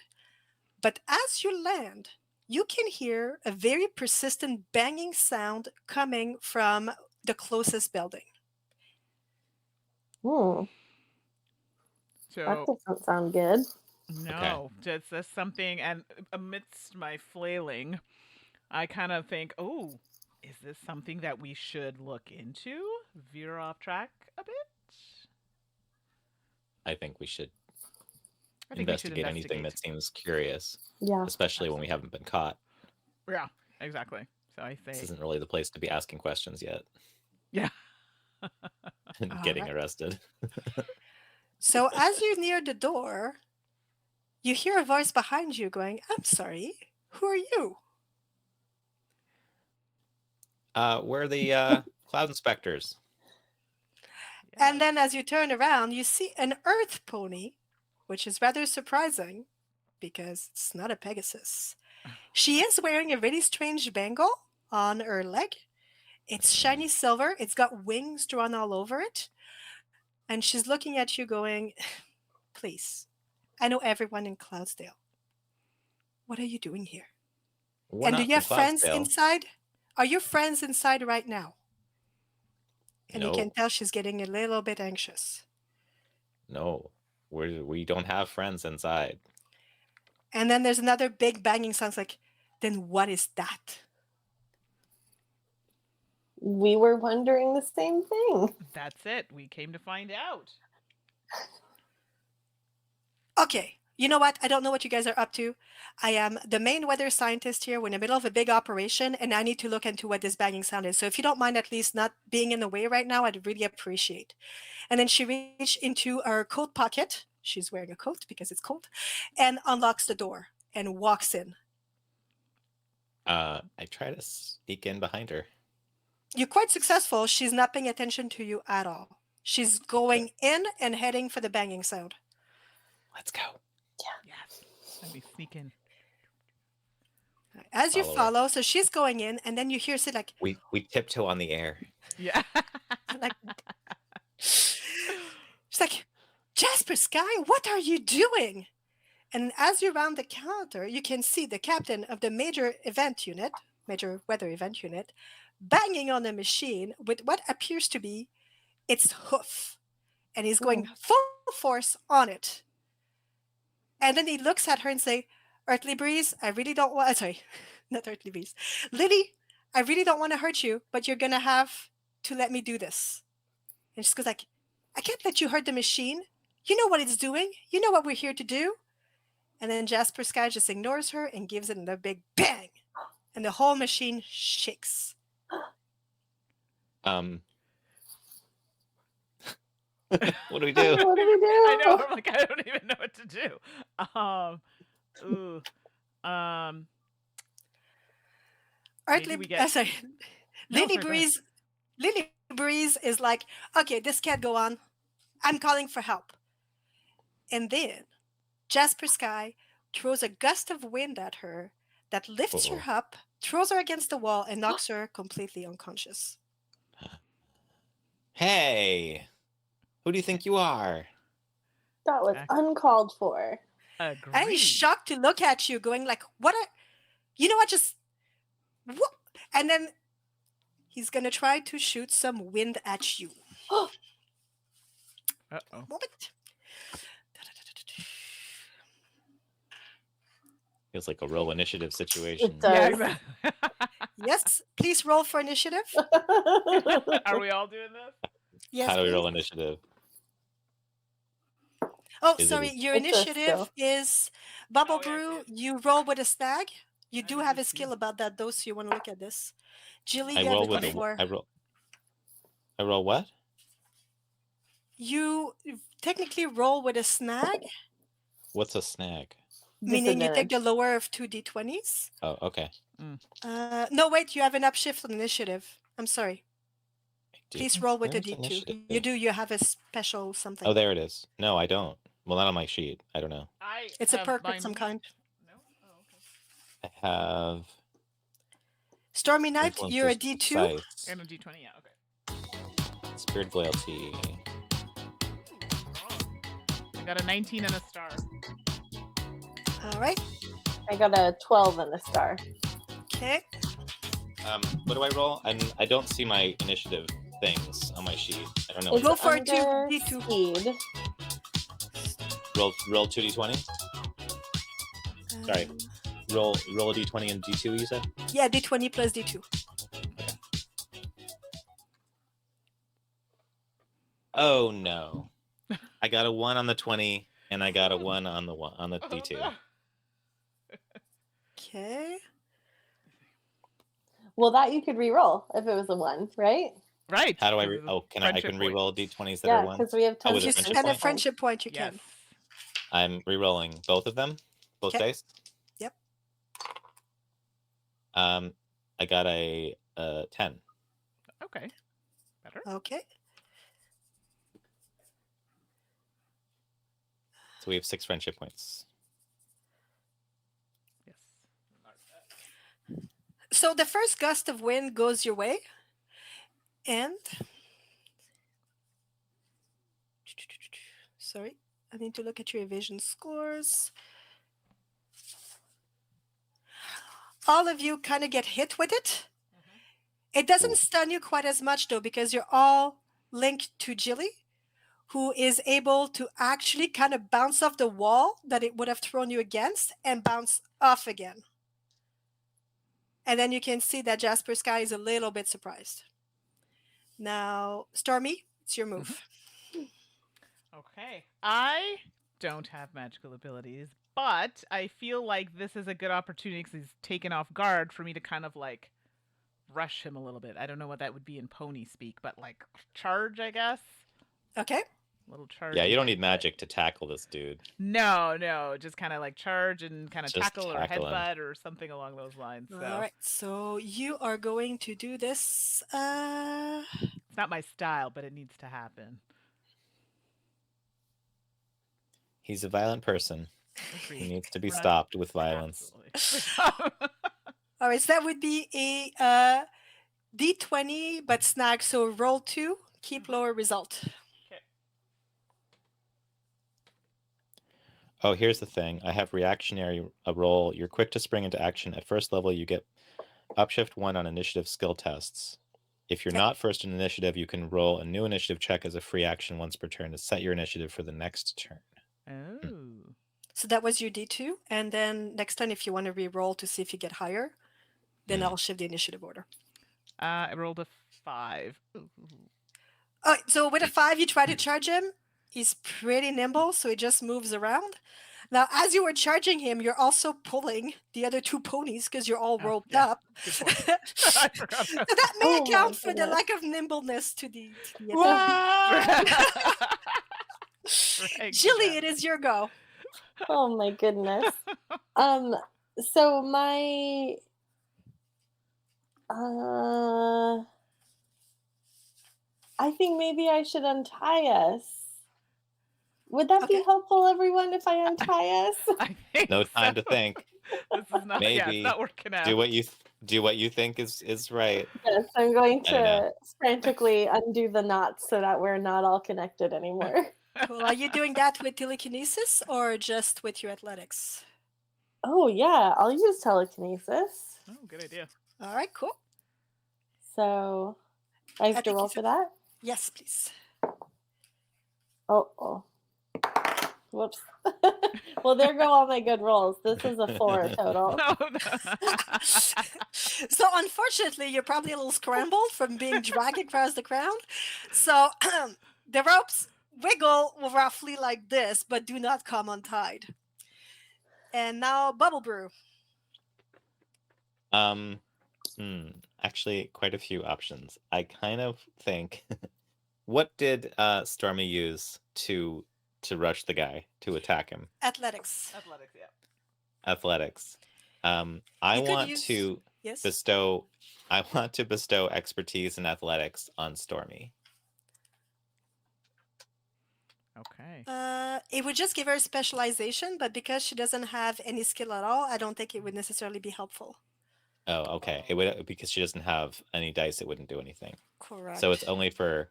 [SPEAKER 4] but as you land, you can hear a very persistent banging sound coming from the closest building.
[SPEAKER 3] Hmm, that
[SPEAKER 1] So
[SPEAKER 3] doesn't sound good.
[SPEAKER 2] Okay.
[SPEAKER 1] no, just something. And amidst my flailing, I kind of think, oh, is this something that we should look into? Veer off track a bit?
[SPEAKER 2] I think we should
[SPEAKER 1] I think we should
[SPEAKER 2] investigate anything
[SPEAKER 1] investigate.
[SPEAKER 2] that seems curious,
[SPEAKER 3] Yeah.
[SPEAKER 2] especially when we haven't been caught.
[SPEAKER 1] Yeah, exactly. So I
[SPEAKER 2] This
[SPEAKER 1] say,
[SPEAKER 2] isn't really the place to be asking questions yet
[SPEAKER 1] yeah.
[SPEAKER 2] and
[SPEAKER 4] All
[SPEAKER 2] getting
[SPEAKER 4] right.
[SPEAKER 2] arrested.
[SPEAKER 4] So as you near the door, you hear a voice behind you going, I'm sorry, who are you?
[SPEAKER 2] We're the cloud inspectors.
[SPEAKER 4] And
[SPEAKER 1] Yes.
[SPEAKER 4] then as you turn around, you see an earth pony, which is rather surprising because it's not a Pegasus. She is wearing a really strange bangle on her leg. It's shiny silver, it's got wings drawn all over it. And she's looking at you going, please, I know everyone in Cloudsdale. What are you doing here?
[SPEAKER 2] We're
[SPEAKER 4] And do
[SPEAKER 2] not
[SPEAKER 4] you
[SPEAKER 2] from
[SPEAKER 4] have friends
[SPEAKER 2] Cloudsdale.
[SPEAKER 4] inside? Are your friends inside right now? And you can
[SPEAKER 2] No,
[SPEAKER 4] tell she's getting a little bit anxious.
[SPEAKER 2] no, we don't have friends inside.
[SPEAKER 4] And then there's another big banging sound. It's like, then what is that?
[SPEAKER 3] We were wondering the same thing.
[SPEAKER 1] That's it. We came to find out.
[SPEAKER 4] Okay, you know what? I don't know what you guys are up to. I am the main weather scientist here. We're in the middle of a big operation, and I need to look into what this banging sound is. So if you don't mind at least not being in the way right now, I'd really appreciate. And then she reached into her coat pocket. She's wearing a coat because it's cold, and unlocks the door and walks in.
[SPEAKER 2] I try to sneak in behind her.
[SPEAKER 4] You're quite successful. She's not paying attention to you at all. She's going in and heading for the banging sound.
[SPEAKER 2] Let's go.
[SPEAKER 1] Yes. Let me sneak in.
[SPEAKER 4] As you
[SPEAKER 2] Follow her.
[SPEAKER 4] follow, so she's going in, and then you hear say like,
[SPEAKER 2] We tiptoe on the air.
[SPEAKER 1] Yeah.
[SPEAKER 4] like she's like, Jasper Sky, what are you doing? And as you round the counter, you can see the captain of the major weather event unit, banging on the machine with what appears to be its hoof. And he's going full force on it. And then he looks at her and say, Earthly Breeze, I really don't want, sorry, not Earthly Breeze. Lily, I really don't want to hurt you, but you're going to have to let me do this. And she goes like, I can't let you hurt the machine. You know what it's doing. You know what we're here to do. And then Jasper Sky just ignores her and gives it another big bang. And the whole machine shakes.
[SPEAKER 2] What do we do?
[SPEAKER 3] What do we do?
[SPEAKER 1] I know. I'm like, I don't even know what to do. Ooh.
[SPEAKER 4] Earthly,
[SPEAKER 1] we get-
[SPEAKER 4] sorry.
[SPEAKER 1] No,
[SPEAKER 4] Lily
[SPEAKER 1] sorry, go ahead.
[SPEAKER 4] Breeze. Lily Breeze is like, okay, this can't go on. I'm calling for help. And then Jasper Sky throws a gust of wind at her that lifts
[SPEAKER 2] Uh-oh.
[SPEAKER 4] her up, throws her against the wall, and knocks her completely unconscious.
[SPEAKER 2] Hey, who do you think you are?
[SPEAKER 3] That was uncalled for.
[SPEAKER 1] Agreed.
[SPEAKER 4] And he's shocked to look at you, going like, "What? You know what? Just what?" And then he's gonna try to shoot some wind at you.
[SPEAKER 1] Uh-oh.
[SPEAKER 4] Moment.
[SPEAKER 2] Feels like a real initiative situation.
[SPEAKER 3] It does.
[SPEAKER 1] Yeah, exactly.
[SPEAKER 4] Yes, please roll for initiative.
[SPEAKER 1] Are we all doing this?
[SPEAKER 4] Yes,
[SPEAKER 2] How do we
[SPEAKER 4] please.
[SPEAKER 2] roll initiative?
[SPEAKER 4] Oh,
[SPEAKER 2] Is it
[SPEAKER 4] sorry.
[SPEAKER 2] a-
[SPEAKER 4] Your
[SPEAKER 3] It's a
[SPEAKER 4] initiative
[SPEAKER 3] skill.
[SPEAKER 4] is Bubble
[SPEAKER 1] Oh, yeah,
[SPEAKER 4] Brew.
[SPEAKER 1] it is.
[SPEAKER 4] You roll with a stag. You
[SPEAKER 1] I
[SPEAKER 4] do
[SPEAKER 1] didn't
[SPEAKER 4] have a
[SPEAKER 1] see.
[SPEAKER 4] skill about that, though, so you want to look at this. Jilly,
[SPEAKER 2] I
[SPEAKER 4] you have
[SPEAKER 2] roll
[SPEAKER 4] a
[SPEAKER 2] with
[SPEAKER 4] D4.
[SPEAKER 2] I roll what?
[SPEAKER 4] You technically roll with a snag,
[SPEAKER 2] What's a snag?
[SPEAKER 4] meaning you take the
[SPEAKER 3] Disadvantage.
[SPEAKER 4] lower of two D20s.
[SPEAKER 2] Oh, okay.
[SPEAKER 4] No, wait, you have an upshift on initiative. I'm sorry.
[SPEAKER 2] I do.
[SPEAKER 4] Please roll with a
[SPEAKER 2] Where's
[SPEAKER 4] D2.
[SPEAKER 2] initiative?
[SPEAKER 4] You do, you have a special something.
[SPEAKER 2] Oh, there it is. No, I don't. Well, not on my sheet. I don't know.
[SPEAKER 4] It's a
[SPEAKER 1] have
[SPEAKER 4] perk of
[SPEAKER 1] mine
[SPEAKER 4] some
[SPEAKER 1] weak.
[SPEAKER 4] kind.
[SPEAKER 1] No? Oh, okay.
[SPEAKER 2] I have.
[SPEAKER 4] Stormy Knight,
[SPEAKER 2] this one
[SPEAKER 4] you're a
[SPEAKER 2] says
[SPEAKER 4] D2.
[SPEAKER 2] precise.
[SPEAKER 1] And a D20, yeah, okay.
[SPEAKER 2] Spirit of loyalty.
[SPEAKER 1] I got a 19 and a star.
[SPEAKER 4] All right.
[SPEAKER 3] I got a 12 and a star.
[SPEAKER 4] Okay.
[SPEAKER 2] What do I roll? I don't see my initiative things on my sheet. I don't know.
[SPEAKER 3] It's
[SPEAKER 4] Go
[SPEAKER 2] What
[SPEAKER 4] for
[SPEAKER 3] under
[SPEAKER 4] 2d2.
[SPEAKER 3] speed.
[SPEAKER 2] roll 2d20. Sorry.
[SPEAKER 4] Um,
[SPEAKER 2] Roll a d20 and d2. You said.
[SPEAKER 4] yeah, d20 plus d2.
[SPEAKER 2] Oh no! I got a 1 on the 20, and I got a 1 on the d2.
[SPEAKER 1] no.
[SPEAKER 4] Okay.
[SPEAKER 3] Well, that you could re-roll if it was a 1, right?
[SPEAKER 1] Right.
[SPEAKER 2] How do I?
[SPEAKER 1] This is
[SPEAKER 2] Can
[SPEAKER 1] friendship
[SPEAKER 2] I
[SPEAKER 1] point.
[SPEAKER 2] re-roll d20s that
[SPEAKER 3] Yeah,
[SPEAKER 2] are 1s?
[SPEAKER 3] because we have
[SPEAKER 2] Oh,
[SPEAKER 3] tons
[SPEAKER 2] with a
[SPEAKER 4] You
[SPEAKER 3] of
[SPEAKER 2] friendship
[SPEAKER 4] spend a
[SPEAKER 2] point.
[SPEAKER 4] friendship point, you
[SPEAKER 1] Yes.
[SPEAKER 4] can.
[SPEAKER 2] I'm re-rolling both of them, both
[SPEAKER 4] Okay.
[SPEAKER 2] dice.
[SPEAKER 4] Yep.
[SPEAKER 2] I got a 10.
[SPEAKER 1] Okay. Better.
[SPEAKER 4] Okay.
[SPEAKER 2] So we have 6 friendship points.
[SPEAKER 1] Yes.
[SPEAKER 4] So the first gust of wind goes your way, and sorry, I need to look at your evasion scores. All of you kind of get hit with it. It doesn't
[SPEAKER 2] Ooh.
[SPEAKER 4] stun you quite as much though, because you're all linked to Jilly, who is able to actually kind of bounce off the wall that it would have thrown you against and bounce off again. And then you can see that Jasper Sky is a little bit surprised. Now, Stormy, it's your move.
[SPEAKER 1] Okay. I don't have magical abilities, but I feel like this is a good opportunity because he's taken off guard for me to kind of like rush him a little bit. I don't know what that would be in pony speak, but like charge, I guess.
[SPEAKER 4] Okay.
[SPEAKER 1] Little charge.
[SPEAKER 2] Yeah, you don't
[SPEAKER 1] and
[SPEAKER 2] need
[SPEAKER 1] headbutt.
[SPEAKER 2] magic to tackle this dude.
[SPEAKER 1] No, just kind of like charge and kind of
[SPEAKER 2] Just
[SPEAKER 1] tackle or
[SPEAKER 2] tackle him.
[SPEAKER 1] headbutt or something along those lines. So
[SPEAKER 4] All right. So you are going to do this.
[SPEAKER 1] it's not my style, but it needs to happen.
[SPEAKER 2] He's a violent person.
[SPEAKER 1] Agreed.
[SPEAKER 2] He needs to be
[SPEAKER 1] We're not-
[SPEAKER 2] stopped with violence.
[SPEAKER 1] Absolutely.
[SPEAKER 4] All right. So that would be a D20, but snag. So roll 2, keep lower result.
[SPEAKER 2] Oh, here's the thing. I have reactionary roll. You're quick to spring into action. At first level, you get upshift 1 on initiative skill tests. If you're
[SPEAKER 4] Okay.
[SPEAKER 2] not first in initiative, you can roll a new initiative check as a free action once per turn to set your initiative for the next turn.
[SPEAKER 1] Oh.
[SPEAKER 4] So that was your D2. And then next time, if you want to re-roll to see if you get higher, then I'll shift the initiative order.
[SPEAKER 1] I rolled a 5. Ooh.
[SPEAKER 4] Oh, so with a 5, you try to charge him. He's pretty nimble, so he just moves around. Now, as you were charging him, you're also pulling the other 2 ponies because you're all
[SPEAKER 1] Oh,
[SPEAKER 4] roped
[SPEAKER 1] yeah.
[SPEAKER 4] up.
[SPEAKER 1] Good point. I forgot
[SPEAKER 4] So
[SPEAKER 1] about
[SPEAKER 4] that may
[SPEAKER 3] Oh my
[SPEAKER 4] account for the
[SPEAKER 3] goodness.
[SPEAKER 4] lack of nimbleness to the attack.
[SPEAKER 1] that. Right,
[SPEAKER 4] Jilly,
[SPEAKER 1] good
[SPEAKER 4] it is your go.
[SPEAKER 3] Oh my goodness. So my I think maybe I should untie us. Would that
[SPEAKER 4] Okay.
[SPEAKER 3] be helpful, everyone, if I untie us?
[SPEAKER 1] I think
[SPEAKER 2] No time
[SPEAKER 1] so.
[SPEAKER 2] to think.
[SPEAKER 1] This is not. Yeah,
[SPEAKER 2] Maybe.
[SPEAKER 1] it's not working out.
[SPEAKER 2] Do what you think is right.
[SPEAKER 3] Yes, I'm going
[SPEAKER 2] I don't know.
[SPEAKER 3] to frantically undo the knots so that we're not all connected anymore.
[SPEAKER 4] Cool. Are you doing that with telekinesis or just with your athletics?
[SPEAKER 3] Oh yeah, I'll use telekinesis.
[SPEAKER 1] Oh, good idea.
[SPEAKER 4] All right, cool.
[SPEAKER 3] So I have to
[SPEAKER 4] think
[SPEAKER 3] roll
[SPEAKER 4] you
[SPEAKER 3] for
[SPEAKER 4] said-
[SPEAKER 3] that?
[SPEAKER 4] Yes, please.
[SPEAKER 3] Oh. Whoops. Well, there go all my good rolls. This is a 4 total.
[SPEAKER 1] No, no.
[SPEAKER 4] So unfortunately, you're probably a little scrambled from being dragged across the ground. So the ropes wiggle roughly like this, but do not come untied. And now Bubble Brew.
[SPEAKER 2] Actually, quite a few options. I kind of think. What did Stormy use to rush the guy, to attack him?
[SPEAKER 4] Athletics.
[SPEAKER 1] Athletics, yeah.
[SPEAKER 2] Athletics. I
[SPEAKER 4] You could
[SPEAKER 2] want
[SPEAKER 4] use-
[SPEAKER 2] to
[SPEAKER 4] Yes.
[SPEAKER 2] bestow expertise in athletics on Stormy.
[SPEAKER 1] Okay.
[SPEAKER 4] It would just give her specialization, but because she doesn't have any skill at all, I don't think it would necessarily be helpful.
[SPEAKER 2] Oh, okay. It would, because she doesn't have any dice, it wouldn't do anything.
[SPEAKER 4] Correct.
[SPEAKER 2] So it's only for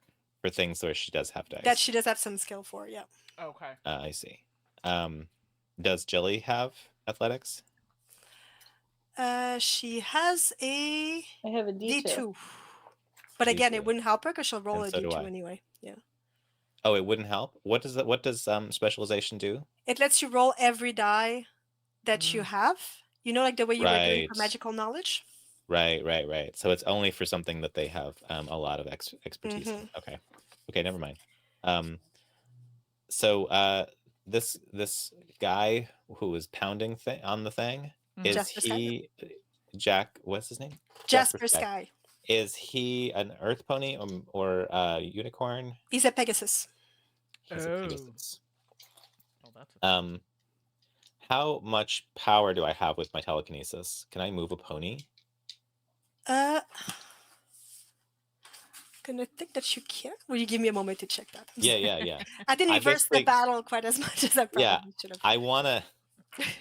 [SPEAKER 2] things where she does have dice.
[SPEAKER 4] that she does have some skill for, yeah.
[SPEAKER 1] Okay.
[SPEAKER 2] I see. Does Jilly have athletics?
[SPEAKER 4] She has a
[SPEAKER 3] I have a D2.
[SPEAKER 4] D2. But again, it
[SPEAKER 2] D2.
[SPEAKER 4] wouldn't help her because she'll roll
[SPEAKER 2] And
[SPEAKER 4] a
[SPEAKER 2] so do
[SPEAKER 4] D2
[SPEAKER 2] I.
[SPEAKER 4] anyway. Yeah.
[SPEAKER 2] Oh, it wouldn't help. What does that? What does specialization do?
[SPEAKER 4] It lets you roll every die that you
[SPEAKER 1] Mm.
[SPEAKER 4] have. You know, like the way you were doing for
[SPEAKER 2] Right.
[SPEAKER 4] magical knowledge?
[SPEAKER 2] Right. So it's only for something that they have a lot of expertise in.
[SPEAKER 4] Mm-hmm.
[SPEAKER 2] Okay. Okay, never mind. Um, so this guy who is pounding on the thing,
[SPEAKER 1] Mhm.
[SPEAKER 2] is
[SPEAKER 4] Jasper Sky?
[SPEAKER 2] he Jack? What's his name? Jasper
[SPEAKER 4] Jasper
[SPEAKER 2] Sky.
[SPEAKER 4] Sky.
[SPEAKER 2] Is he an Earth pony or a unicorn?
[SPEAKER 4] He's a Pegasus.
[SPEAKER 2] He's a
[SPEAKER 1] Oh.
[SPEAKER 2] Pegasus.
[SPEAKER 1] Well, that's a
[SPEAKER 2] Um, how much power do I have with my telekinesis? Can I move a pony?
[SPEAKER 4] Uh, gonna think that you can. Will you give me a moment to check that?
[SPEAKER 2] Yeah.
[SPEAKER 4] I didn't
[SPEAKER 2] I
[SPEAKER 4] reverse the
[SPEAKER 2] basically,
[SPEAKER 4] battle quite as much as I
[SPEAKER 2] yeah,
[SPEAKER 4] probably should have.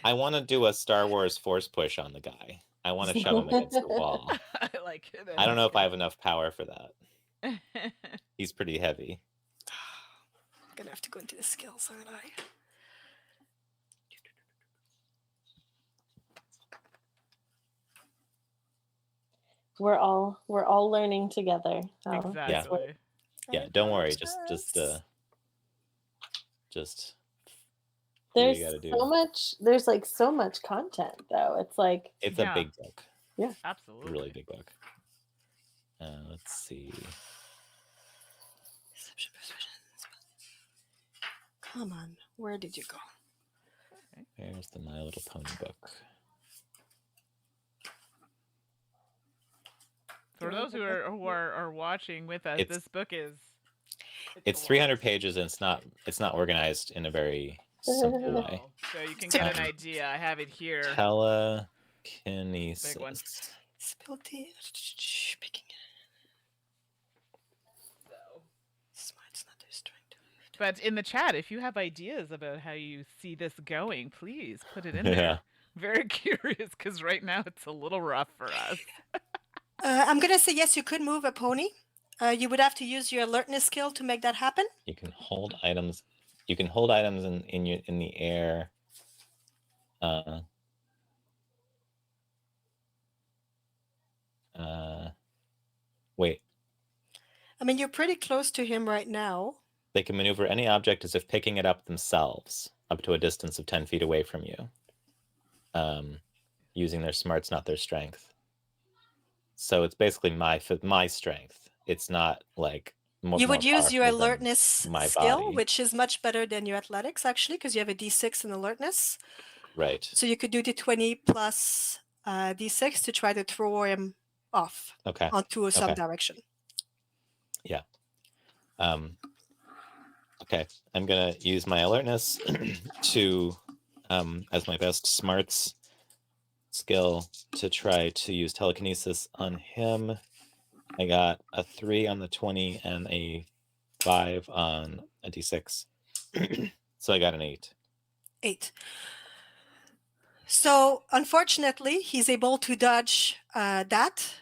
[SPEAKER 2] I wanna do a Star Wars Force push on the guy. I want to shove him against the wall.
[SPEAKER 1] I like it.
[SPEAKER 2] I don't know if I have enough power for that. He's pretty heavy.
[SPEAKER 4] I'm gonna have to go into the skills, aren't I?
[SPEAKER 3] We're all learning together. how this
[SPEAKER 1] Exactly.
[SPEAKER 3] works.
[SPEAKER 2] Yeah,
[SPEAKER 4] I
[SPEAKER 2] don't worry. Just
[SPEAKER 4] apologize.
[SPEAKER 2] do what
[SPEAKER 3] There's
[SPEAKER 2] you gotta do.
[SPEAKER 3] there's like so much content though. It's like
[SPEAKER 2] It's
[SPEAKER 1] Yeah.
[SPEAKER 2] a big book. A
[SPEAKER 1] Absolutely.
[SPEAKER 2] really big book. Let's see.
[SPEAKER 4] Deception, persuasion, come on, where did you go?
[SPEAKER 2] Where's the My Little Pony book?
[SPEAKER 1] For those who are watching with us,
[SPEAKER 2] It's-
[SPEAKER 1] this book is
[SPEAKER 2] It's
[SPEAKER 1] a lot.
[SPEAKER 2] 300 pages and it's not organized in a very simple way.
[SPEAKER 1] Oh, so you can get an idea. I have it here.
[SPEAKER 2] Telekinesis.
[SPEAKER 1] Big one.
[SPEAKER 4] Disability. Picking it.
[SPEAKER 1] So.
[SPEAKER 4] Smart's not their strength.
[SPEAKER 1] But in the chat, if you have ideas about how you see this going, please put it in
[SPEAKER 2] Yeah.
[SPEAKER 1] there. Very curious because right now it's a little rough for us.
[SPEAKER 4] I'm gonna say yes. You could move a pony. You would have to use your alertness skill to make that happen.
[SPEAKER 2] You can hold items. You can hold items in the air. Wait.
[SPEAKER 4] I mean, you're pretty close to him right now.
[SPEAKER 2] They can maneuver any object as if picking it up themselves, up to a distance of 10 feet away from you. Using their smarts, not their strength. So it's basically my strength. It's not like
[SPEAKER 4] You would use your
[SPEAKER 2] powerful than
[SPEAKER 4] alertness
[SPEAKER 2] my
[SPEAKER 4] skill,
[SPEAKER 2] body.
[SPEAKER 4] which is much better than your athletics, actually, because you have a d6 in alertness.
[SPEAKER 2] Right.
[SPEAKER 4] So you could do the 20 plus d6 to try to throw him off
[SPEAKER 2] Okay.
[SPEAKER 4] onto some
[SPEAKER 2] Okay.
[SPEAKER 4] direction.
[SPEAKER 2] Yeah. Okay. I'm gonna use my alertness to as my best smarts skill to try to use telekinesis on him. I got a 3 on the 20 and a 5 on a d6. So I got an 8.
[SPEAKER 4] 8. So unfortunately, he's able to dodge that.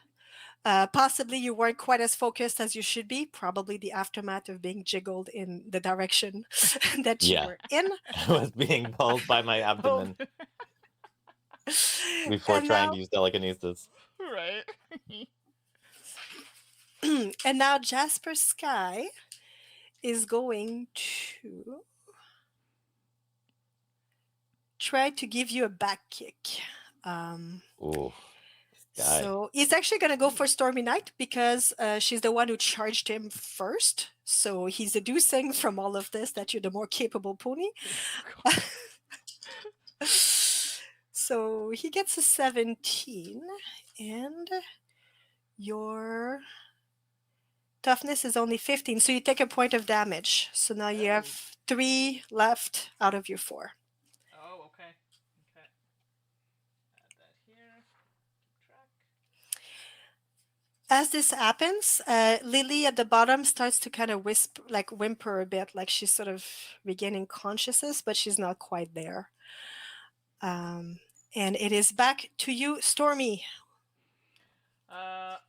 [SPEAKER 4] Possibly you weren't quite as focused as you should be. Probably the aftermath of being jiggled in the direction that you
[SPEAKER 2] Yeah.
[SPEAKER 4] were in.
[SPEAKER 2] I was being pulled by my abdomen before
[SPEAKER 4] And
[SPEAKER 2] trying
[SPEAKER 4] now-
[SPEAKER 2] to use telekinesis.
[SPEAKER 1] Right.
[SPEAKER 4] And now Jasper Sky is going to try to give you a back kick.
[SPEAKER 2] Ooh. Guy.
[SPEAKER 4] So he's actually going to go for Stormy Night because she's the one who charged him first. So he's deducing from all of this that you're the more capable pony. So he gets a 17 and your toughness is only 15. So you take a point of damage. So now you have 3 left out of your 4.
[SPEAKER 1] Oh, okay. Okay. Add that here. Track.
[SPEAKER 4] As this happens, Lily at the bottom starts to kind of whimper a bit, like she's sort of regaining consciousness, but she's not quite there. And it is back to you, Stormy.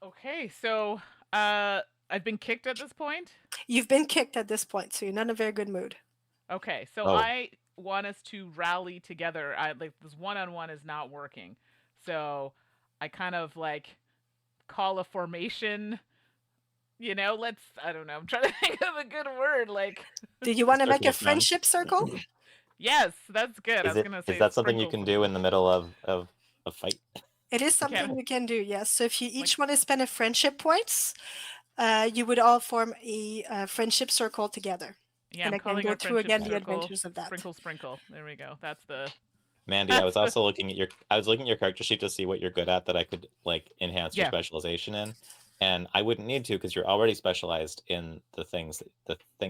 [SPEAKER 1] Okay, so I've been kicked at this point.
[SPEAKER 4] You've been kicked at this point, so you're not in a very good mood.
[SPEAKER 1] Okay, so
[SPEAKER 2] Oh.
[SPEAKER 1] I want us to rally together. Like this one-on-one is not working. So I kind of like call a formation. Let's. I don't know. I'm trying to think of a good word. Like,
[SPEAKER 4] Do you want to make
[SPEAKER 2] Circle
[SPEAKER 4] a
[SPEAKER 2] of friends.
[SPEAKER 4] friendship circle?
[SPEAKER 1] yes, that's good. I was gonna
[SPEAKER 2] Is
[SPEAKER 1] say
[SPEAKER 2] that something you
[SPEAKER 1] sprinkle
[SPEAKER 2] can
[SPEAKER 1] some.
[SPEAKER 2] do in the middle of a fight?
[SPEAKER 4] It is
[SPEAKER 1] You can
[SPEAKER 4] something you can do, yes. So if you
[SPEAKER 1] like
[SPEAKER 4] each want to spend a friendship points, you would all form a friendship circle together.
[SPEAKER 1] yeah.
[SPEAKER 4] And
[SPEAKER 1] I'm
[SPEAKER 4] I can
[SPEAKER 1] calling
[SPEAKER 4] go
[SPEAKER 1] our
[SPEAKER 4] through
[SPEAKER 1] friendship
[SPEAKER 4] again the
[SPEAKER 1] circle
[SPEAKER 4] adventures of that.
[SPEAKER 1] sprinkle sprinkle. There we go. That's the.
[SPEAKER 2] Mandy,
[SPEAKER 1] That's the.
[SPEAKER 2] I was looking at your character sheet to see what you're good at that I could like enhance your
[SPEAKER 1] Yeah.
[SPEAKER 2] specialization in. And I wouldn't need to because you're already specialized in the thing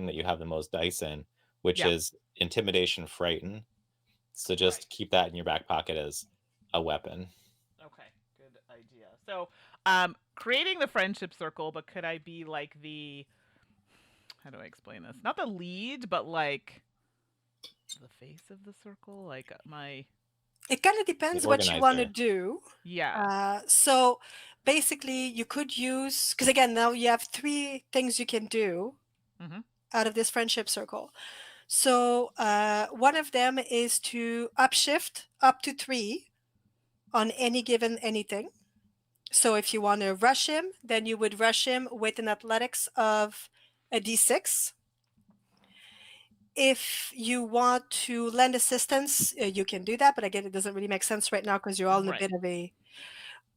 [SPEAKER 2] that you have the most dice in, which
[SPEAKER 1] Yeah.
[SPEAKER 2] is intimidation, frighten. So just
[SPEAKER 1] Right.
[SPEAKER 2] keep that in your back pocket as a weapon.
[SPEAKER 1] Okay. Good idea. So, creating the friendship circle, but could I be like the? How do I explain this? Not the lead, but like the face of the circle, like my.
[SPEAKER 4] It kind of
[SPEAKER 2] The
[SPEAKER 4] depends what you want to
[SPEAKER 2] organizer.
[SPEAKER 4] do.
[SPEAKER 1] Yeah.
[SPEAKER 4] So basically, you could use, because again, now you have three things you can do
[SPEAKER 1] Mm-hmm.
[SPEAKER 4] out of this friendship circle. So one of them is to upshift up to 3 on any given anything. So if you want to rush him, then you would rush him with an athletics of a d6. If you want to lend assistance, you can do that. But again, it doesn't really make sense right now because you're all in a
[SPEAKER 1] Right.
[SPEAKER 4] bit of a.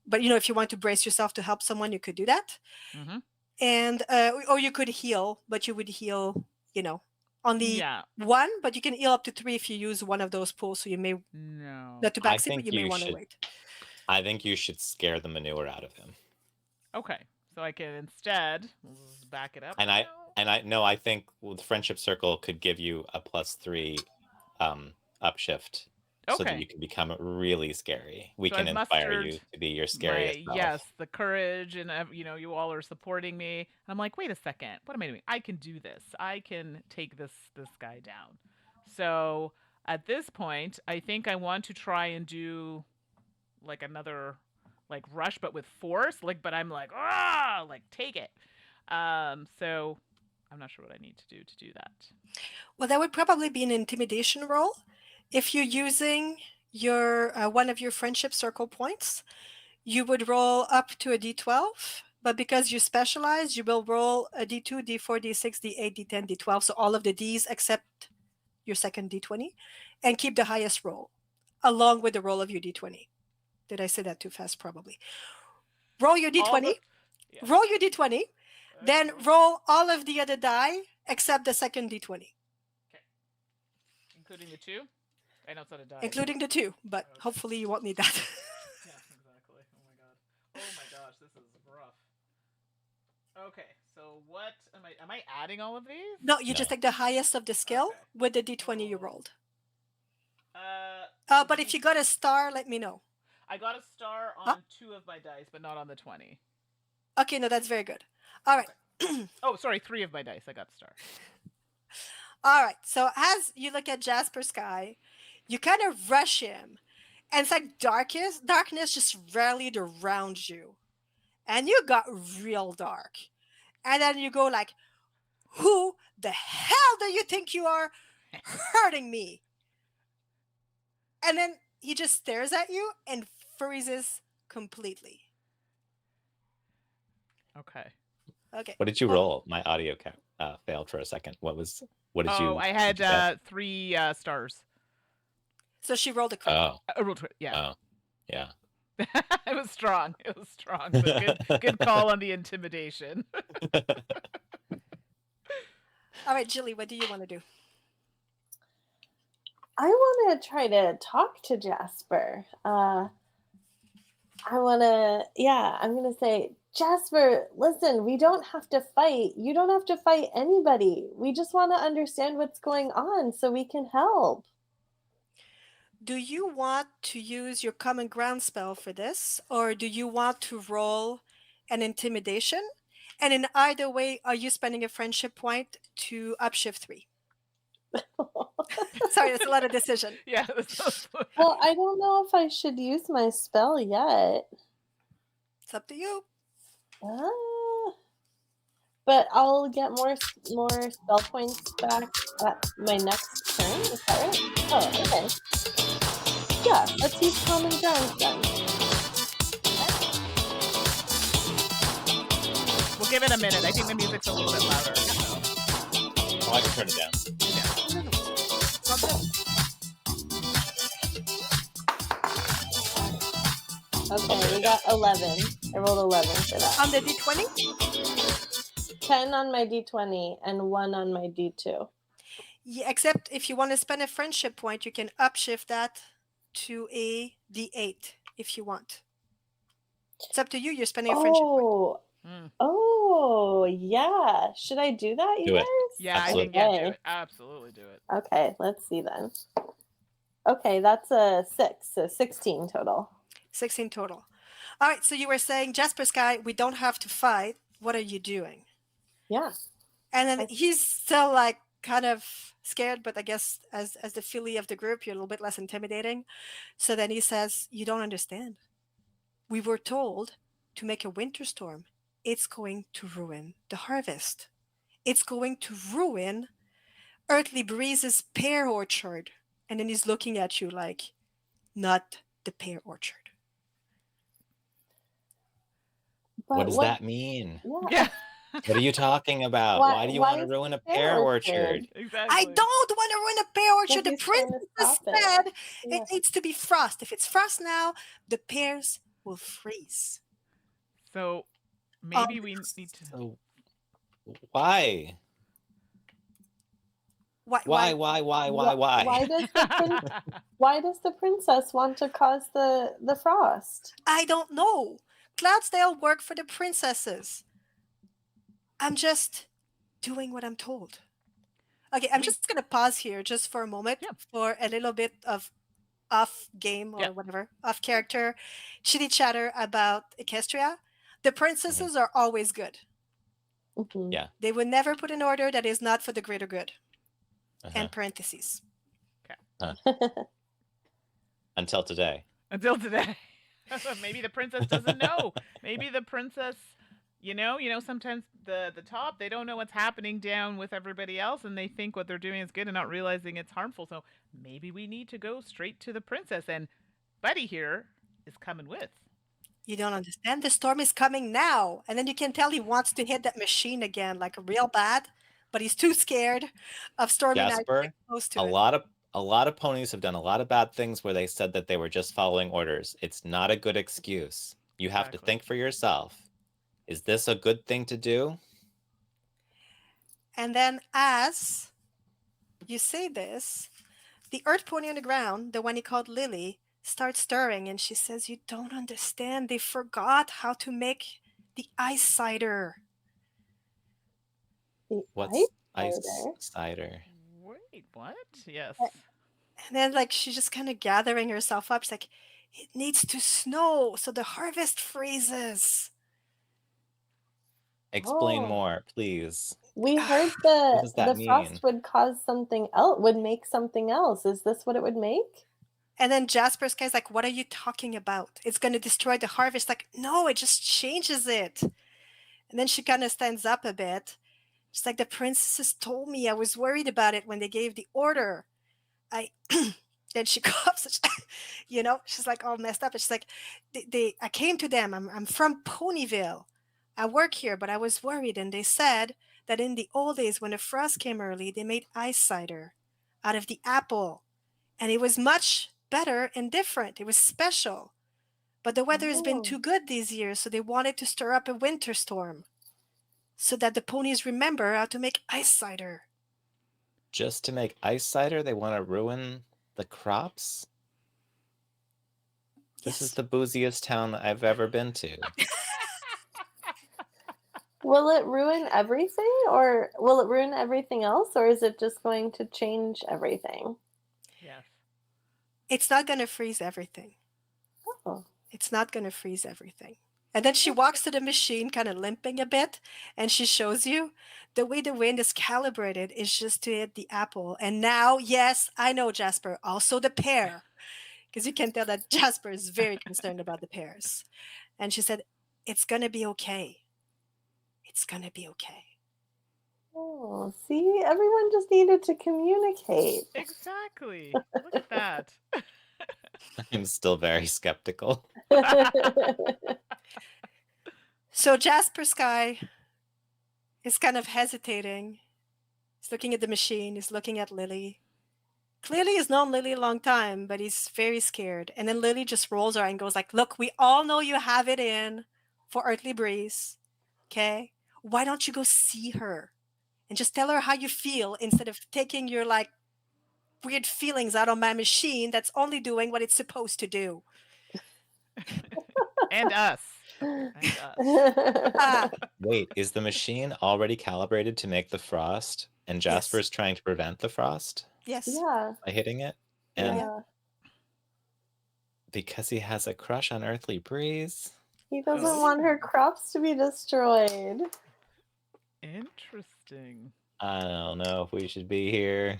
[SPEAKER 4] But if you want to brace yourself to help someone, you could do that.
[SPEAKER 1] Mm-hmm.
[SPEAKER 4] And or you could heal, but you would heal, on the
[SPEAKER 1] Yeah.
[SPEAKER 4] 1, but you can heal up to 3 if you use one of those pools. So you may
[SPEAKER 1] No.
[SPEAKER 4] not to
[SPEAKER 2] I
[SPEAKER 4] backseat, but
[SPEAKER 2] think
[SPEAKER 4] you may
[SPEAKER 2] you
[SPEAKER 4] want to
[SPEAKER 2] should
[SPEAKER 4] wait.
[SPEAKER 2] I think you should scare the manure out of him.
[SPEAKER 1] Okay. So I can instead we'll just back it up.
[SPEAKER 2] And I think the friendship circle could give you a +3 upshift so that
[SPEAKER 1] Okay.
[SPEAKER 2] you can become really scary. We
[SPEAKER 1] So
[SPEAKER 2] can
[SPEAKER 1] I've
[SPEAKER 2] inspire
[SPEAKER 1] mustered
[SPEAKER 2] you to be your
[SPEAKER 1] my
[SPEAKER 2] scariest self.
[SPEAKER 1] yes, the courage, and you all are supporting me. And I'm like, wait a second, what am I doing? I can do this. I can take this guy down. So at this point, I think I want to try and do like another like rush, but with force. But I'm like, like take it. So I'm not sure what I need to do that.
[SPEAKER 4] Well, that would probably be an intimidation roll. If you're using your one of your friendship circle points, you would roll up to a d12. But because you specialize, you will roll a d2, d4, d6, d8, d10, d12. So all of the d's except your second d20, and keep the highest roll along with the roll of your d20. Did I say that too fast? Probably. Roll your d20.
[SPEAKER 1] Yeah.
[SPEAKER 4] Roll your d20. Then roll all of the other die except the second d20.
[SPEAKER 1] Okay. Including the 2? I know it's not a die.
[SPEAKER 4] Including the 2, but hopefully you won't need that.
[SPEAKER 1] Yeah, exactly. Oh my god. Oh my gosh, this is rough. Okay, so what am I adding all of these?
[SPEAKER 4] No, you just take the highest of the skill
[SPEAKER 1] Okay.
[SPEAKER 4] with the d20 you rolled.
[SPEAKER 1] So
[SPEAKER 4] But if you got a star, let me know.
[SPEAKER 1] I got a star on 2 of my dice, but not on the 20.
[SPEAKER 4] Okay, no, that's very good. All right.
[SPEAKER 1] Okay. Oh, sorry, 3 of my dice. I got a star.
[SPEAKER 4] All right. So as you look at Jasper Sky, you kind of rush him, and it's like darkness just rallied around you, and you got real dark. And then you go like, "Who the hell do you think you are, hurting me?" And then he just stares at you and freezes completely.
[SPEAKER 1] Okay.
[SPEAKER 4] Okay.
[SPEAKER 2] What did you roll? My audio failed for a second. What did you?
[SPEAKER 1] Oh, I
[SPEAKER 2] what did you get?
[SPEAKER 1] had 3 stars.
[SPEAKER 4] So she rolled a crit.
[SPEAKER 2] Oh,
[SPEAKER 1] I rolled yeah.
[SPEAKER 2] oh, yeah.
[SPEAKER 1] It was strong. It was strong. So good call on the intimidation.
[SPEAKER 4] All right, Jilly, what do you want to do?
[SPEAKER 3] I want to try to talk to Jasper. I'm going to say, Jasper, listen, we don't have to fight. You don't have to fight anybody. We just want to understand what's going on so we can help.
[SPEAKER 4] Do you want to use your common ground spell for this, or do you want to roll an intimidation? And in either way, are you spending a friendship point to upshift 3? Sorry, that's a lot of decision.
[SPEAKER 1] Yeah.
[SPEAKER 3] Well, I don't know if I should use my spell yet.
[SPEAKER 4] It's up to you.
[SPEAKER 3] But I'll get more spell points back at my next turn. Is that right? Oh, okay. Yeah, let's use common ground then.
[SPEAKER 1] give it a minute. I think the music's a little bit louder. So.
[SPEAKER 2] Oh, I can turn it down.
[SPEAKER 1] Yeah.
[SPEAKER 4] No, it's all good.
[SPEAKER 3] Okay, we got 11. I rolled 11 for that.
[SPEAKER 4] On the d20,
[SPEAKER 3] 10 on my d20 and 1 on my d2.
[SPEAKER 4] yeah, except if you want to spend a friendship point, you can upshift that to a d8 if you want. It's up to you. You're spending a friendship point.
[SPEAKER 3] Oh,
[SPEAKER 1] Mm.
[SPEAKER 3] oh, yeah. Should I do that, you
[SPEAKER 2] Do it.
[SPEAKER 3] guys?
[SPEAKER 1] Yeah,
[SPEAKER 2] Absolutely.
[SPEAKER 1] I think do
[SPEAKER 3] Okay.
[SPEAKER 1] it. Absolutely do it.
[SPEAKER 3] Okay, let's see then. Okay, that's a 6, so 16 total.
[SPEAKER 4] 16 total. All right, so you were saying, Jasper Sky, we don't have to fight. What are you doing?
[SPEAKER 3] Yeah.
[SPEAKER 4] And then
[SPEAKER 3] I-
[SPEAKER 4] he's still like kind of scared, but I guess as the filly of the group, you're a little bit less intimidating. So then he says, you don't understand. We were told to make a winter storm. It's going to ruin the harvest. It's going to ruin Earthly Breeze's pear orchard. And then he's looking at you like, not the pear orchard.
[SPEAKER 3] But
[SPEAKER 2] What does that mean?
[SPEAKER 3] Yeah.
[SPEAKER 1] Yeah.
[SPEAKER 2] What are you talking about? Why do you want to
[SPEAKER 3] is
[SPEAKER 2] ruin
[SPEAKER 3] the
[SPEAKER 2] a pear orchard?
[SPEAKER 1] Exactly.
[SPEAKER 4] I don't want to ruin a pear orchard. The
[SPEAKER 3] he's trying to
[SPEAKER 4] princess
[SPEAKER 3] stop it.
[SPEAKER 4] said
[SPEAKER 3] Yeah.
[SPEAKER 4] it needs to be frost. If it's frost now, the pears will freeze.
[SPEAKER 1] So maybe
[SPEAKER 4] Um,
[SPEAKER 1] we need to.
[SPEAKER 2] So why?
[SPEAKER 4] Why?
[SPEAKER 2] Why?
[SPEAKER 3] Why does the princess want to cause the frost?
[SPEAKER 4] I don't know. Cloudsdale work for the princesses. I'm just doing what I'm told. Okay, I'm
[SPEAKER 1] We-
[SPEAKER 4] just going to pause here just for a moment
[SPEAKER 1] Yeah.
[SPEAKER 4] for a little bit of off game or
[SPEAKER 1] Yeah.
[SPEAKER 4] whatever, off character, chitty chatter about Equestria. The princesses are always good.
[SPEAKER 3] Mhm.
[SPEAKER 2] Yeah.
[SPEAKER 4] They would never put an order that is not for the greater good.
[SPEAKER 2] Uh-huh.
[SPEAKER 4] And parentheses.
[SPEAKER 2] Until today.
[SPEAKER 1] Until today. Maybe the princess doesn't know. Maybe the princess, sometimes the top, they don't know what's happening down with everybody else and they think what they're doing is good and not realizing it's harmful. So maybe we need to go straight to the princess, and Buddy here is coming with.
[SPEAKER 4] You don't understand. The storm is coming now. And then you can tell he wants to hit that machine again, like real bad, but he's too scared of Stormy Night to
[SPEAKER 2] Jasper,
[SPEAKER 4] get close to
[SPEAKER 2] a
[SPEAKER 4] it.
[SPEAKER 2] lot of ponies have done a lot of bad things where they said that they were just following orders. It's not a good excuse. You have to
[SPEAKER 1] Exactly.
[SPEAKER 2] think for yourself. Is this a good thing to do?
[SPEAKER 4] And then as you say this, the earth pony on the ground, the one he called Lily, starts stirring and she says, you don't understand. They forgot how to make the ice cider.
[SPEAKER 3] The
[SPEAKER 2] What's
[SPEAKER 3] ice
[SPEAKER 2] ice
[SPEAKER 3] cider?
[SPEAKER 2] cider?
[SPEAKER 1] Wait, what? Yes.
[SPEAKER 4] And then like she's just kind of gathering herself up. She's like, it needs to snow so the harvest freezes.
[SPEAKER 2] Explain
[SPEAKER 3] Oh.
[SPEAKER 2] more, please.
[SPEAKER 3] We heard
[SPEAKER 2] What does that
[SPEAKER 3] the frost
[SPEAKER 2] mean?
[SPEAKER 3] would cause something else, would make something else. Is this what it would make?
[SPEAKER 4] And then Jasper's guy's like, what are you talking about? It's going to destroy the harvest. Like, no, it just changes it. And then she kind of stands up a bit. She's like, the princesses told me. I was worried about it when they gave the order. Then she coughs. She's like all messed up. And she's like, I came to them. I'm from Ponyville. I work here, but I was worried. And they said that in the old days, when the frost came early, they made ice cider out of the apple. And it was much better and different. It was special. But the weather has been
[SPEAKER 3] Oh.
[SPEAKER 4] too good these years, so they wanted to stir up a winter storm so that the ponies remember how to make ice cider.
[SPEAKER 2] Just to make ice cider, they want to ruin the crops? This is
[SPEAKER 4] Yes.
[SPEAKER 2] the booziest town I've ever been to.
[SPEAKER 3] Will it ruin everything, or will it ruin everything else, or is it just going to change everything?
[SPEAKER 1] Yes.
[SPEAKER 4] It's not going to freeze everything.
[SPEAKER 3] Oh.
[SPEAKER 4] It's not going to freeze everything. And then she walks to the machine, kind of limping a bit, and she shows you the way the wind is calibrated is just to hit the apple. And now, yes, I know, Jasper, also the pear, because you can tell that Jasper is very concerned about the pears. And she said, it's going to be okay. It's going to be okay.
[SPEAKER 3] Oh, see, everyone just needed to communicate.
[SPEAKER 1] Exactly. Look at that.
[SPEAKER 2] I'm still very skeptical.
[SPEAKER 4] So Jasper Sky He's kind of hesitating. He's looking at the machine. He's looking at Lily. Clearly, he's known Lily a long time, but he's very scared. And then Lily just rolls her eye and goes like, "Look, we all know you have it in for Earthly Breeze. Okay? Why don't you go see her and just tell her how you feel instead of taking your like weird feelings out on my machine that's only doing what it's supposed to do."
[SPEAKER 1] And us. And us.
[SPEAKER 4] Ah,
[SPEAKER 2] Wait, is the machine already calibrated to make the frost? And
[SPEAKER 4] yes.
[SPEAKER 2] Jasper's trying to prevent the frost
[SPEAKER 4] Yes.
[SPEAKER 3] Yeah,
[SPEAKER 2] by hitting it? And
[SPEAKER 3] yeah.
[SPEAKER 2] because he has a crush on Earthly Breeze?
[SPEAKER 3] He doesn't
[SPEAKER 1] Oh.
[SPEAKER 3] want her crops to be destroyed.
[SPEAKER 1] Interesting.
[SPEAKER 2] I don't know if we should be here.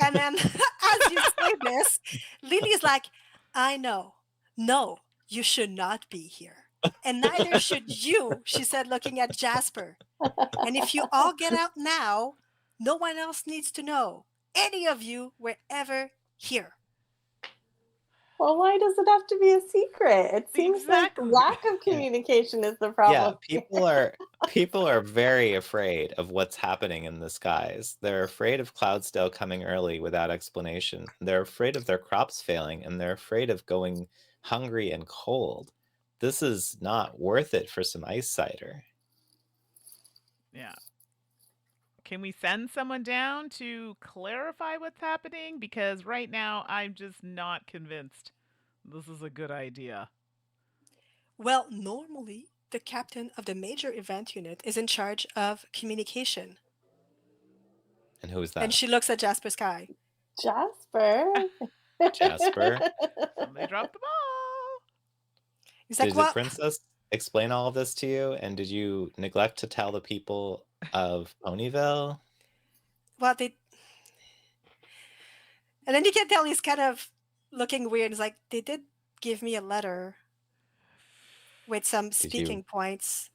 [SPEAKER 4] And then as you say this, Lily's like, "I know. No, you should not be here. And neither should you," she said, looking at Jasper. "And if you all get out now, no one else needs to know. Any of you were ever here."
[SPEAKER 3] Well, why does it have to be a secret? It seems
[SPEAKER 1] Exactly.
[SPEAKER 3] like lack of communication is the problem.
[SPEAKER 2] Yeah, people are very afraid of what's happening in the skies. They're afraid of Cloudsdale coming early without explanation. They're afraid of their crops failing, and they're afraid of going hungry and cold. This is not worth it for some ice cider.
[SPEAKER 1] Yeah. Can we send someone down to clarify what's happening? Because right now I'm just not convinced this is a good idea.
[SPEAKER 4] Well, normally, the captain of the major event unit is in charge of communication.
[SPEAKER 2] And who is
[SPEAKER 4] And
[SPEAKER 2] that?
[SPEAKER 4] she looks at Jasper Sky.
[SPEAKER 3] Jasper.
[SPEAKER 2] Jasper?
[SPEAKER 1] Somebody dropped the ball.
[SPEAKER 4] He's like,
[SPEAKER 2] Did the
[SPEAKER 4] "Well,
[SPEAKER 2] princess explain all of this to you? And did you neglect to tell the people of Ponyville?
[SPEAKER 4] well, they..." And then you can tell he's kind of looking weird. He's like, "They did give me a letter with some
[SPEAKER 2] Did you
[SPEAKER 4] speaking points."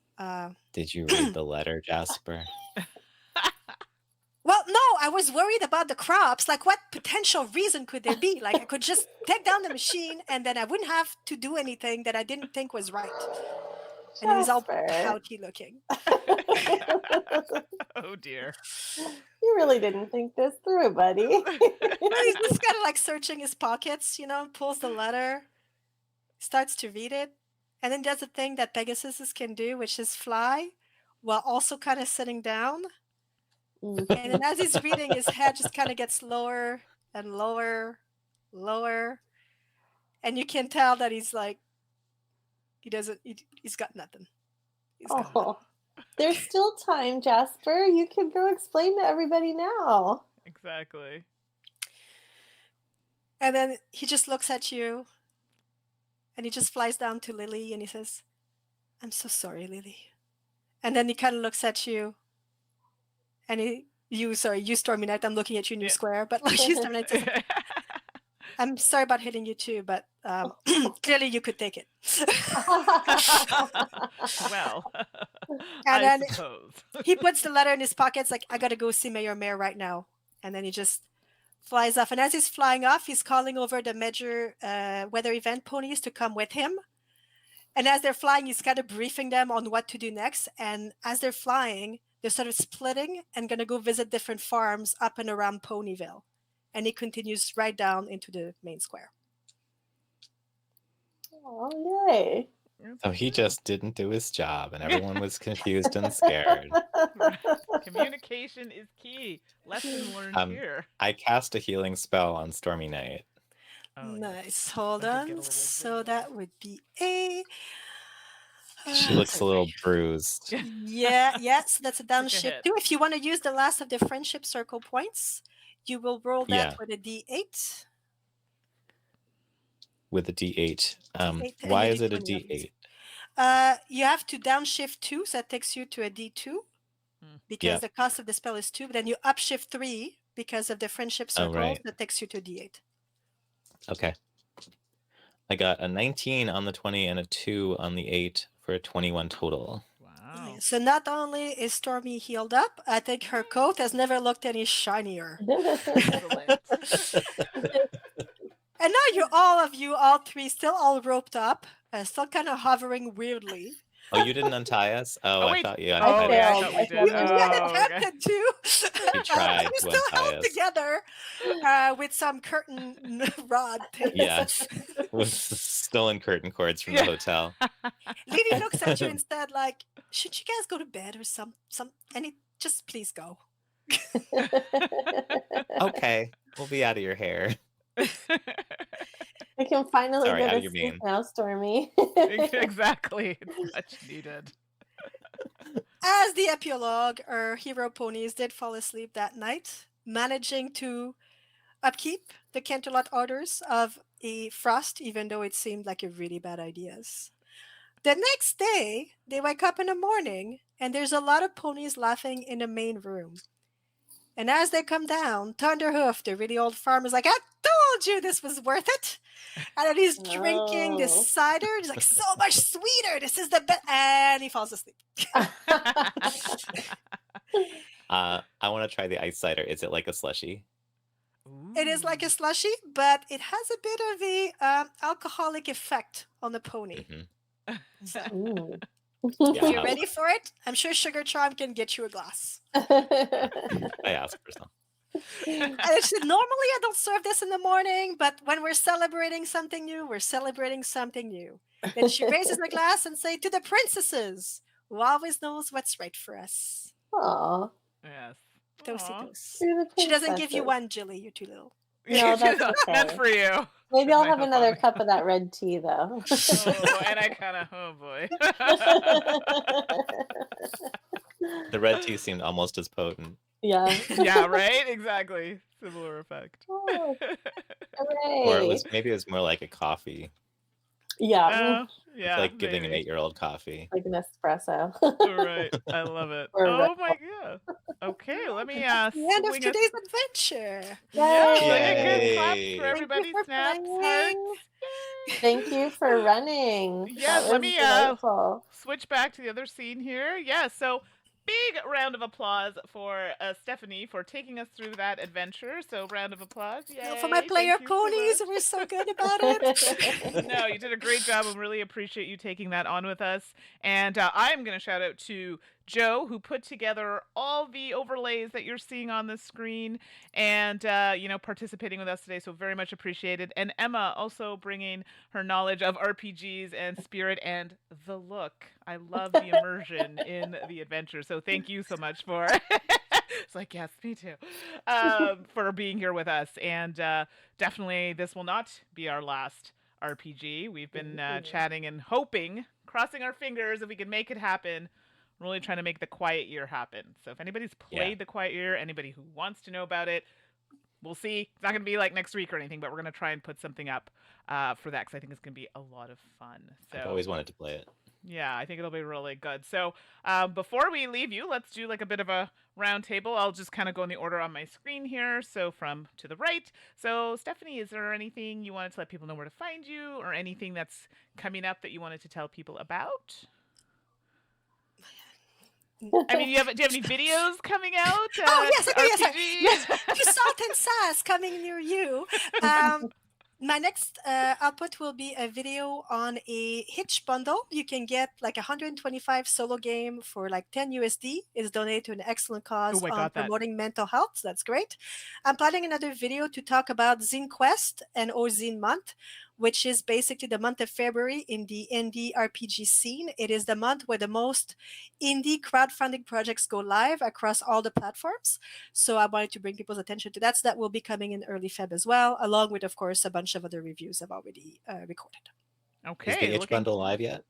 [SPEAKER 2] did you read the letter, Jasper?
[SPEAKER 4] Well, no, I was worried about the crops. Like, what potential reason could there be? Like, I could just take down the machine and then I wouldn't have to do anything that I didn't think was right. And he was all
[SPEAKER 3] Jasper.
[SPEAKER 4] pouty looking.
[SPEAKER 1] Oh dear.
[SPEAKER 3] You really didn't think this through, buddy.
[SPEAKER 4] Well, he's just kind of like searching his pockets, pulls the letter, starts to read it, and then does the thing that Pegasuses can do, which is fly, while also kind of sitting down. And then as he's reading, his head just kind of gets lower and lower, lower. And you can tell that he's like, he's got nothing. He's got nothing.
[SPEAKER 3] Oh, there's still time, Jasper. You can go explain to everybody now.
[SPEAKER 1] Exactly.
[SPEAKER 4] And then he just looks at you and he just flies down to Lily and he says, "I'm so sorry, Lily." And then he kind of looks at you and you Stormy Knight, I'm looking at you, New
[SPEAKER 1] Yeah.
[SPEAKER 4] Square, but like you, Stormy Knight, says, "I'm sorry about hitting you too, but clearly you could take it."
[SPEAKER 1] Well,
[SPEAKER 4] And
[SPEAKER 1] I
[SPEAKER 4] then
[SPEAKER 1] suppose.
[SPEAKER 4] he puts the letter in his pockets like, "I gotta go see Mayor right now." And then he just flies off. And as he's flying off, he's calling over the major weather event ponies to come with him. And as they're flying, he's kind of briefing them on what to do next. And as they're flying, they're sort of splitting and going to go visit different farms up and around Ponyville. And he continues right down into the main square.
[SPEAKER 3] Oh, yay.
[SPEAKER 2] So he just didn't do his job, and everyone was confused and scared.
[SPEAKER 1] Communication is key. Lesson learned here.
[SPEAKER 2] I cast a healing spell on Stormy Knight.
[SPEAKER 1] Oh, yes.
[SPEAKER 4] Nice. Hold
[SPEAKER 1] I did get a
[SPEAKER 4] on.
[SPEAKER 1] little
[SPEAKER 4] So
[SPEAKER 1] visual.
[SPEAKER 4] that would be a...
[SPEAKER 2] She looks a little bruised.
[SPEAKER 4] Yeah. So that's a
[SPEAKER 1] Took a
[SPEAKER 4] downshift
[SPEAKER 1] hit.
[SPEAKER 4] 2. If you want to use the last of the friendship circle points, you will roll that
[SPEAKER 2] Yeah.
[SPEAKER 4] with a D8.
[SPEAKER 2] With a D8.
[SPEAKER 4] D8 and
[SPEAKER 2] Why
[SPEAKER 4] you
[SPEAKER 2] is
[SPEAKER 4] do
[SPEAKER 2] it a
[SPEAKER 4] 20 of these.
[SPEAKER 2] D8?
[SPEAKER 4] You have to downshift 2, so that takes you to a D2 because
[SPEAKER 2] Yeah.
[SPEAKER 4] the cost of the spell is 2. But then you upshift 3 because of the friendship
[SPEAKER 2] Oh,
[SPEAKER 4] circle,
[SPEAKER 2] right.
[SPEAKER 4] that takes you to D8.
[SPEAKER 2] Okay. I got a 19 on the 20 and a 2 on the 8 for a 21 total.
[SPEAKER 1] Wow.
[SPEAKER 4] So not only is Stormy healed up, I think her coat has never looked any shinier.
[SPEAKER 1] Excellent.
[SPEAKER 4] And now all 3, still all roped up, still kind of hovering weirdly.
[SPEAKER 2] Oh, you didn't untie us? Oh,
[SPEAKER 1] Oh
[SPEAKER 2] I
[SPEAKER 1] wait.
[SPEAKER 2] thought you
[SPEAKER 1] Oh
[SPEAKER 2] untied
[SPEAKER 1] yeah, I
[SPEAKER 2] us.
[SPEAKER 1] thought we
[SPEAKER 3] I
[SPEAKER 1] did.
[SPEAKER 3] failed
[SPEAKER 4] You had
[SPEAKER 1] Oh, okay.
[SPEAKER 4] attempted to.
[SPEAKER 2] You tried
[SPEAKER 4] We're
[SPEAKER 2] to
[SPEAKER 4] still
[SPEAKER 2] untie
[SPEAKER 4] held
[SPEAKER 2] us.
[SPEAKER 4] together with some curtain rod things.
[SPEAKER 2] Yes, with stolen curtain cords from the
[SPEAKER 1] Yeah.
[SPEAKER 2] hotel.
[SPEAKER 4] Lily looks at you instead like, should you guys go to bed or just please go.
[SPEAKER 2] Okay, we'll be out of your hair.
[SPEAKER 3] I can finally
[SPEAKER 2] Sorry,
[SPEAKER 3] go
[SPEAKER 2] out
[SPEAKER 3] to
[SPEAKER 2] of your
[SPEAKER 3] sleep
[SPEAKER 2] bean.
[SPEAKER 3] now, Stormy.
[SPEAKER 1] Exactly. It's much needed.
[SPEAKER 4] As the epilogue, our hero ponies did fall asleep that night, managing to upkeep the Canterlot orders of a frost, even though it seemed like a really bad idea. The next day, they wake up in the morning, and there's a lot of ponies laughing in the main room. And as they come down, Thunderhoof, the really old farmer's like, I told you this was worth it. And then he's drinking this
[SPEAKER 3] Oh.
[SPEAKER 4] cider. He's like, so much sweeter. This is the best. And he falls asleep.
[SPEAKER 2] I want to try the ice cider. Is it like a slushy?
[SPEAKER 4] It is like a slushy, but it has a bit of a alcoholic effect on the pony.
[SPEAKER 2] Mm-hmm.
[SPEAKER 3] Ooh.
[SPEAKER 4] If
[SPEAKER 2] Yeah,
[SPEAKER 4] you're ready for it, I'm sure Sugar Charm can get you a glass.
[SPEAKER 2] I asked for some.
[SPEAKER 4] And it said, normally I don't serve this in the morning, but when we're celebrating something new, we're celebrating something new. Then she raises her glass and say, to the princesses, who always knows what's right for us.
[SPEAKER 3] Aw.
[SPEAKER 1] Yes.
[SPEAKER 4] Dosey
[SPEAKER 1] Aw.
[SPEAKER 4] dose.
[SPEAKER 3] You're the
[SPEAKER 4] She doesn't give you
[SPEAKER 3] princesses.
[SPEAKER 4] one, Jilly. You're too little.
[SPEAKER 3] No, that's
[SPEAKER 1] Meant
[SPEAKER 3] okay.
[SPEAKER 1] for you.
[SPEAKER 3] Maybe I'll
[SPEAKER 1] My
[SPEAKER 3] have another
[SPEAKER 1] father.
[SPEAKER 3] cup of that red tea, though.
[SPEAKER 1] Oh, and I kind of, oh boy.
[SPEAKER 2] The red tea seemed almost as potent.
[SPEAKER 3] Yeah.
[SPEAKER 1] Yeah, right? Exactly. Similar effect.
[SPEAKER 3] Oh,
[SPEAKER 2] Or
[SPEAKER 3] hooray.
[SPEAKER 2] maybe it was more like a coffee.
[SPEAKER 3] Yeah.
[SPEAKER 1] Yeah,
[SPEAKER 2] It's like giving an
[SPEAKER 1] maybe.
[SPEAKER 2] 8-year-old coffee.
[SPEAKER 3] Like an espresso.
[SPEAKER 1] Right. I love it.
[SPEAKER 3] Or a
[SPEAKER 1] Oh
[SPEAKER 3] Red
[SPEAKER 1] my god. Okay, let me
[SPEAKER 4] The end of
[SPEAKER 1] swing us.
[SPEAKER 4] today's adventure.
[SPEAKER 1] Yeah,
[SPEAKER 3] Yay.
[SPEAKER 1] like a good claps
[SPEAKER 2] Yay.
[SPEAKER 1] for
[SPEAKER 2] Thank you
[SPEAKER 1] everybody.
[SPEAKER 4] for
[SPEAKER 1] Snaps,
[SPEAKER 3] playing.
[SPEAKER 1] hearts. Yay.
[SPEAKER 3] Thank you for running.
[SPEAKER 1] Yes,
[SPEAKER 3] That
[SPEAKER 1] let
[SPEAKER 3] was
[SPEAKER 1] me
[SPEAKER 3] delightful.
[SPEAKER 1] switch back to the other scene here. Yeah, so big round of applause for Stephanie for taking us through that adventure. So round of applause. Yay.
[SPEAKER 4] For my player
[SPEAKER 1] Thank you so
[SPEAKER 4] ponies,
[SPEAKER 1] much.
[SPEAKER 4] we're so good about it.
[SPEAKER 1] No, you did a great job and really appreciate you taking that on with us. And I'm going to shout out to Joe, who put together all the overlays that you're seeing on the screen and, participating with us today. So very much appreciated. And Emma also bringing her knowledge of RPGs and spirit and the look. I love the immersion in the adventure. So thank you so much for... It's like, yes, me too. For being here with us. And definitely this will not be our last RPG. We've been chatting and hoping, crossing our fingers if we can make it happen. We're really trying to make the Quiet Year happen. So if anybody's played the Quiet Year, anybody who wants to know about it, we'll see. It's not going to be like next week or anything, but we're going to try and put something up for that because I think it's going to be a lot of fun. So
[SPEAKER 2] I've always wanted to play it.
[SPEAKER 1] yeah, I think it'll be really good. So before we leave you, let's do like a bit of a round table. I'll just kind of go in the order on my screen here. So from to the right. So Stephanie, is there anything you wanted to let people know where to find you or anything that's coming up that you wanted to tell people about? I mean, do you have any videos coming out?
[SPEAKER 4] Oh, yes, okay, yes,
[SPEAKER 1] RPG?
[SPEAKER 4] yes. To Salt and Sass coming near you. My next output will be a video on a Hitch bundle. You can get like 125 solo game for like 10 USD. It's donated to an excellent cause
[SPEAKER 1] Oh, I
[SPEAKER 4] on
[SPEAKER 1] got that.
[SPEAKER 4] promoting mental health. So that's great. I'm planning another video to talk about Zine Quest and or Zine Month, which is basically the month of February in the indie RPG scene. It is the month where the most indie crowdfunding projects go live across all the platforms. So I wanted to bring people's attention to that. So that will be coming in early Feb as well, along with, of course, a bunch of other reviews I've already recorded.
[SPEAKER 1] Okay.
[SPEAKER 2] Is the Hitch bundle live yet?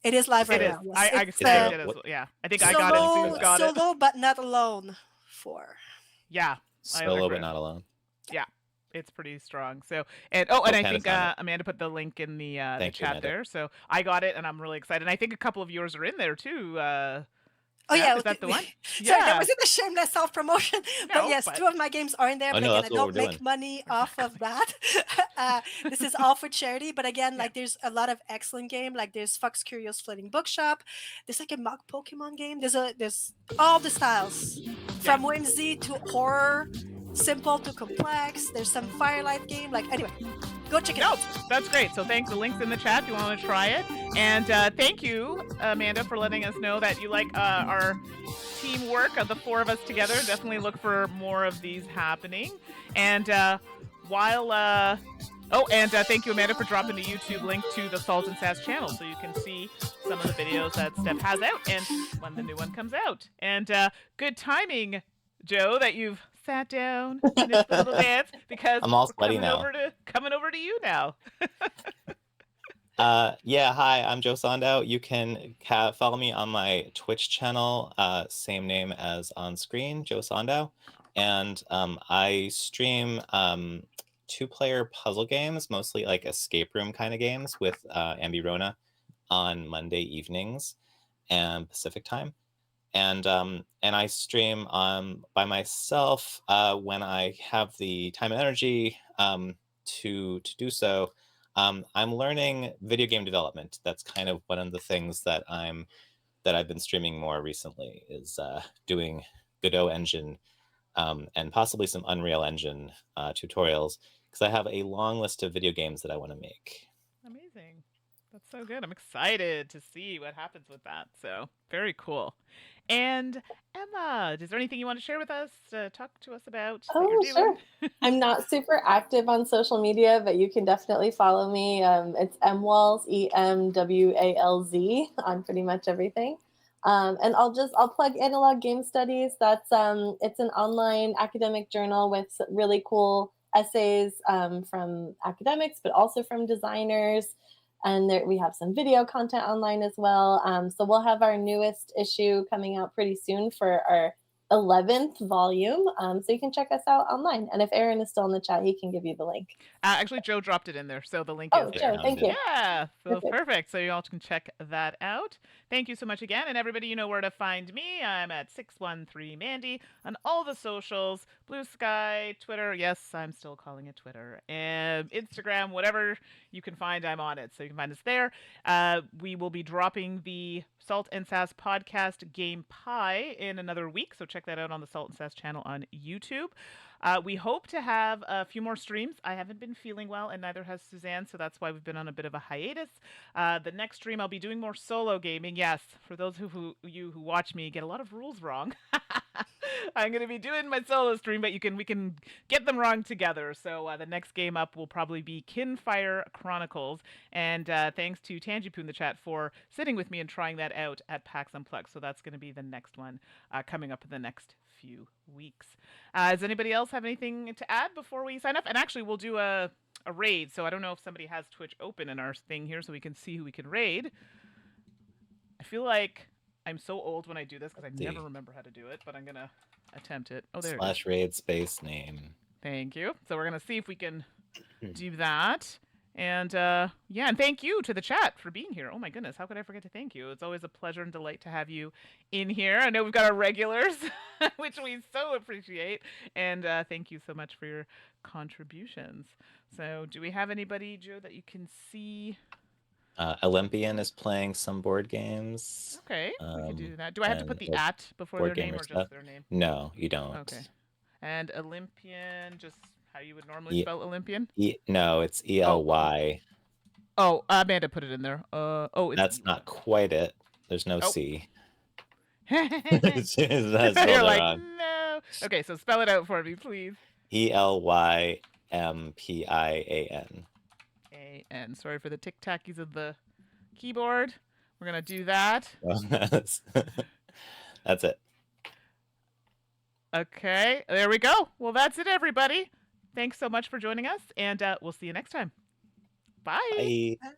[SPEAKER 4] It is live
[SPEAKER 2] Is
[SPEAKER 4] right
[SPEAKER 1] It is.
[SPEAKER 4] now. Yes.
[SPEAKER 1] I
[SPEAKER 4] It's,
[SPEAKER 1] saved it as well. Yeah. I think I got it.
[SPEAKER 4] solo,
[SPEAKER 1] Sue's got it.
[SPEAKER 4] solo, but not alone. For
[SPEAKER 1] Yeah.
[SPEAKER 2] Solo
[SPEAKER 1] agree.
[SPEAKER 2] but not alone.
[SPEAKER 1] It's pretty strong. So and I think
[SPEAKER 2] Hannah's on it.
[SPEAKER 1] Amanda put the link in the
[SPEAKER 2] Thank you,
[SPEAKER 1] chat
[SPEAKER 2] Amanda.
[SPEAKER 1] there. So I got it and I'm really excited. And I think a couple of yours are in there too.
[SPEAKER 4] Oh yeah,
[SPEAKER 1] is that the one?
[SPEAKER 4] Sorry,
[SPEAKER 1] Yeah.
[SPEAKER 4] that wasn't a shameless self-promotion.
[SPEAKER 1] No,
[SPEAKER 4] But yes,
[SPEAKER 1] but-
[SPEAKER 4] 2 of my games are in there.
[SPEAKER 2] Oh,
[SPEAKER 4] But
[SPEAKER 2] no,
[SPEAKER 4] again, I
[SPEAKER 2] that's what
[SPEAKER 4] don't
[SPEAKER 2] we're
[SPEAKER 4] make
[SPEAKER 2] doing.
[SPEAKER 4] money off of that. This is all for charity. But again, like there's a lot of excellent game. Like there's Fox Curious Floating Bookshop. There's like a mock Pokemon game. There's all the styles from whimsy to horror, simple to complex. There's some Firelight game. Like anyway, Go check it
[SPEAKER 1] No,
[SPEAKER 4] out.
[SPEAKER 1] that's great. So thanks. The link's in the chat if you want to try it. And thank you, Amanda, for letting us know that you like our teamwork of the four of us together. Definitely look for more of these happening. And thank you, Amanda, for dropping the YouTube link to the Salt and Sass channel so you can see some of the videos that Steph has out and when the new one comes out. And good timing, Joe, that you've sat down, finished the little dance, because
[SPEAKER 2] I'm all
[SPEAKER 1] we're
[SPEAKER 2] sweaty now.
[SPEAKER 1] coming over to you now.
[SPEAKER 2] Yeah, hi, I'm Joe Sandow. You can follow me on my Twitch channel, same name as on screen, Joe Sandow. And I stream 2-player puzzle games, mostly like escape room kind of games with Ambi Rona on Monday evenings and Pacific time. And I stream by myself when I have the time and energy to do so. I'm learning video game development. That's kind of one of the things that I've been streaming more recently, is doing Godot Engine and possibly some Unreal Engine tutorials, because I have a long list of video games that I want to make.
[SPEAKER 1] Amazing. That's so good. I'm excited to see what happens with that. So, very cool. And Emma, is there anything you want to share with us, talk to us about that you're
[SPEAKER 3] Oh,
[SPEAKER 1] doing?
[SPEAKER 3] sure. I'm not super active on social media, but you can definitely follow me. It's Mwalz, EMWALZ, on pretty much everything. And I'll plug Analog Game Studies. That's it's an online academic journal with really cool essays from academics, but also from designers. And there, we have some video content online as well. So we'll have our newest issue coming out pretty soon for our 11th volume. So you can check us out online. And if Aaron is still in the chat, he can give you the link.
[SPEAKER 1] Actually, Joe dropped it in there, so the link
[SPEAKER 3] Oh,
[SPEAKER 1] is there.
[SPEAKER 3] Joe, thank you.
[SPEAKER 1] Yeah, so
[SPEAKER 3] Perfect.
[SPEAKER 1] perfect. So you all can check that out. Thank you so much again. And everybody, you know where to find me. I'm at 613 Mandi on all the socials, Blue Sky, Twitter. Yes, I'm still calling it Twitter. And Instagram, whatever you can find, I'm on it. So you can find us there. We will be dropping the Salt and Sass podcast Game Pie in another week. So check that out on the Salt and Sass channel on YouTube. We hope to have a few more streams. I haven't been feeling well, and neither has Suzanne, so that's why we've been on a bit of a hiatus. The next stream, I'll be doing more solo gaming. Yes, for those who watch me get a lot of rules wrong, I'm going to be doing my solo stream, but we can get them wrong together. So the next game up will probably be Kinfire Chronicles, and thanks to Tanjipu in the chat for sitting with me and trying that out at PAX Unplugged. So that's going to be the next one coming up in the next few weeks. Does anybody else have anything to add before we sign up? And actually, we'll do a raid. So I don't know if somebody has Twitch open in our thing here so we can see who we can raid. I feel like I'm so old when I do this because I never remember how to do it, but I'm going to attempt it. Oh, there it is.
[SPEAKER 2] /raid space name.
[SPEAKER 1] Thank you. So we're going to see if we can do that. And yeah, and thank you to the chat for being here. Oh my goodness, how could I forget to thank you? It's always a pleasure and delight to have you in here. I know we've got our regulars, which we so appreciate. And thank you so much for your contributions. So do we have anybody, Joe, that you can see?
[SPEAKER 2] Olympian is playing some board games.
[SPEAKER 1] Okay, we can do that. Do I have to put the at before their name or just their name?
[SPEAKER 2] No, you don't.
[SPEAKER 1] Okay. And Olympian, just how you would normally spell Olympian?
[SPEAKER 2] No, it's ELY.
[SPEAKER 1] Oh, Amanda put it in there. It's
[SPEAKER 2] That's not quite it. There's no C.
[SPEAKER 1] You're like, no. Okay, so spell it out for me, please.
[SPEAKER 2] ELYMPIAN.
[SPEAKER 1] A-N. Sorry for the tic-tackies of the keyboard. We're going to do that.
[SPEAKER 2] That's it.
[SPEAKER 1] Okay, there we go. Well, that's it, everybody. Thanks so much for joining us, and we'll see you next time. Bye.
[SPEAKER 2] Bye.